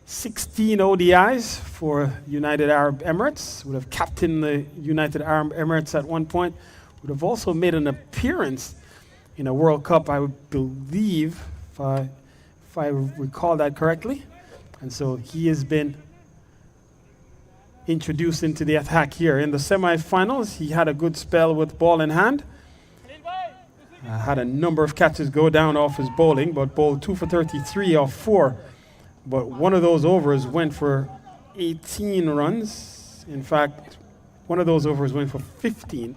16 ODIs for United Arab Emirates, would have captained the United Arab Emirates at one point, would have also made an appearance in a World Cup, I would believe, if I recall that correctly. And so he has been introduced into the attack here. In the semifinals, he had a good spell with ball in hand. Had a number of catches go down off his bowling, but bowled 2 for 33 off 4. But one of those overs went for 18 runs. In fact, one of those overs went for 15.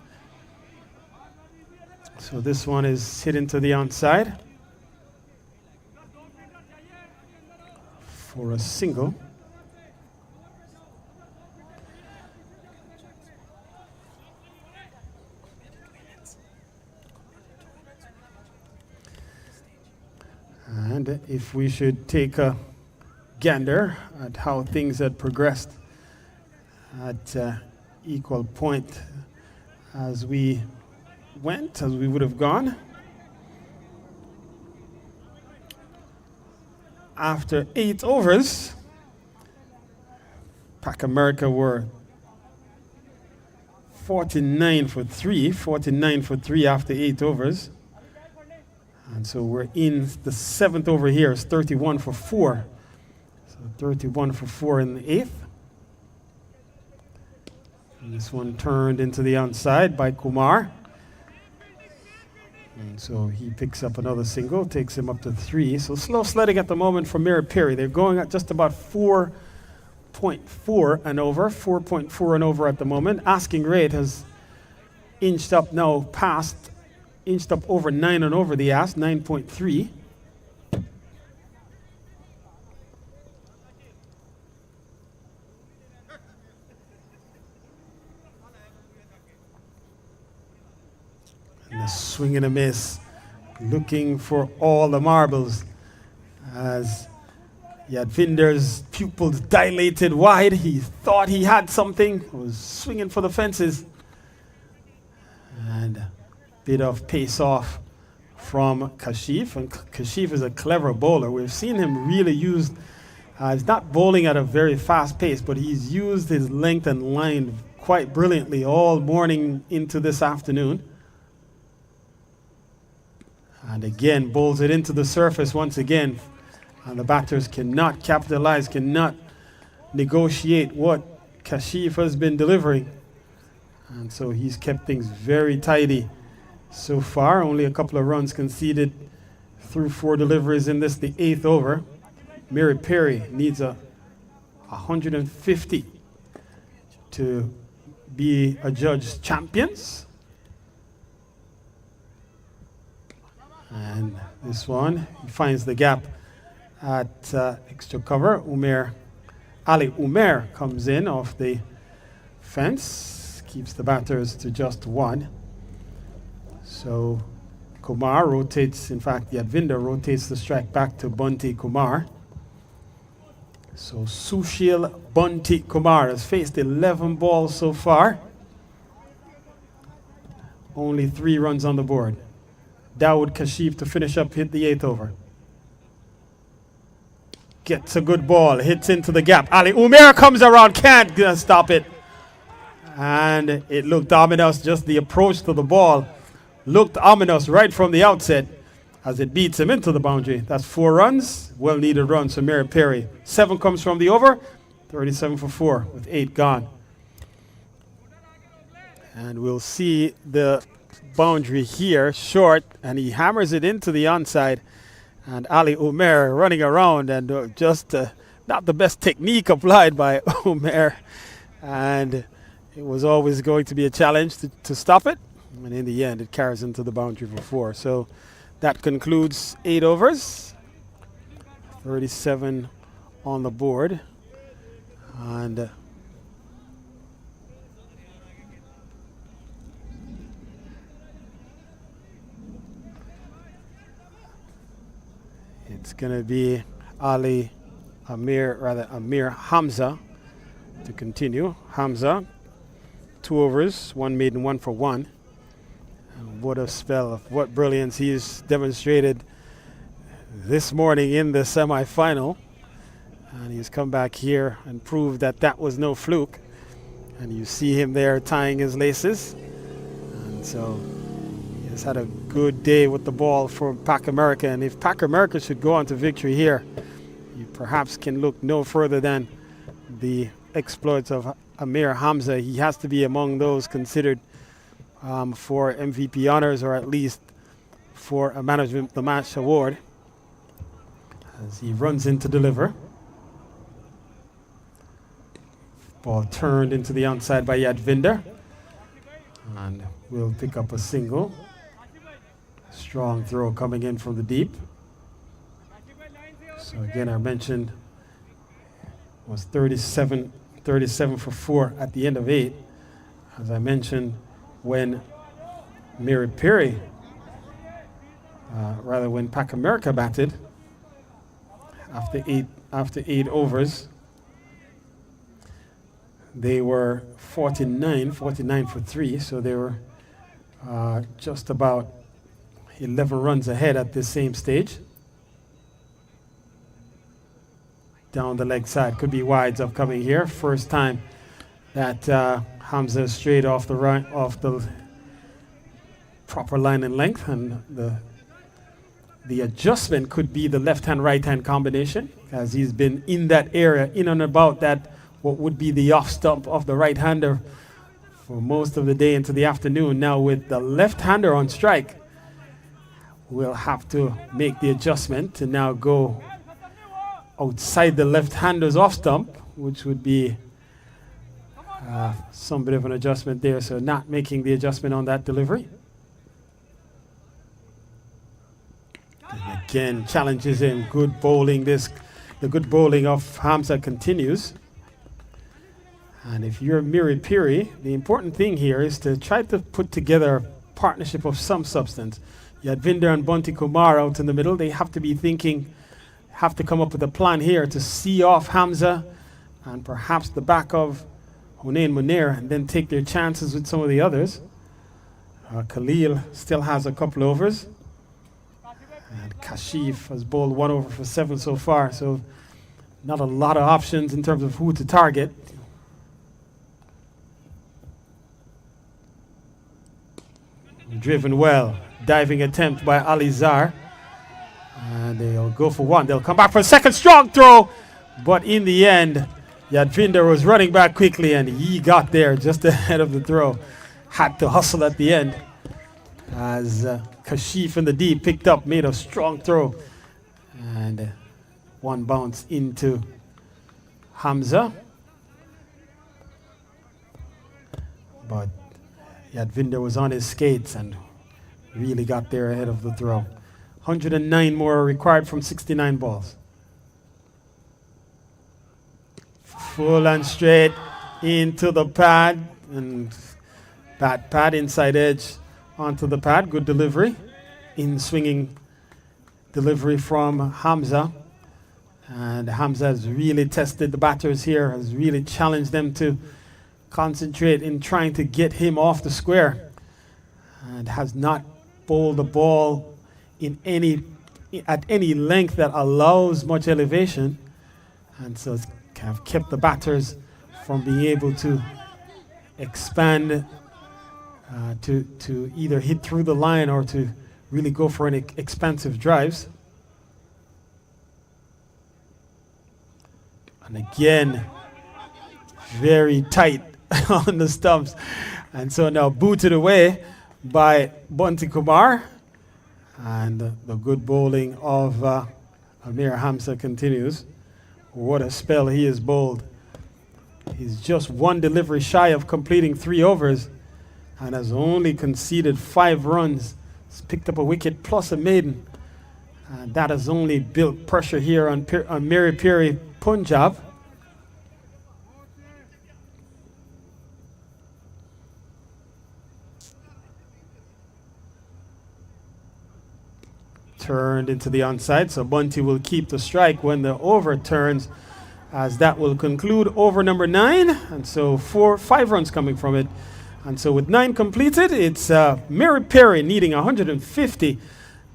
So this one is hit into the onside for a single. And if we should take a gander at how things had progressed at equal point as we would have gone. After 8 overs, Pac America were 49 for 3 after 8 overs. And so we're in the 7th over here. It's 31 for 4. So 31 for 4 in the 8th. And this one turned into the onside by Kumar. And so he picks up another single, takes him up to 3. So slow sledding at the moment for Peeri. They're going at just about 4.4 and over. 4.4 and over at the moment. Asking rate has inched up over 9 and over the ask, 9.3. And a swing and a miss, looking for all the marbles as Yadvinder's pupils dilated wide. He thought he had something, was swinging for the fences. And bit of pace off from Kashif, and Kashif is a clever bowler. We've seen him really used, he's not bowling at a very fast pace, but he's used his length and line quite brilliantly all morning into this afternoon. And again, bowls it into the surface once again, and the batters cannot capitalize, cannot negotiate what Kashif has been delivering. And so he's kept things very tidy so far. Only a couple of runs conceded through 4 deliveries in this, the 8th over. Peeri needs a 150 to be adjudged champions. And this one, he finds the gap at extra cover. Ali Umer comes in off the fence, keeps the batters to just 1. So Kumar rotates, in fact, Yadvinder rotates the strike back to Bunty Kumar. So Sushil Bunty Kumar has faced 11 balls so far. Only 3 runs on the board. Dawood Kashif to finish up, hit the 8th over. Gets a good ball, hits into the gap. Ali Umair comes around, can't stop it. And it looked ominous, just the approach to the ball looked ominous right from the outset as it beats him into the boundary. That's 4 runs, well needed runs for Meeri Peeri. 7 comes from the over, 37 for 4 with 8 gone. And we'll see the boundary here, short, and he hammers it into the onside. And Ali Umair running around and just not the best technique applied by Umair. And it was always going to be a challenge to stop it. And in the end, it carries into the boundary for 4. So that concludes 8 overs. 37 on the board. And it's going to be Amir Hamza to continue. Hamza, 2 overs, 1 maiden, 1 for 1. And what a spell of what brilliance he's demonstrated this morning in the semi-final. And he's come back here and proved that that was no fluke. And you see him there tying his laces. And so he has had a good day with the ball for Pac America. And if Pac America should go on to victory here, you perhaps can look no further than the exploits of Amir Hamza. He has to be among those considered for MVP honors, or at least for a management of the match award, as he runs in to deliver. Ball turned into the onside by Yadvinder, and we'll pick up a single. Strong throw coming in from the deep. So again, I mentioned was 37 for 4 at the end of 8. As I mentioned, when Meeri Peeri, when Pac America batted after eight overs, they were 49 for 3, so they were just about 11 runs ahead at this same stage. Down the leg side, could be wides upcoming here. First time that Hamza straight off the proper line and length, and the adjustment could be the left-hand right-hand combination, as he's been in that area, in and about that what would be the off stump of the right-hander for most of the day into the afternoon. Now with the left-hander on strike, we'll have to make the adjustment to now go outside the left-hander's off stump, which would be some bit of an adjustment there, so not making the adjustment on that delivery. And again, challenges him. Good bowling. The good bowling of Hamza continues. And if you're Meeri Peeri, the important thing here is to try to put together a partnership of some substance. Yadvinder and Bunty Kumar out in the middle. They have to be thinking, have to come up with a plan here to see off Hamza and perhaps the back of Hunain Munir, and then take their chances with some of the others. Khalil still has a couple overs. And Kashif has bowled 1 over for 7 so far, so not a lot of options in terms of who to target. Driven well. Diving attempt by Ali Zar. And they'll go for 1. They'll come back for a second strong throw. But in the end, Yadvinder was running back quickly, and he got there just ahead of the throw. Had to hustle at the end as Kashif in the deep picked up, made a strong throw. And 1 bounce into Hamza. But Yadvinder was on his skates and really got there ahead of the throw. 109 more required from 69 balls. Full and straight into the pad, and pad inside edge onto the pad. Good delivery. In swinging delivery from Hamza. And Hamza has really tested the batters here, has really challenged them to concentrate in trying to get him off the square. and has not bowled the ball in at any length that allows much elevation, and so it's kind of kept the batters from being able to expand to either hit through the line or to really go for any expansive drives. And again, very tight on the stumps. And so now booted away by Bunty Kumar. And the good bowling of Amir Hamza continues. What a spell he has bowled. He's just one delivery shy of completing 3 overs and has only conceded 5 runs. He's picked up a wicket plus a maiden. And that has only built pressure here on Meeri Peeri, Punjab. Turned into the onside, so Bunty will keep the strike when the over turns, as that will conclude over number 9. And so 5 runs coming from it. And so with 9 completed, it's Meeri Peeri needing 150.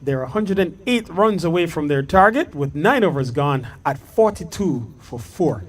They're 108 runs away from their target with 9 overs gone at 42 for 4.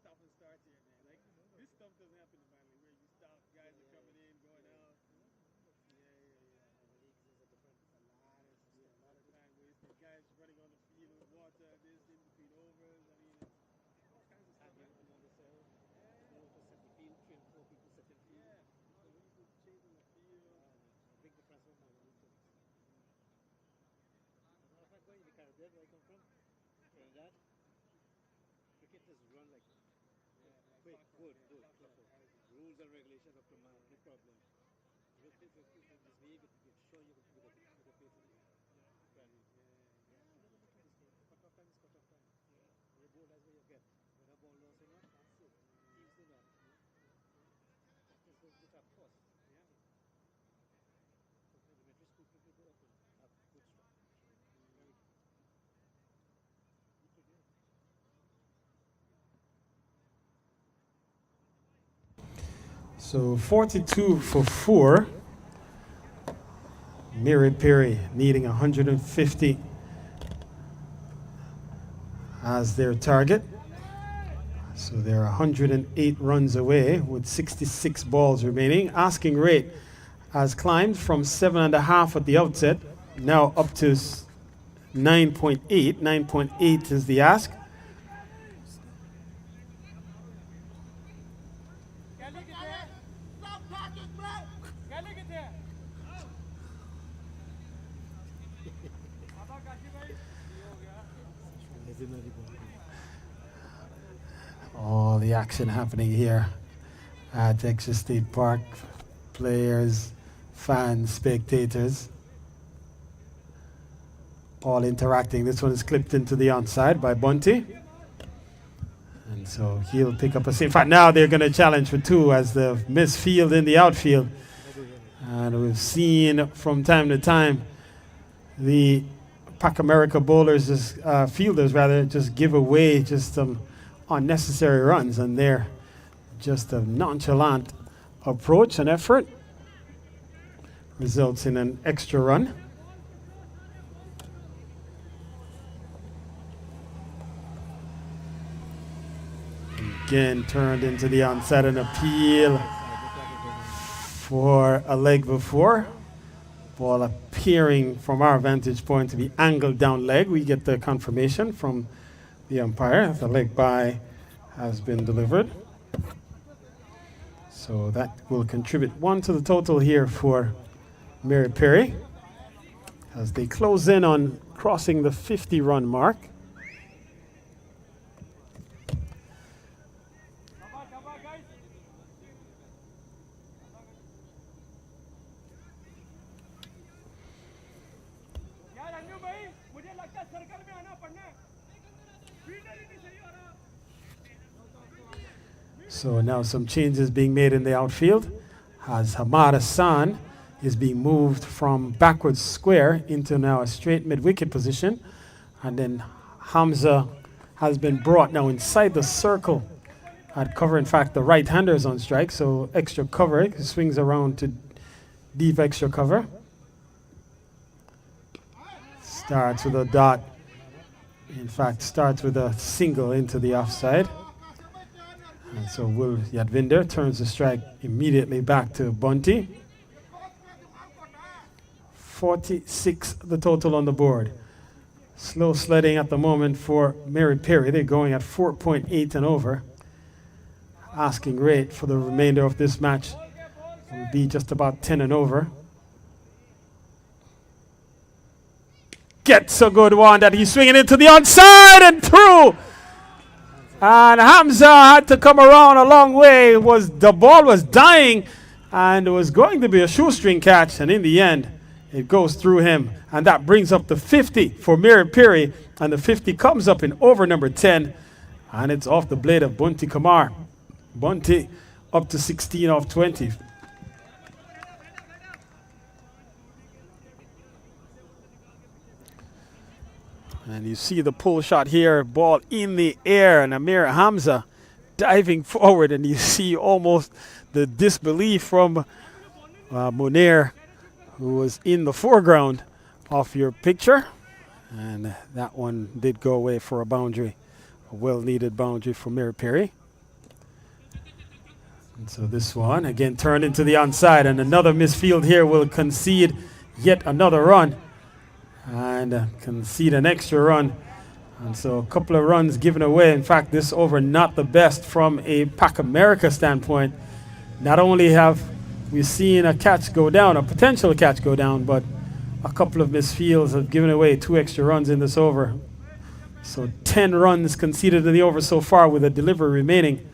Stop and start here, man. Like, this stuff doesn't happen in Manly, where you stop, guys are coming in, going out. A lot of time wasted. Guys running on the field with water, this in between overs. I mean, it's all kinds of stuff. On the cell, to set the field, 3 and 4 people set the field. Yeah. So when you put change in the field, big difference from my own things. As a matter of fact, going to the Caribbean, where I come from, Trinidad, cricket is run like quick, good, rules and regulations up to man, no problem. You will play for misbehave, you show you with the play for you. Cut off time is cut off time. The ball is where you get. Whether ball loss or not, that's it. Teams do that. That is going to have cost. Yeah. So elementary school people go up and have good structure. Very good. You can do it. So 42 for 4. Meeri Peeri needing 150 as their target. So they're 108 runs away with 66 balls remaining. Asking rate has climbed from 7.5 at the outset, now up to 9.8. 9.8 is the ask. All the action happening here at Exeter State Park. Players, fans, spectators, all interacting. This one is clipped into the onside by Bunty. And so he'll pick up a safe. In fact, now they're going to challenge for 2 as the misfield in the outfield. And we've seen from time to time the Pac America bowlers, fielders rather, just give away just some unnecessary runs, and they're just a nonchalant approach and effort. results in an extra run. Again, turned into the onside and appeal for a leg before. Ball appearing from our vantage point to be angled down leg. We get the confirmation from the umpire. The leg by has been delivered. So that will contribute 1 to the total here for Peeri as they close in on crossing the 50-run mark. So now some changes being made in the outfield as Hamad Hassan is being moved from backwards square into now a straight mid-wicket position. And then Hamza has been brought now inside the circle at cover. In fact, the right-hander is on strike, so extra cover. He swings around to deep extra cover. Starts with a dot. In fact, starts with a single into the offside. And so Will Yadvinder turns the strike immediately back to Bunty. 46 the total on the board. Slow sledding at the moment for Peeri. They're going at 4.8 and over. Asking rate for the remainder of this match will be just about 10 and over. Gets a good one that he's swinging into the onside and through. And Hamza had to come around a long way. The ball was dying and it was going to be a shoestring catch, and in the end it goes through him, and that brings up the 50 for Peeri, and the 50 comes up in over number 10, and it's off the blade of Bunty Kamar. Bunty up to 16 off 20. And you see the pull shot here, ball in the air, and Amir Hamza diving forward, and you see almost the disbelief from Munir, who was in the foreground of your picture. And that one did go away for a boundary, a well-needed boundary for Peeri. And so this one, again, turned into the onside, and another misfield here will concede yet another run. And concede an extra run. And so a couple of runs given away. In fact, this over not the best from a Pac America standpoint. Not only have we seen a catch go down, a potential catch go down, but a couple of misfields have given away 2 extra runs in this over. So 10 runs conceded in the over so far with a delivery remaining.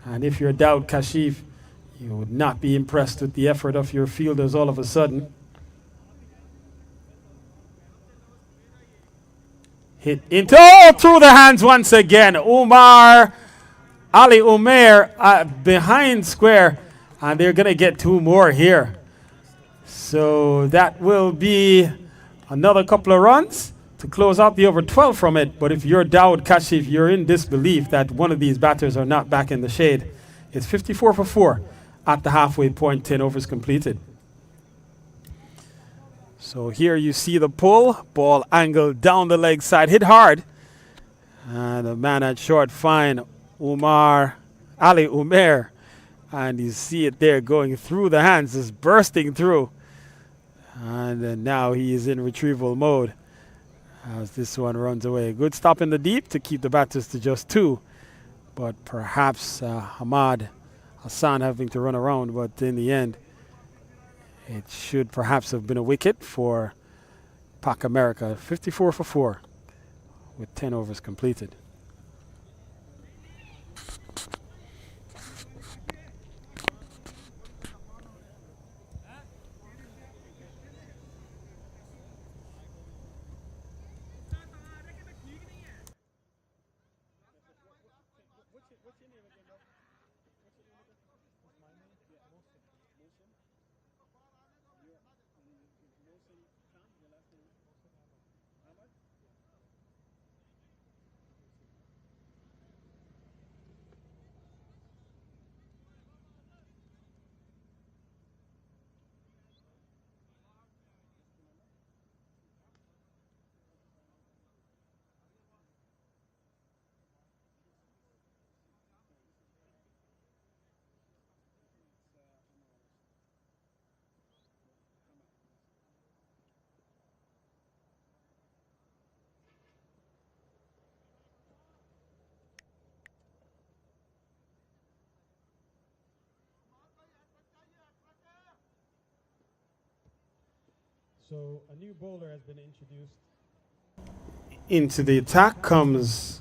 And if you're Daud Kashif, you would not be impressed with the effort of your fielders all of a sudden. Hit into, through the hands once again. Ali Umair behind square, and they're going to get 2 more here. So that will be another couple of runs to close out the over 12 from it. But if you're Daud Kashif, you're in disbelief that one of these batters are not back in the shade. It's 54 for 4 at the halfway point, 10 overs completed. So here you see the pull, ball angled down the leg side, hit hard. And the man at short fine, Ali Umair. And you see it there going through the hands, just bursting through. And then now he is in retrieval mode as this one runs away. Good stop in the deep to keep the batters to just 2. But perhaps Hamad Hassan having to run around, but in the end, it should perhaps have been a wicket for Pac America. 54 for 4 with 10 overs completed. So a new bowler has been introduced. Into the attack comes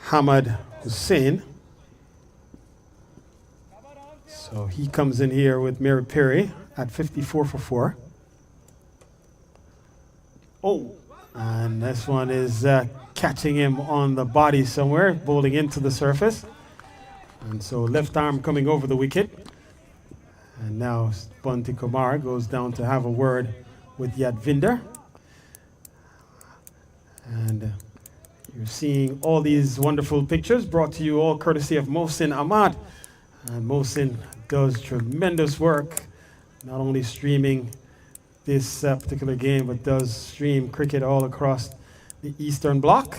Hamad Hussein. So he comes in here with Meeri Peeri at 54 for 4. Oh, and this one is catching him on the body somewhere, bowling into the surface. And so left arm coming over the wicket. And now Bunty Kumar goes down to have a word with Yadvinder. And you're seeing all these wonderful pictures brought to you all courtesy of Mohsin Ahmad. And Mohsin does tremendous work, not only streaming this particular game, but does stream cricket all across the Eastern Bloc.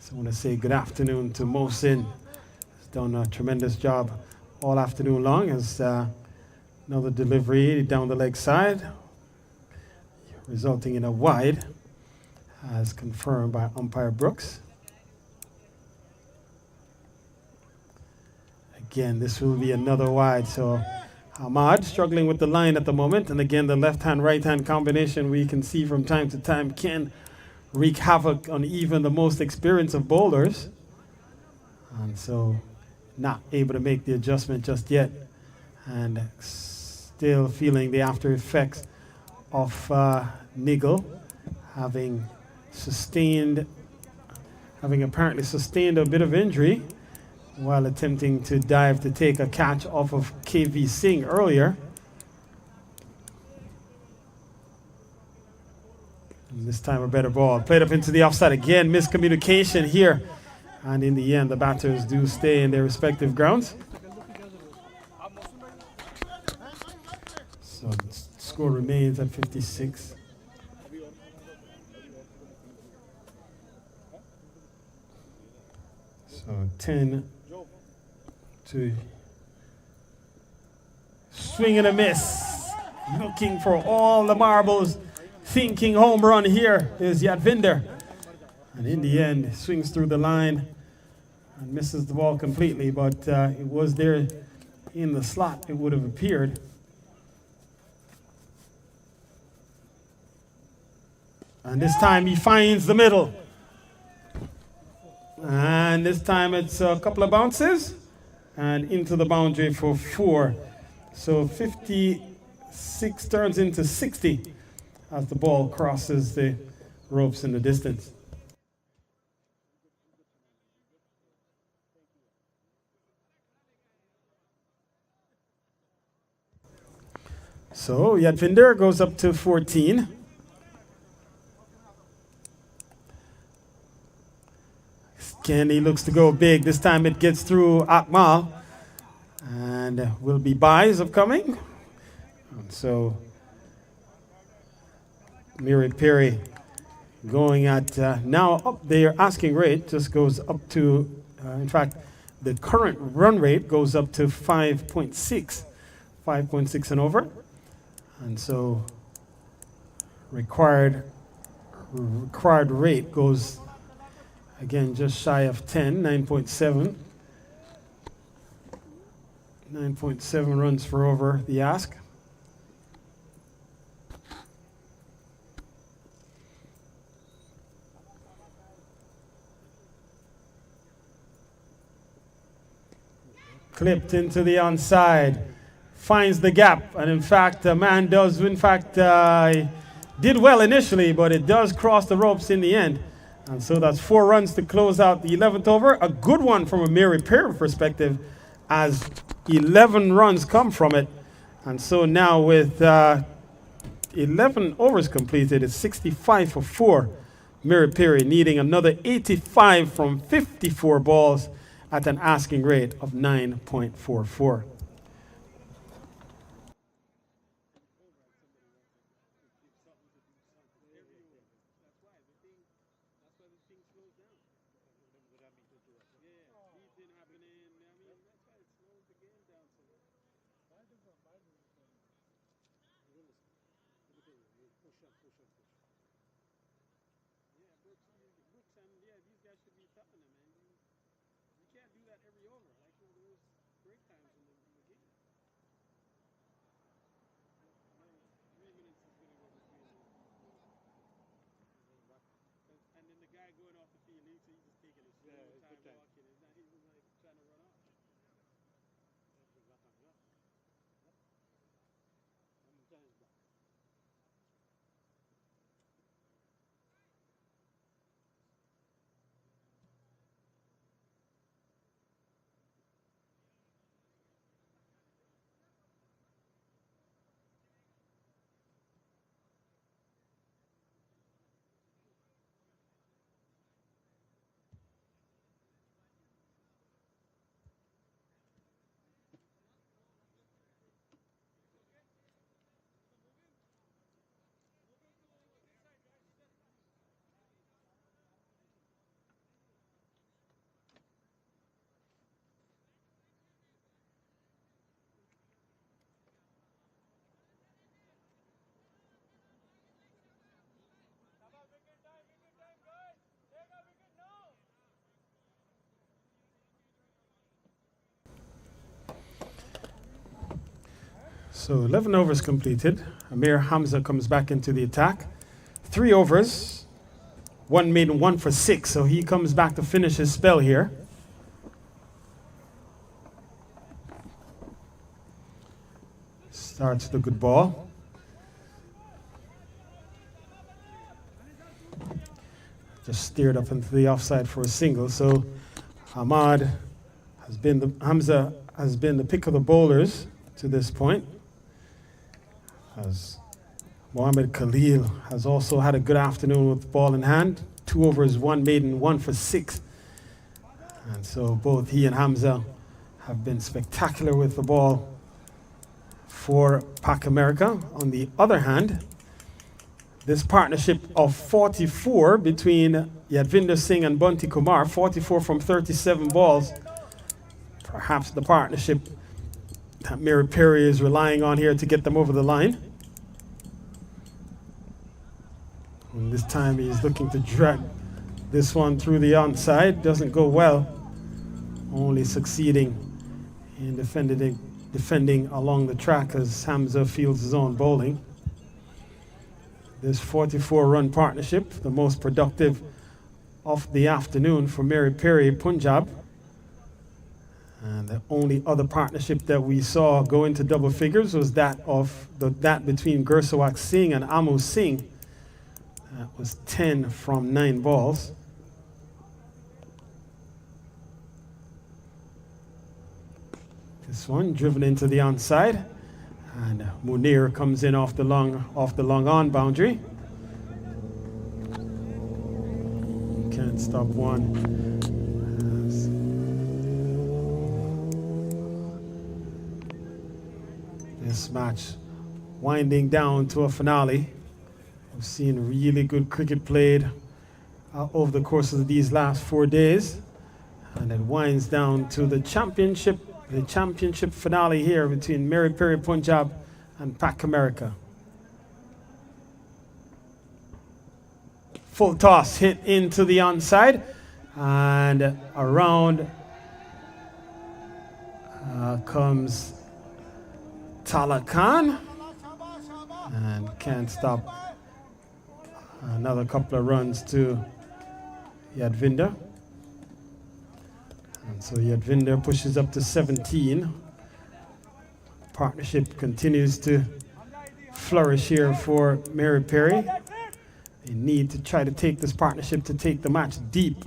So I want to say good afternoon to Mohsin. He's done a tremendous job all afternoon long. As another delivery down the leg side, resulting in a wide, as confirmed by umpire Brooks. Again, this will be another wide. So Ahmad struggling with the line at the moment. And again, the left-hand, right-hand combination we can see from time to time can wreak havoc on even the most experienced of bowlers. And so not able to make the adjustment just yet. And still feeling the after effects of Nigel having apparently sustained a bit of injury while attempting to dive to take a catch off of KV Singh earlier. And this time a better ball. Played up into the offside again. Miscommunication here. And in the end, the batters do stay in their respective grounds. So the score remains at 56. So 10 to swing and a miss. Looking for all the marbles. Thinking home run here is Yadvinder. And in the end, swings through the line and misses the ball completely. But it was there in the slot, it would have appeared. And this time he finds the middle. And this time it's a couple of bounces and into the boundary for 4. So 56 turns into 60 as the ball crosses the ropes in the distance. So Yadvinder goes up to 14. Kenny looks to go big. This time it gets through Akmal. And will be buys upcoming. And so Meeri Peeri going at now up there. Asking rate just goes up to, in fact, the current run rate goes up to 5.6. 5.6 and over. And so required rate goes again just shy of 10, 9.7. 9.7 runs for over the ask. Clipped into the onside. Finds the gap, and in fact, the man does, did well initially, but it does cross the ropes in the end. And so that's 4 runs to close out the 11th over. A good one from a Meeri Peeri perspective, as 11 runs come from it. And so now with 11 overs completed, it's 65 for 4. Meeri Peeri needing another 85 from 54 balls at an asking rate of 9.44. good time. He's not even like trying to run off. So 11 overs completed. Amir Hamza comes back into the attack. 3 overs, 1 made and 1 for 6. So he comes back to finish his spell here. Starts the good ball. Just steered up into the offside for a single. So Hamza has been the pick of the bowlers to this point. As Mohamed Khalil has also had a good afternoon with the ball in hand. 2 overs, 1 maiden, 1 for 6. And so both he and Hamza have been spectacular with the ball for Pak America. On the other hand, this partnership of 44 between Yadvinder Singh and Bunty Kumar, 44 from 37 balls, perhaps the partnership that Meeri Peeri is relying on here to get them over the line. And this time he's looking to drag this one through the onside. Doesn't go well. Only succeeding in defending along the track as Hamza fields his own bowling. This 44-run partnership, the most productive of the afternoon for Meeri Peeri, Punjab. And the only other partnership that we saw go into double figures was that between Gursawak Singh and Amu Singh. That was 10 from 9 balls. This one driven into the onside, and Munir comes in off the long on boundary. Can't stop one. This match winding down to a finale. We've seen really good cricket played over the course of these last 4 days, and it winds down to the championship finale here between Meeri Peeri Punjab and Pak America. Full toss hit into the onside, and around comes Tala Khan, and can't stop. Another couple of runs to Yadvinder. And so Yadvinder pushes up to 17. Partnership continues to flourish here for Meeri Peeri. They need to try to take this partnership to take the match deep.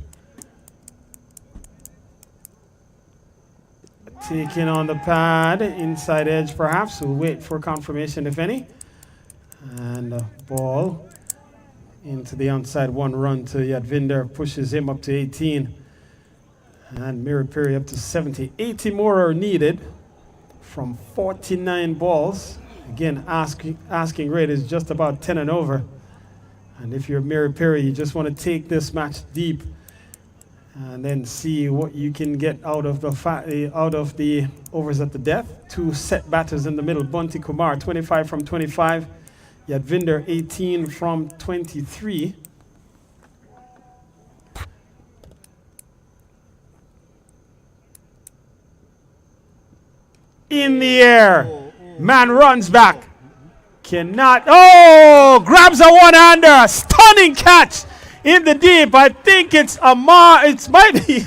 Taking on the pad, inside edge perhaps. We'll wait for confirmation if any. And a ball into the onside, 1 run to Yadvinder, pushes him up to 18. And Meeri Peeri up to 70. 80 more are needed from 49 balls. Again, asking rate is just about 10 and over. And if you're Meeri Peeri, you just want to take this match deep and then see what you can get out of the overs at the death. 2 set batters in the middle. Bunty Kumar, 25 from 25. Yadvinder, 18 from 23. In the air. Man runs back. Cannot. Oh! Grabs a one-hander. Stunning catch in the deep. I think it's Amar. It might be,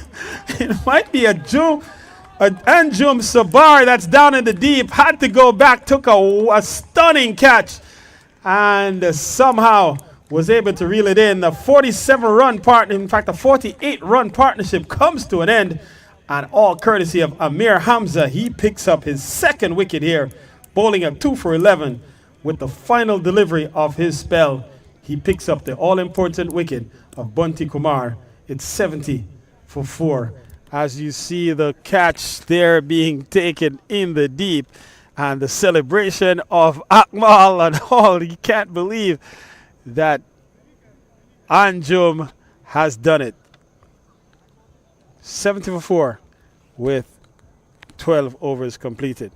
it might be a Anjum Sabar that's down in the deep. Had to go back, took a stunning catch, and somehow was able to reel it in. The 47-run partner, in fact, a 48-run partnership comes to an end, and all courtesy of Amir Hamza. He picks up his second wicket here, bowling at 2 for 11 with the final delivery of his spell. He picks up the all-important wicket of Bunty Kumar. It's 70 for 4. As you see the catch there being taken in the deep, and the celebration of Akmal and all. You can't believe that Anjum has done it. 70 for 4 with 12 overs completed.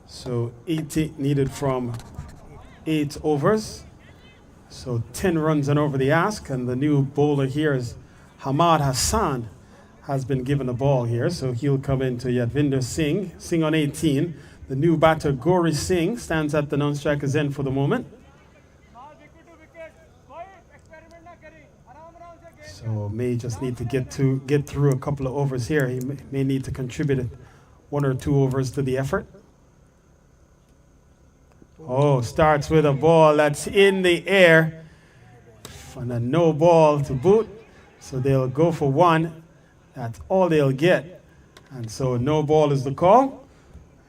So 80 needed from 8 overs. So 10 runs and over the ask. And the new bowler here is Hamad Hassan, has been given a ball here. So he'll come into Yadvinder Singh. Singh on 18. The new batter Gauri Singh stands at the non-striker's end for the moment. So may just need to get through a couple of overs here. He may need to contribute 1 or 2 overs to the effort. Oh, starts with a ball that's in the air and a no ball to boot. So they'll go for 1. That's all they'll get. And so no ball is the call.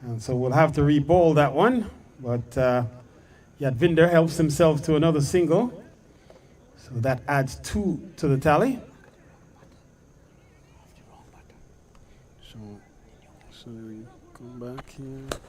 And so we'll have to re-bowl that one. But Yadvinder helps himself to another single. So that adds 2 to the tally. So we come back here.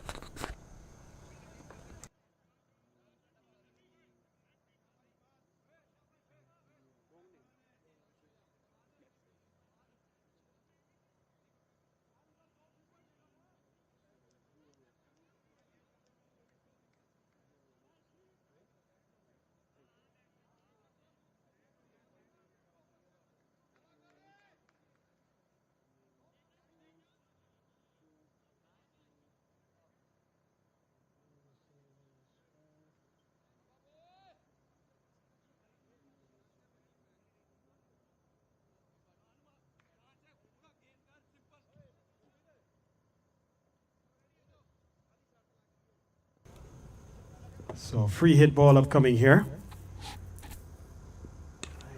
So free hit ball upcoming here.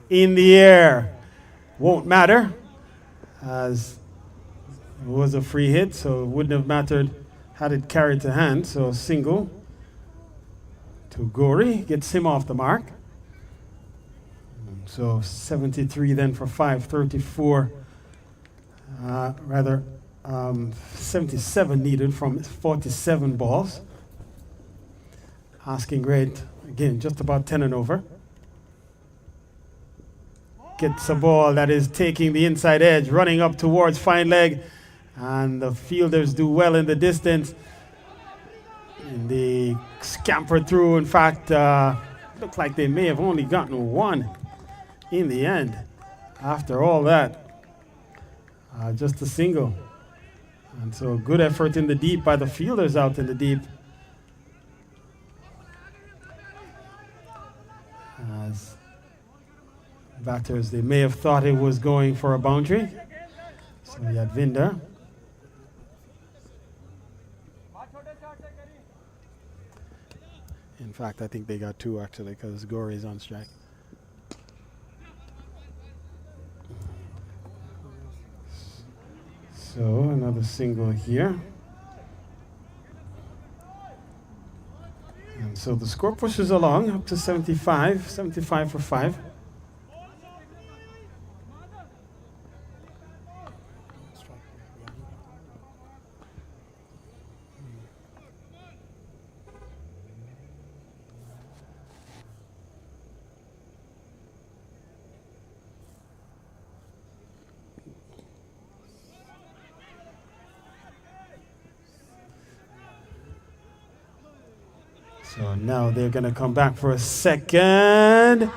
In the air. Won't matter. as it was a free hit, so it wouldn't have mattered had it carried to hand. So single to Gori, gets him off the mark. So 73 then for 534, 77 needed from 47 balls. Asking rate, again, just about 10 and over. Gets a ball that is taking the inside edge, running up towards fine leg, and the fielders do well in the distance. And they scampered through. In fact, looked like they may have only gotten one in the end. After all that, just a single. And so good effort in the deep by the fielders out in the deep. As batters, they may have thought it was going for a boundary. So Yadvinder. In fact, I think they got two actually because Gori is on strike. So another single here. And so the score pushes along up to 75 for 5. So now they're going to come back for a second.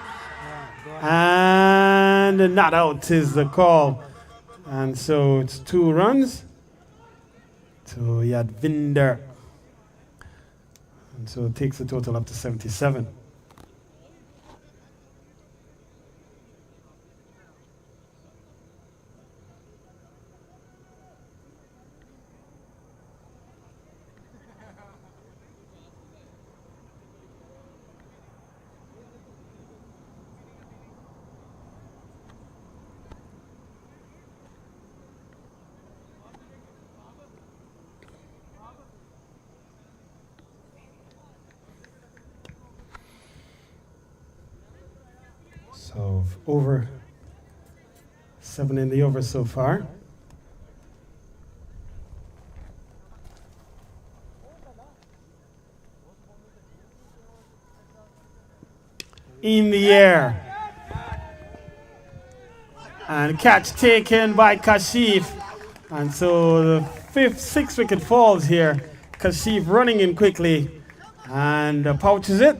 And not out is the call. And so it's 2 runs to Yadvinder. And so it takes the total up to 77. So over 7 in the over so far. In the air. And catch taken by Kashif. And so the 6th wicket falls here. Kashif running in quickly and pouches it.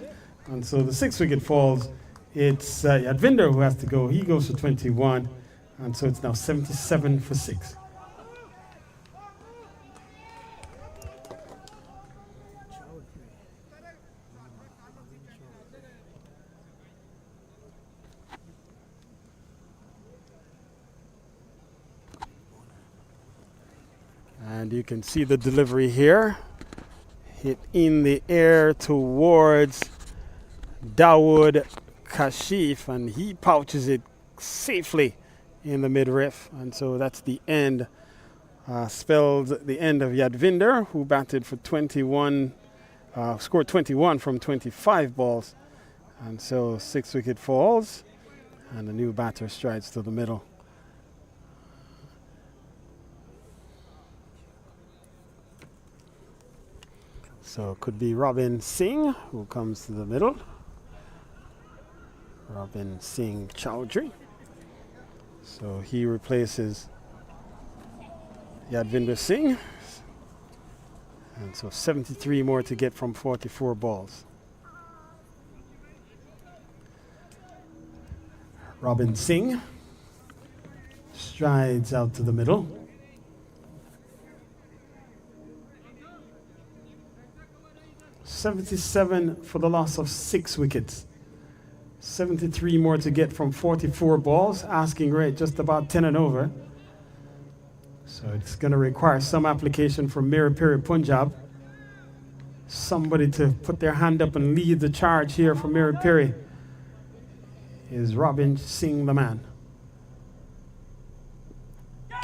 And so the 6th wicket falls. It's Yadvinder who has to go. He goes for 21. And so it's now 77 for 6. And you can see the delivery here. Hit in the air towards Dawood Kashif, and he pouches it safely in the midriff. And so that's the end. Spelled the end of Yadvinder, who batted for 21, scored 21 from 25 balls. And so 6th wicket falls, and the new batter strides to the middle. So it could be Robin Singh who comes to the middle. Robin Singh Chowdhury. So he replaces Yadvinder Singh. And so 73 more to get from 44 balls. Robin Singh strides out to the middle. $77 for the loss of 6 wickets. 73 more to get from 44 balls. Asking rate just about 10 and over. So it's going to require some application from Peeri, Punjab. Somebody to put their hand up and lead the charge here for Peeri. Is Robin Singh the man?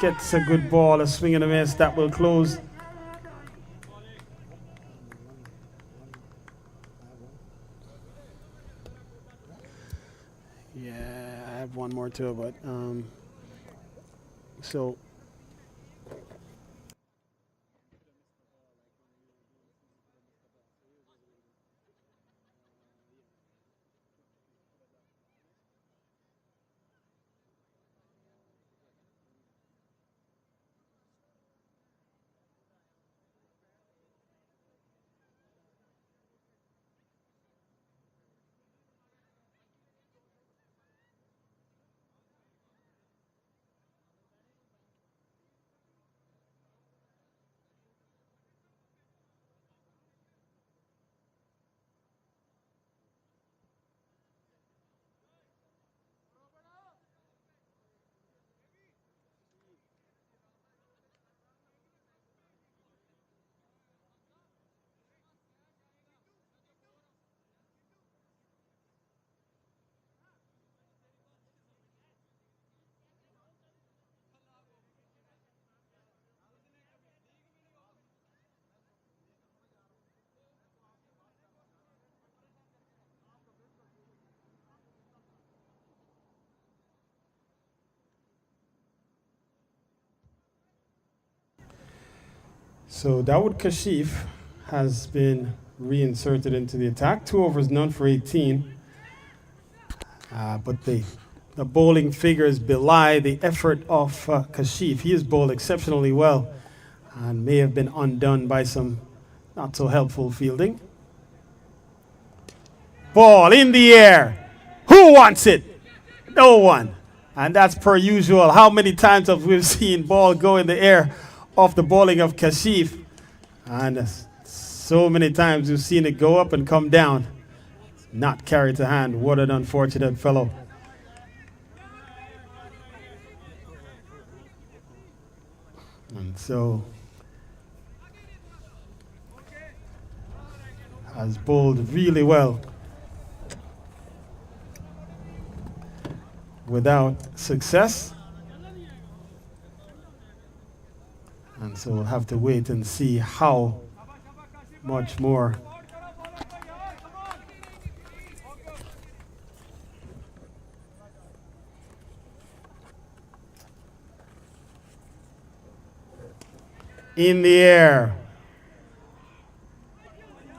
gets a good ball, a swing and a miss. That will close. Yeah, I have one more too, but so Dawood Kashif has been reinserted into the attack. 2 overs, none for 18. But the bowling figures belie the effort of Kashif. He has bowled exceptionally well and may have been undone by some not so helpful fielding. Ball in the air. Who wants it? No one. And that's per usual. How many times have we seen ball go in the air off the bowling of Kashif? And so many times we've seen it go up and come down. Not carried to hand. What an unfortunate fellow. And so has bowled really well without success. And so we'll have to wait and see how much more in the air.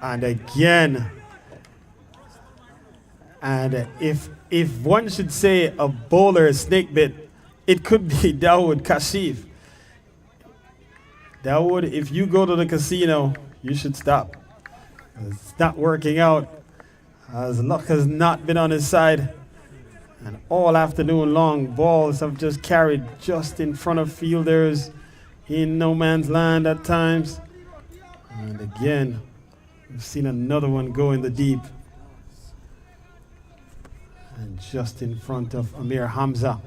And again. And if one should say a bowler snake bit, it could be Dawood Kashif. Dawood, if you go to the casino, you should stop. It's not working out. His luck has not been on his side. And all afternoon long, balls have just carried just in front of fielders in no man's land at times. And again, we've seen another one go in the deep. And just in front of Amir Hamza.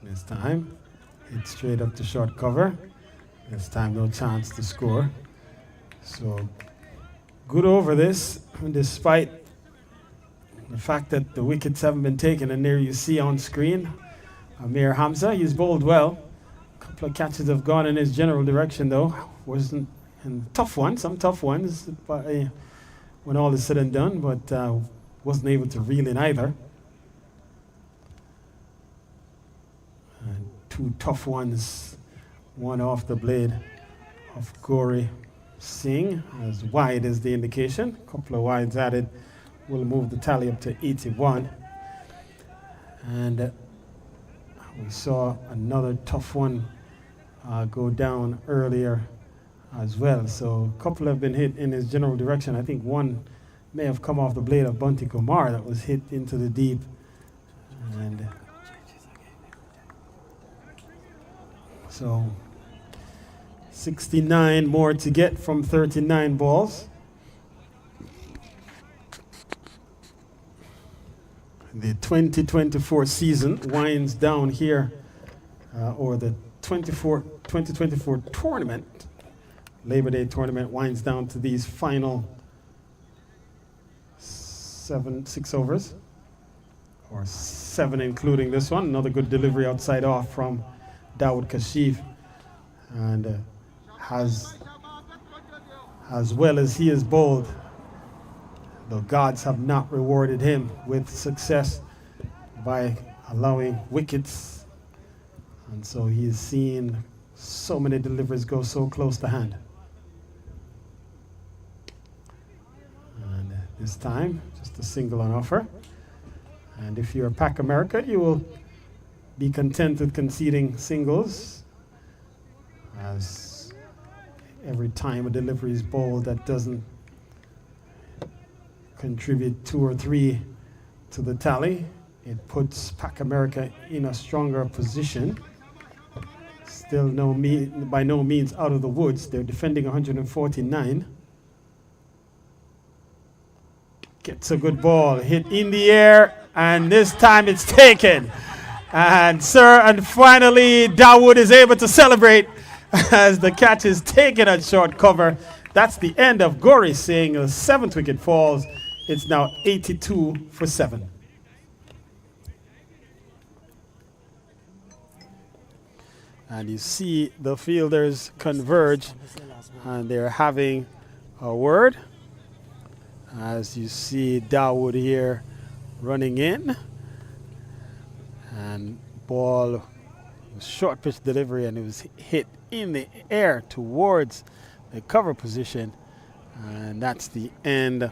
This time, hit straight up to short cover. This time, no chance to score. So, good over this, despite the fact that the wickets haven't been taken. And there you see on screen, Amir Hamza, he's bowled well. A couple of catches have gone in his general direction, though. Wasn't and tough ones, some tough ones, when all is said and done, but wasn't able to reel in either. And 2 tough ones, one off the blade of Gauri Singh, as wide as the indication. A couple of wides added will move the tally up to 81. And we saw another tough one go down earlier as well. So a couple have been hit in his general direction. I think one may have come off the blade of Bunty Kumar that was hit into the deep. And so 69 more to get from 39 balls. The 2024 season winds down here or the 2024 tournament, Labor Day tournament, winds down to these final 6 overs, or 7 including this one. Another good delivery outside off from Dawood Kashif. And as well as he is bowled, the gods have not rewarded him with success by allowing wickets. And so he is seeing so many deliveries go so close to hand. And this time, just a single on offer. And if you're Pac America, you will be content with conceding singles, as every time a delivery is bowled that doesn't contribute 2 or 3 to the tally, it puts Pac America in a stronger position. Still by no means out of the woods. They're defending 149. Gets a good ball, hit in the air, and this time it's taken. And finally Dawood is able to celebrate as the catch is taken at short cover. That's the end of Gauri Singh. The 7th wicket falls. It's now 82 for 7. And you see the fielders converge, and they're having a word. As you see Dawood here running in, and ball, short pitch delivery, and it was hit in the air towards the cover position. And that's the end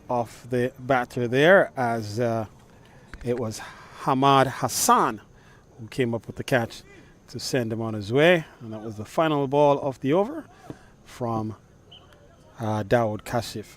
of the batter there, as it was Hamad Hassan who came up with the catch to send him on his way. And that was the final ball of the over from Dawood Kashif.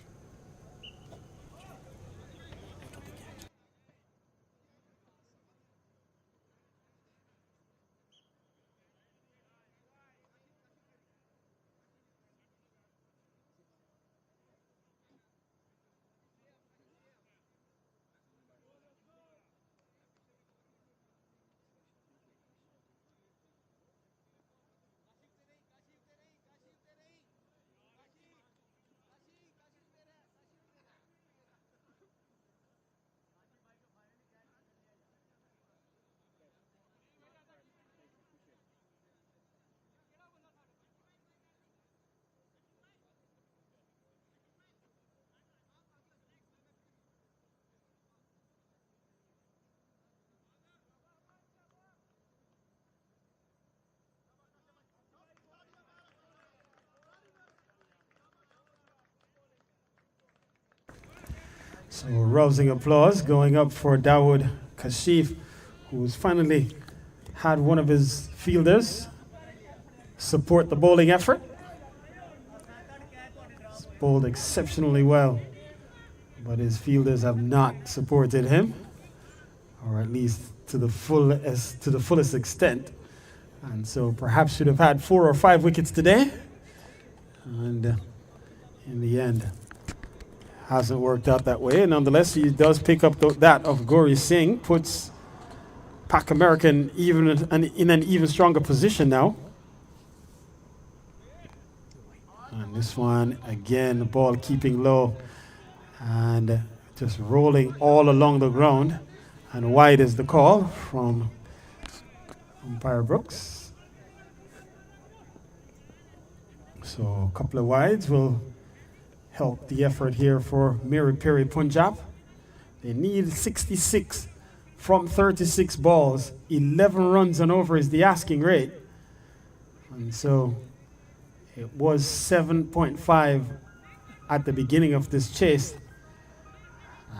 So rousing applause going up for Dawood Kashif, who's finally had one of his fielders support the bowling effort. He's bowled exceptionally well, but his fielders have not supported him, or at least to the fullest extent. And so perhaps should have had 4 or 5 wickets today. And in the end, hasn't worked out that way. Nonetheless, he does pick up that of Gauri Singh, puts Pac American in an even stronger position now. And this one, again, the ball keeping low and just rolling all along the ground. And wide is the call from umpire Brooks. So a couple of wides will help the effort here for Meeri Peeri Punjab. They need 66 from 36 balls. 11 runs and over is the asking rate. And so it was 7.5 at the beginning of this chase,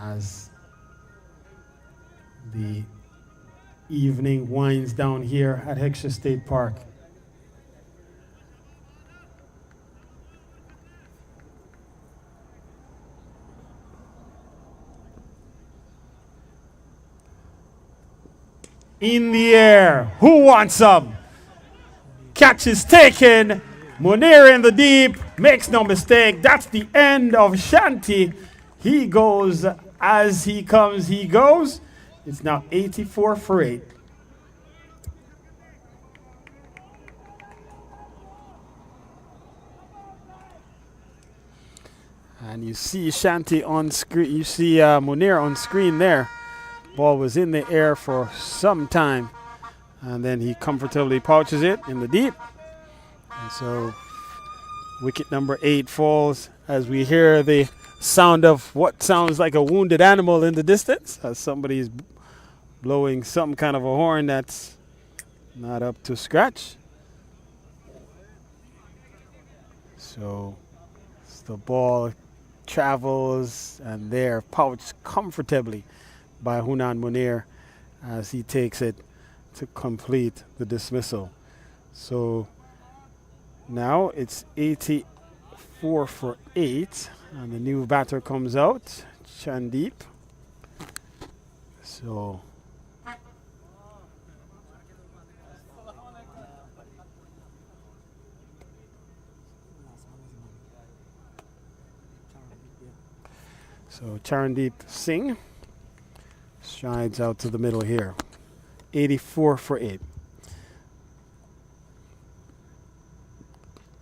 as the evening winds down here at Heckscher State Park. In the air, who wants some? Catch is taken. Munir in the deep, makes no mistake. That's the end of Shanti. He goes as he comes, he goes. It's now 84 for 8. And you see Shanti on screen. You see Munir on screen there. Ball was in the air for some time. And then he comfortably pouches it in the deep. And so wicket number 8 falls as we hear the sound of what sounds like a wounded animal in the distance, as somebody's blowing some kind of a horn that's not up to scratch. So the ball travels and there pouched comfortably by Hunan Munir as he takes it to complete the dismissal. So now it's 84 for 8 and the new batter comes out, Chandeep. So Charandeep Singh strides out to the middle here. 84 for 8.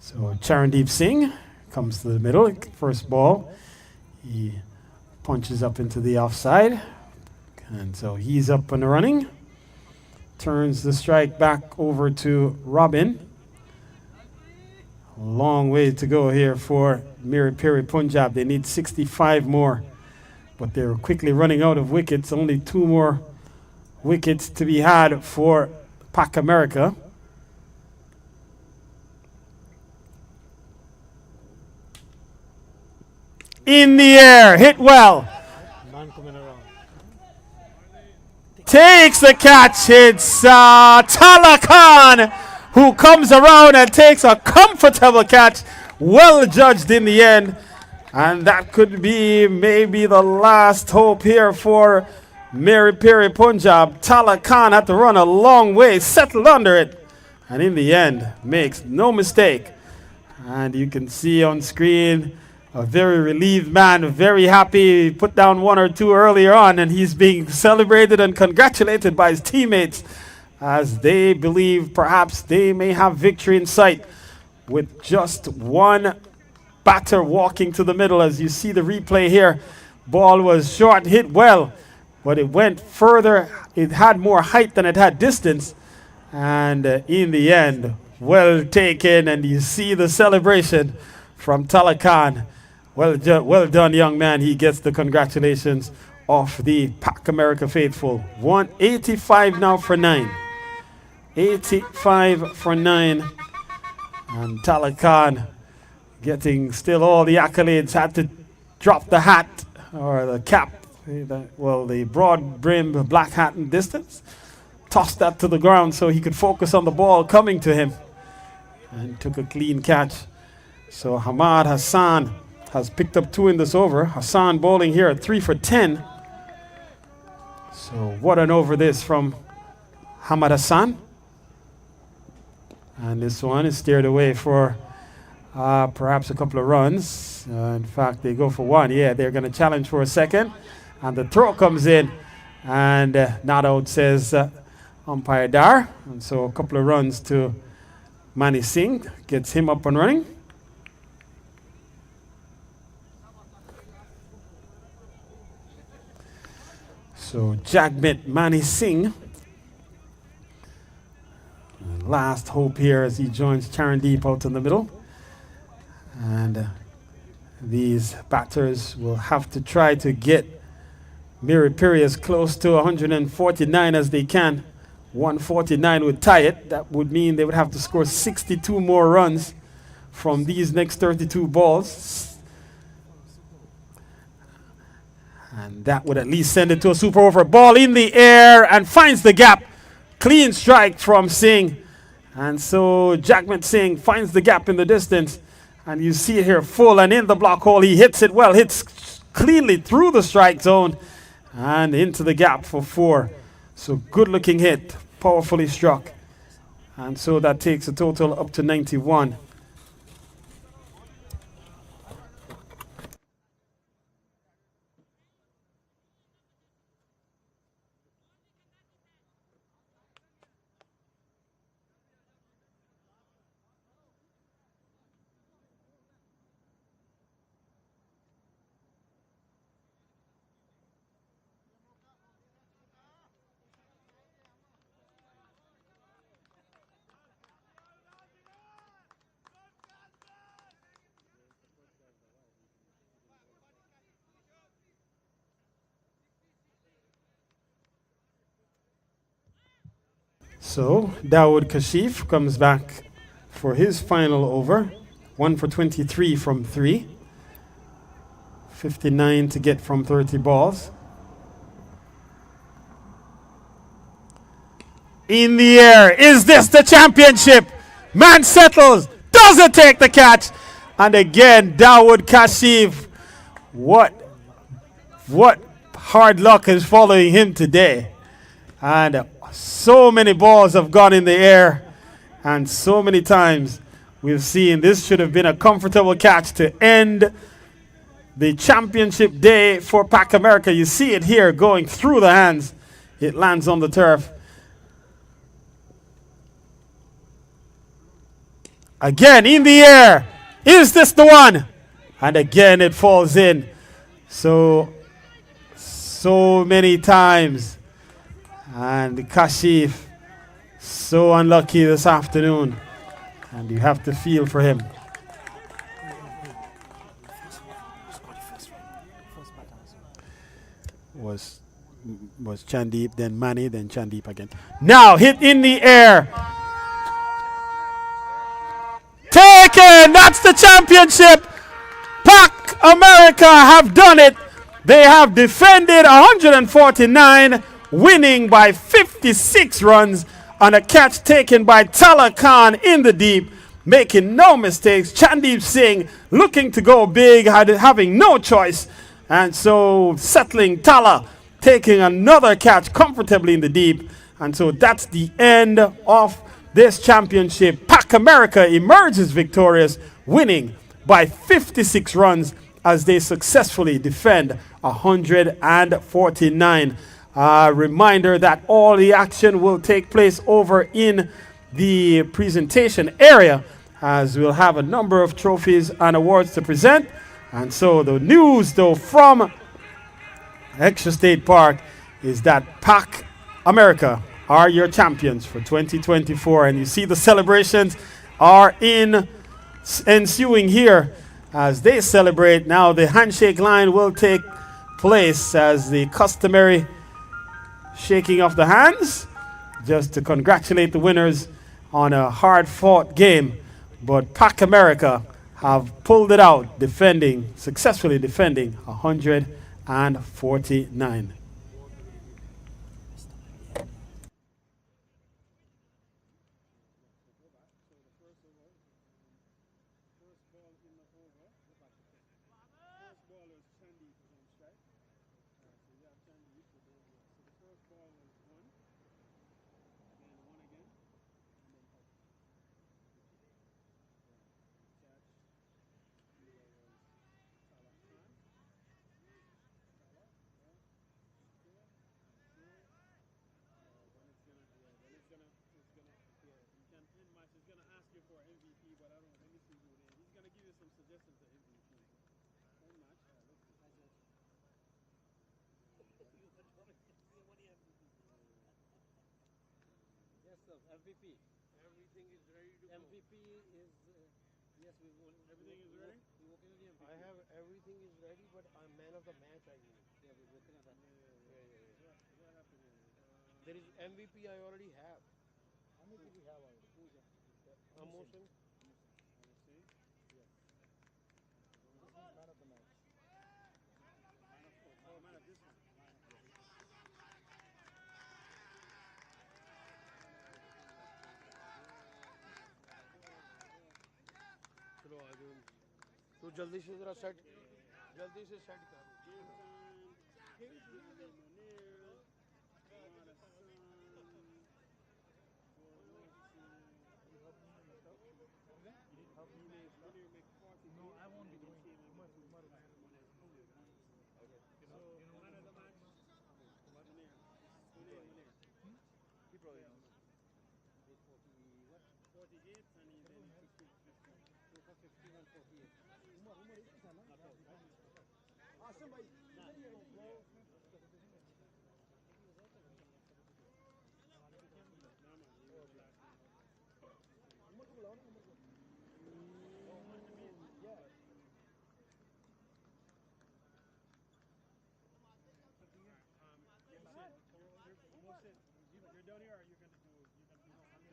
So Charandeep Singh comes to the middle. First ball, he punches up into the offside. And so he's up and running. Turns the strike back over to Robin. A long way to go here for Meeri Peeri Punjab. They need 65 more. But they're quickly running out of wickets. Only 2 more wickets to be had for Pac America. In the air, hit well. None coming around. Takes the catch. It's Tala Khan who comes around and takes a comfortable catch. Well judged in the end. And that could be maybe the last hope here for Meeri Peeri Punjab. Tala Khan had to run a long way, settled under it, and in the end makes no mistake. And you can see on screen a very relieved man, very happy. He put down 1 or 2 earlier on, and he's being celebrated and congratulated by his teammates as they believe perhaps they may have victory in sight with just 1 batter walking to the middle. As you see the replay here, ball was short, hit well, but it went further. It had more height than it had distance, and in the end, well taken. And you see the celebration from Tala Khan. Well done, young man. He gets the congratulations of the Pac America faithful. 185 now for 9. 85 for 9, and Tala Khan getting still all the accolades. Had to drop the hat or the cap, the broad brim black hat in distance. Tossed that to the ground so he could focus on the ball coming to him, and took a clean catch. So Hamad Hassan has picked up 2 in this over. Hassan bowling here at 3 for 10. So what an over this from Hamad Hassan. And this one is steered away for perhaps a couple of runs. In fact, they go for 1. Yeah, they're going to challenge for a second. And the throw comes in. And not out, says umpire Dar. And so a couple of runs to Mani Singh. Gets him up and running. So Jagmeet Mani Singh. Last hope here as he joins Charandeep out in the middle. And these batters will have to try to get Meeri Peeri as close to 149 as they can. 149 would tie it. That would mean they would have to score 62 more runs from these next 32 balls. And that would at least send it to a super over. Ball in the air and finds the gap. Clean strike from Singh. And so Jagmeet Singh finds the gap in the distance. And you see it here full and in the block hole. He hits it well, hits cleanly through the strike zone and into the gap for 4. So good looking hit, powerfully struck. And so that takes a total up to 91. So Dawood Kashif comes back for his final over. 1 for 23 from 3. 59 to get from 30 balls. In the air. Is this the championship? Man settles. Doesn't take the catch. And again, Dawood Kashif. What hard luck is following him today. And so many balls have gone in the air. And so many times we've seen this should have been a comfortable catch to end the championship day for Pac America. You see it here going through the hands. It lands on the turf. Again, in the air. Is this the one? And again, it falls in. So many times. And Kashif, so unlucky this afternoon. And you have to feel for him. Was Chandeep, then Mani, then Chandeep again. Now, hit in the air. Taken! That's the championship! Pac America have done it. They have defended 149, winning by 56 runs on a catch taken by Tala Khan in the deep, making no mistakes. Chandeep Singh looking to go big, having no choice. And so settling Tala, taking another catch comfortably in the deep. And so that's the end of this championship. Pac America emerges victorious, winning by 56 runs as they successfully defend 149. Reminder that all the action will take place over in the presentation area, as we'll have a number of trophies and awards to present. And so the news, though, from Extra State Park is that Pac America are your champions for 2024. And you see the celebrations are ensuing here as they celebrate. Now the handshake line will take place as the customary shaking of the hands, just to congratulate the winners on a hard-fought game. But Pac America have pulled it out, successfully defending 149. MVP. Everything is ready to MVP go. Is yes, we will. Everything is ready. We working on the MVP. I have everything is ready, but I'm man of the match. I need. Yeah, we're working on that. Yeah. What happened? There is MVP. I already have. MVP we have already. Who's that? Emotion. Yes. This is man of the match. Man of this one. तो जल्दी से जरा set करो No, I won't be doing it. He probably knows. 48 and he's in 50. 51, 48. Umar is